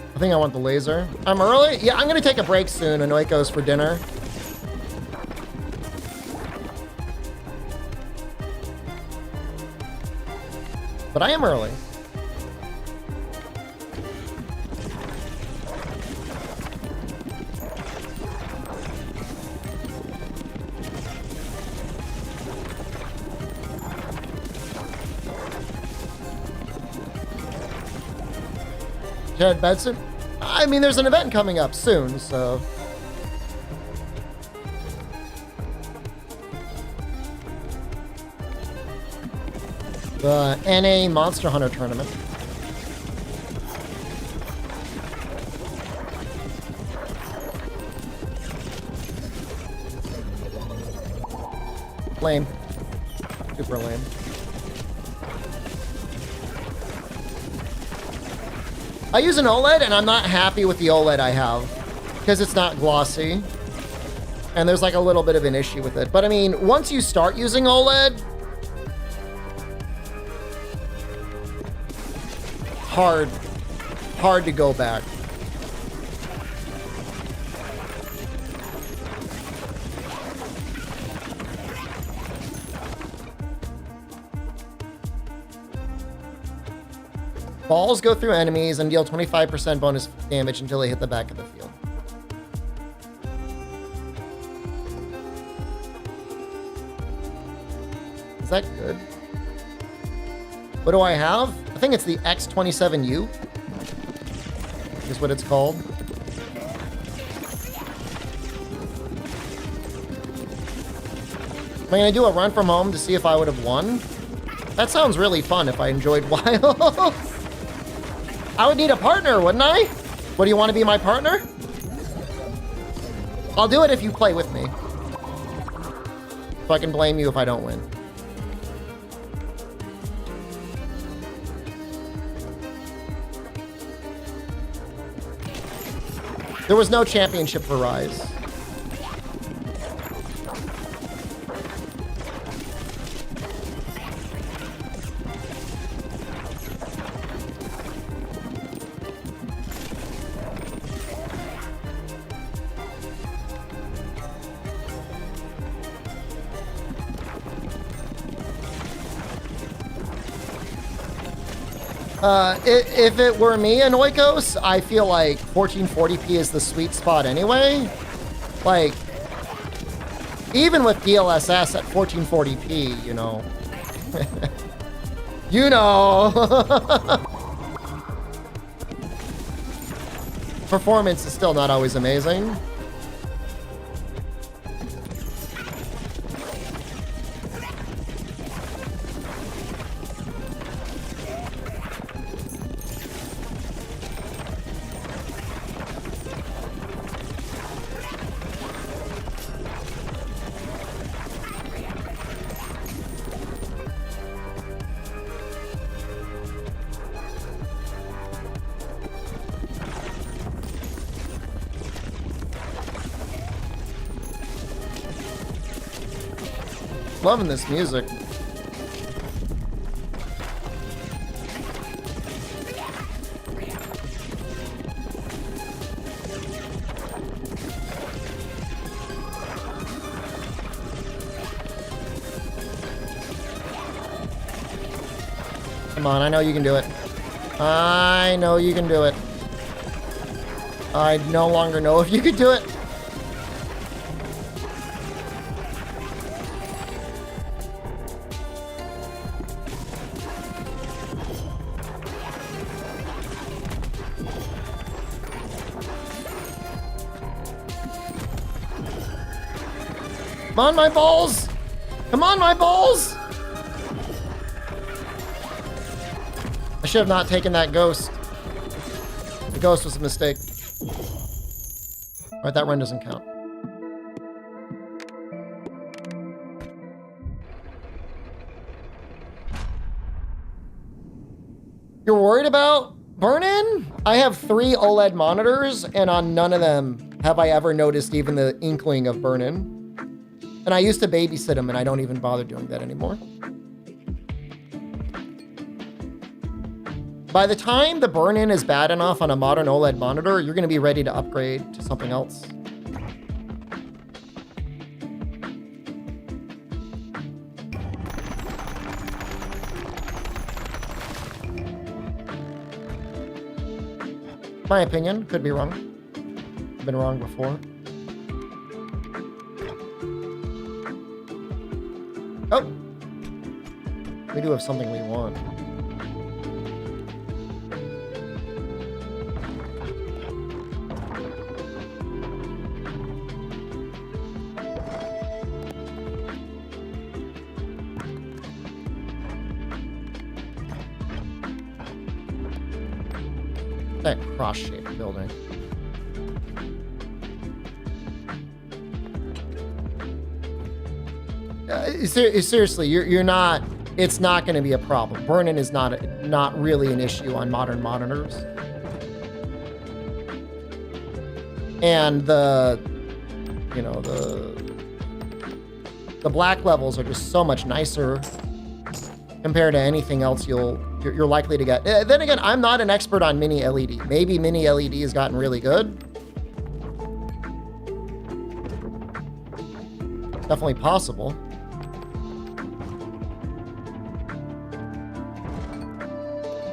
I think I want the laser. I'm early? Yeah, I'm gonna take a break soon. Anoit goes for dinner. But I am early. Jared Benson? I mean, there's an event coming up soon, so. The NA Monster Hunter Tournament. Lame. Super lame. I use an OLED and I'm not happy with the OLED I have. because it's not glossy. And there's like a little bit of an issue with it. But I mean, once you start using OLED, hard to go back. Balls go through enemies and deal 25% bonus damage until they hit the back of the field. Is that good? What do I have? I think it's the X27U. Is what it's called. Am I gonna do a run from home to see if I would have won? That sounds really fun if I enjoyed Wild. I would need a partner, wouldn't I? What, do you want to be my partner? I'll do it if you play with me. So I can blame you if I don't win. There was no championship for Rise. If it were me and Oikos, I feel like 1440p is the sweet spot anyway. Like, even with DLSS at 1440p, you know. You know. Performance is still not always amazing. Loving this music. Come on, I know you can do it. I know you can do it. I no longer know if you could do it. Come on, my balls! Come on, my balls! I should have not taken that ghost. The ghost was a mistake. Alright, that run doesn't count. You're worried about burn-in? I have 3 OLED monitors, and on none of them have I ever noticed even the inkling of burn-in. And I used to babysit them, and I don't even bother doing that anymore. By the time the burn-in is bad enough on a modern OLED monitor, you're going to be ready to upgrade to something else. My opinion, could be wrong. I've been wrong before. Oh! We do have something we want. That cross-shaped building. Seriously, you're not. It's not going to be a problem. Burn-in is not really an issue on modern monitors. And the black levels are just so much nicer compared to anything else you're likely to get. Then again, I'm not an expert on mini LED. Maybe mini LED has gotten really good. It's definitely possible.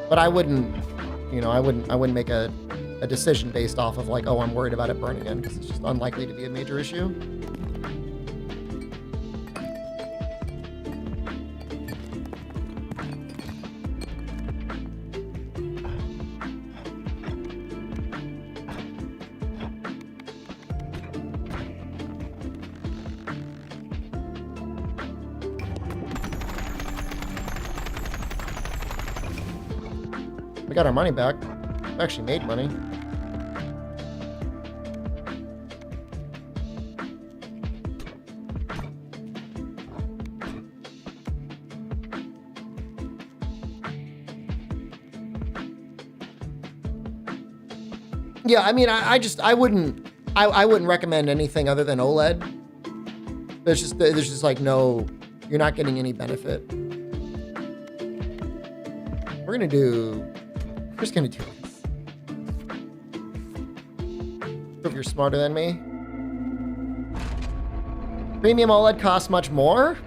But I wouldn't make a decision based off of like, oh, I'm worried about it burning in, because it's just unlikely to be a major issue. We got our money back. We actually made money. Yeah, I mean, I wouldn't recommend anything other than OLED. There's just like no, you're not getting any benefit. We're just gonna do this. Prove you're smarter than me. Premium OLED costs much more?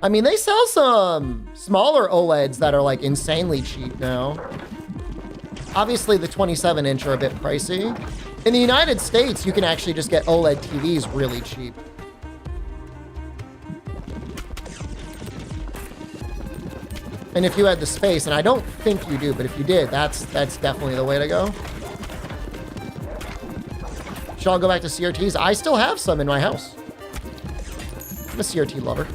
I mean, they sell some smaller OLEDs that are like insanely cheap now. Obviously, the 27-inch are a bit pricey. In the United States, you can actually just get OLED TVs really cheap. And if you had the space, and I don't think you do, but if you did, that's definitely the way to go. Shall I go back to CRTs? I still have some in my house. I'm a CRT lover.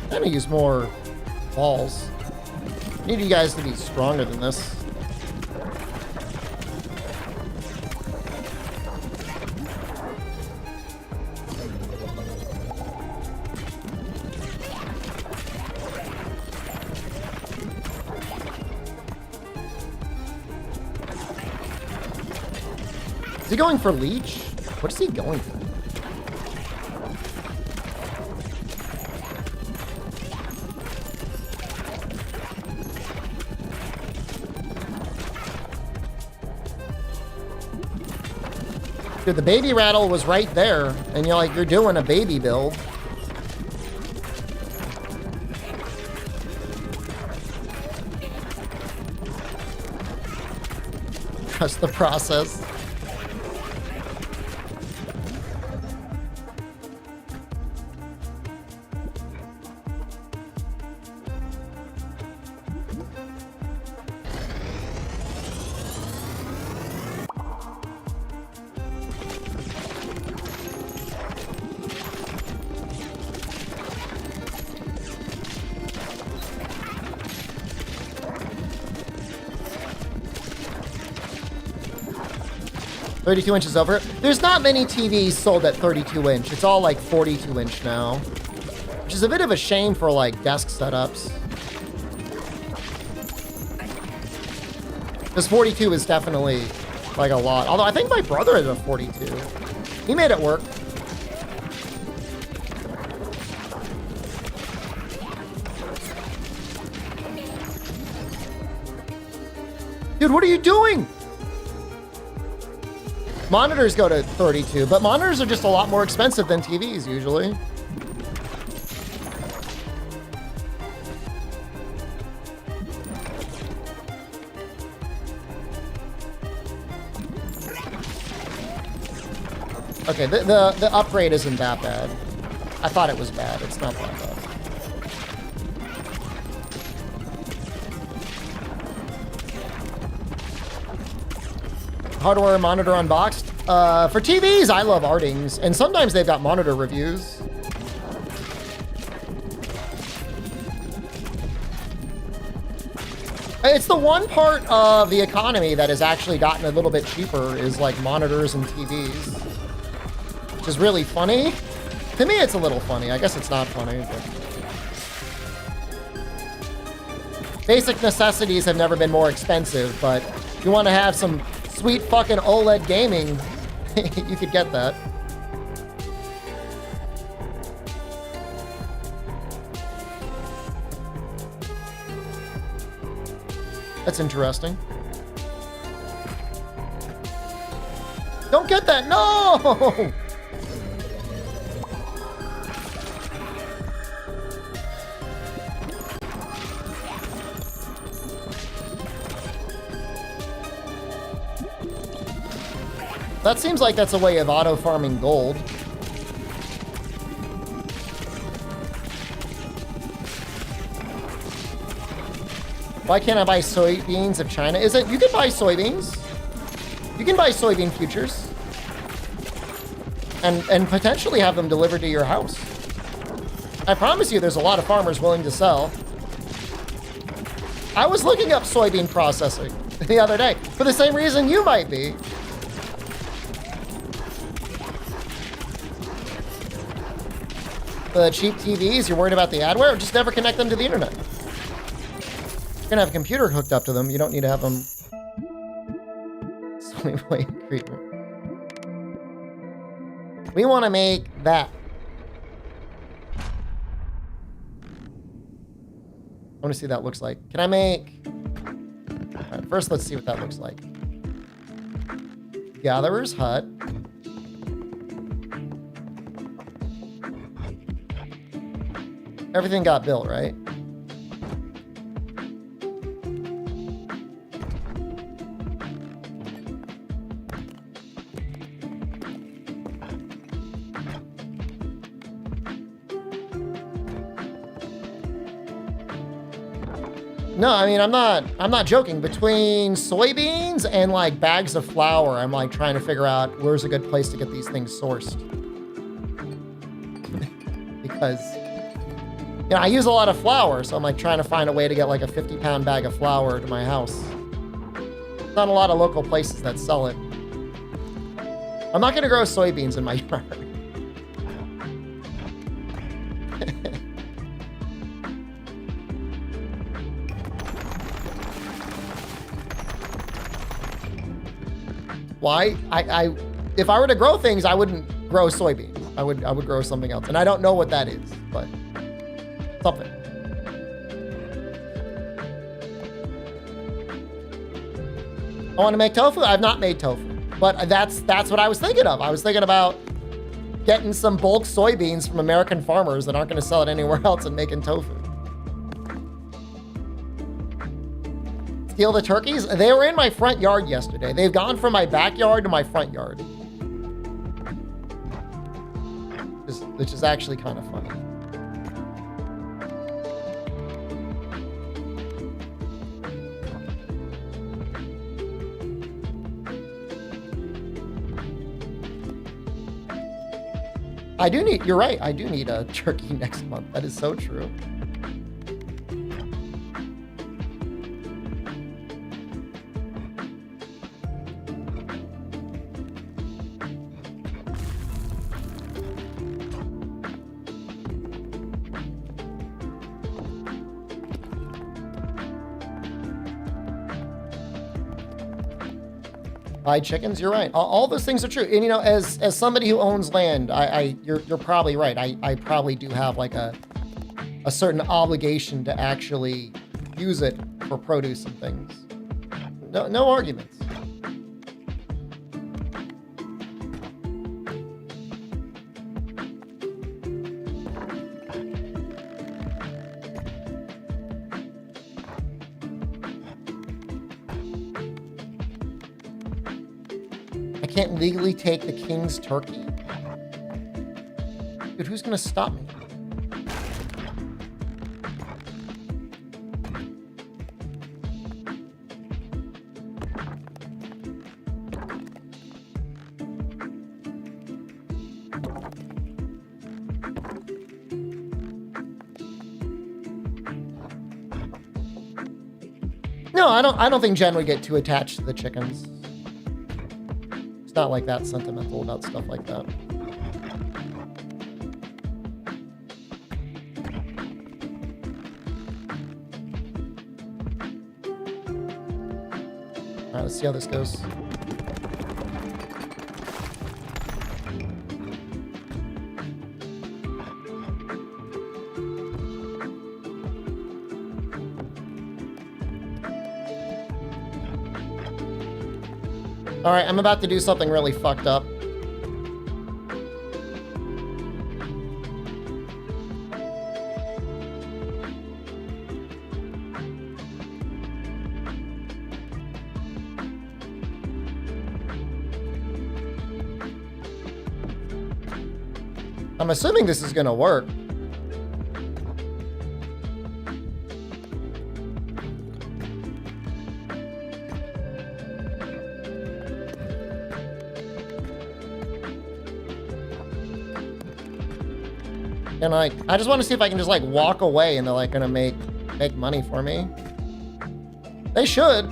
I'm gonna use more balls. I need you guys to be stronger than this. Is he going for leech? What is he going for? Dude, the baby rattle was right there, and you're doing a baby build. Trust the process. .32 inches over. There's not many TVs sold at 32 inch. It's all like 42 inch now, which is a bit of a shame for like desk setups. Because 42 is definitely like a lot. Although I think my brother has a 42. He made it work. Dude, what are you doing? Monitors go to 32, but monitors are just a lot more expensive than TVs usually. Okay, the upgrade isn't that bad. I thought it was bad. It's not that bad. Hardware monitor unboxed. For TVs, I love Artings, and sometimes they've got monitor reviews. It's the one part of the economy that has actually gotten a little bit cheaper is like monitors and TVs, which is really funny. To me, it's a little funny. I guess it's not funny, but basic necessities have never been more expensive, but if you want to have some sweet fucking OLED gaming, you could get that. That's interesting. Don't get that, no! That seems like that's a way of auto farming gold. Why can't I buy soybeans if China isn't? You can buy soybeans. You can buy soybean futures. And potentially have them delivered to your house. I promise you there's a lot of farmers willing to sell. I was looking up soybean processing the other day for the same reason you might be. The cheap TVs, you're worried about the adware? Just never connect them to the internet. You're gonna have a computer hooked up to them. You don't need to have them. We want to make that. I want to see what that looks like. Can I make... All right, first, let's see what that looks like. Gatherer's Hut. Everything got built, right? No, I mean, I'm not joking. Between soybeans and like bags of flour, I'm like trying to figure out where's a good place to get these things sourced. Because, you know, I use a lot of flour, so I'm like trying to find a way to get like a 50-pound bag of flour to my house. Not a lot of local places that sell it. I'm not gonna grow soybeans in my yard. Why? If I were to grow things, I wouldn't grow soybeans. I would grow something else. And I don't know what that is, but something. I want to make tofu. I've not made tofu, but that's what I was thinking of. I was thinking about getting some bulk soybeans from American farmers that aren't going to sell it anywhere else and making tofu. Steal the turkeys? They were in my front yard yesterday. They've gone from my backyard to my front yard. Which is actually kind of funny. You're right, I do need a turkey next month. That is so true. Buy chickens, you're right. All those things are true. And you know, as somebody who owns land, you're probably right. I probably do have like a certain obligation to actually use it for produce and things. No arguments. Can't legally take the king's turkey? Dude, who's gonna stop me? No, I don't think Jen would get too attached to the chickens. It's not like that sentimental about stuff like that. All right, let's see how this goes. All right, I'm about to do something really fucked up. I'm assuming this is gonna work. And like, I just want to see if I can just like walk away and they're like gonna make money for me. They should.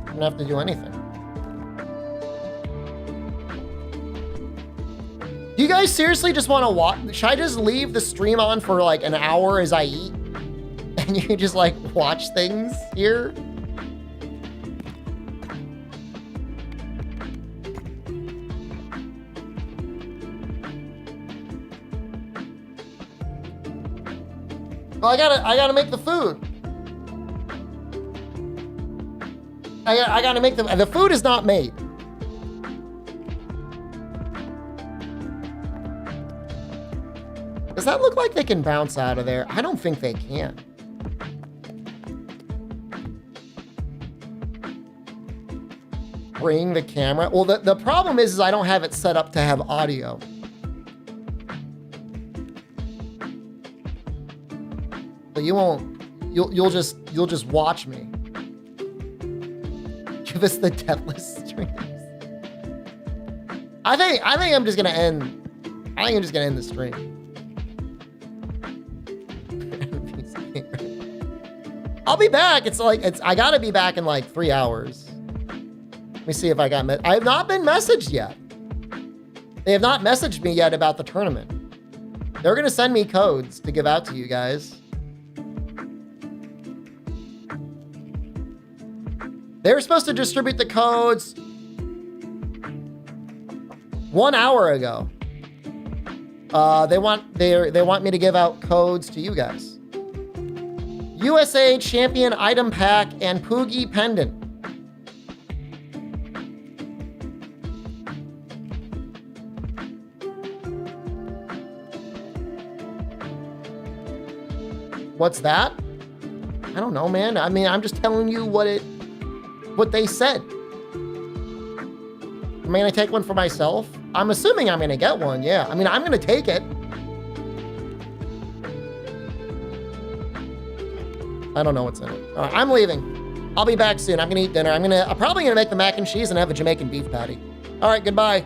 I don't have to do anything. Do you guys seriously just want to watch? Should I just leave the stream on for like an hour as I eat? And you can just like watch things here? Well, I gotta make the food. I gotta make the food is not made. Does that look like they can bounce out of there? I don't think they can. Bring the camera. Well, the problem is I don't have it set up to have audio. But you won't. You'll just watch me. Give us the deathless streams. I think I'm just gonna end. I think I'm just gonna end the stream. I'll be back. I gotta be back in like 3 hours. Let me see if I got I have not been messaged yet. They have not messaged me yet about the tournament. They're gonna send me codes to give out to you guys. They were supposed to distribute the codes 1 hour ago. They want me to give out codes to you guys. USA Champion Item Pack and Poogie Pendant. What's that? I don't know, man. I mean, I'm just telling you what they said. Am I gonna take one for myself? I'm assuming I'm gonna get one, yeah. I mean, I'm gonna take it. I don't know what's in it. All right, I'm leaving. I'll be back soon. I'm gonna eat dinner. I'm probably gonna make the mac and cheese and have a Jamaican beef patty. All right, goodbye.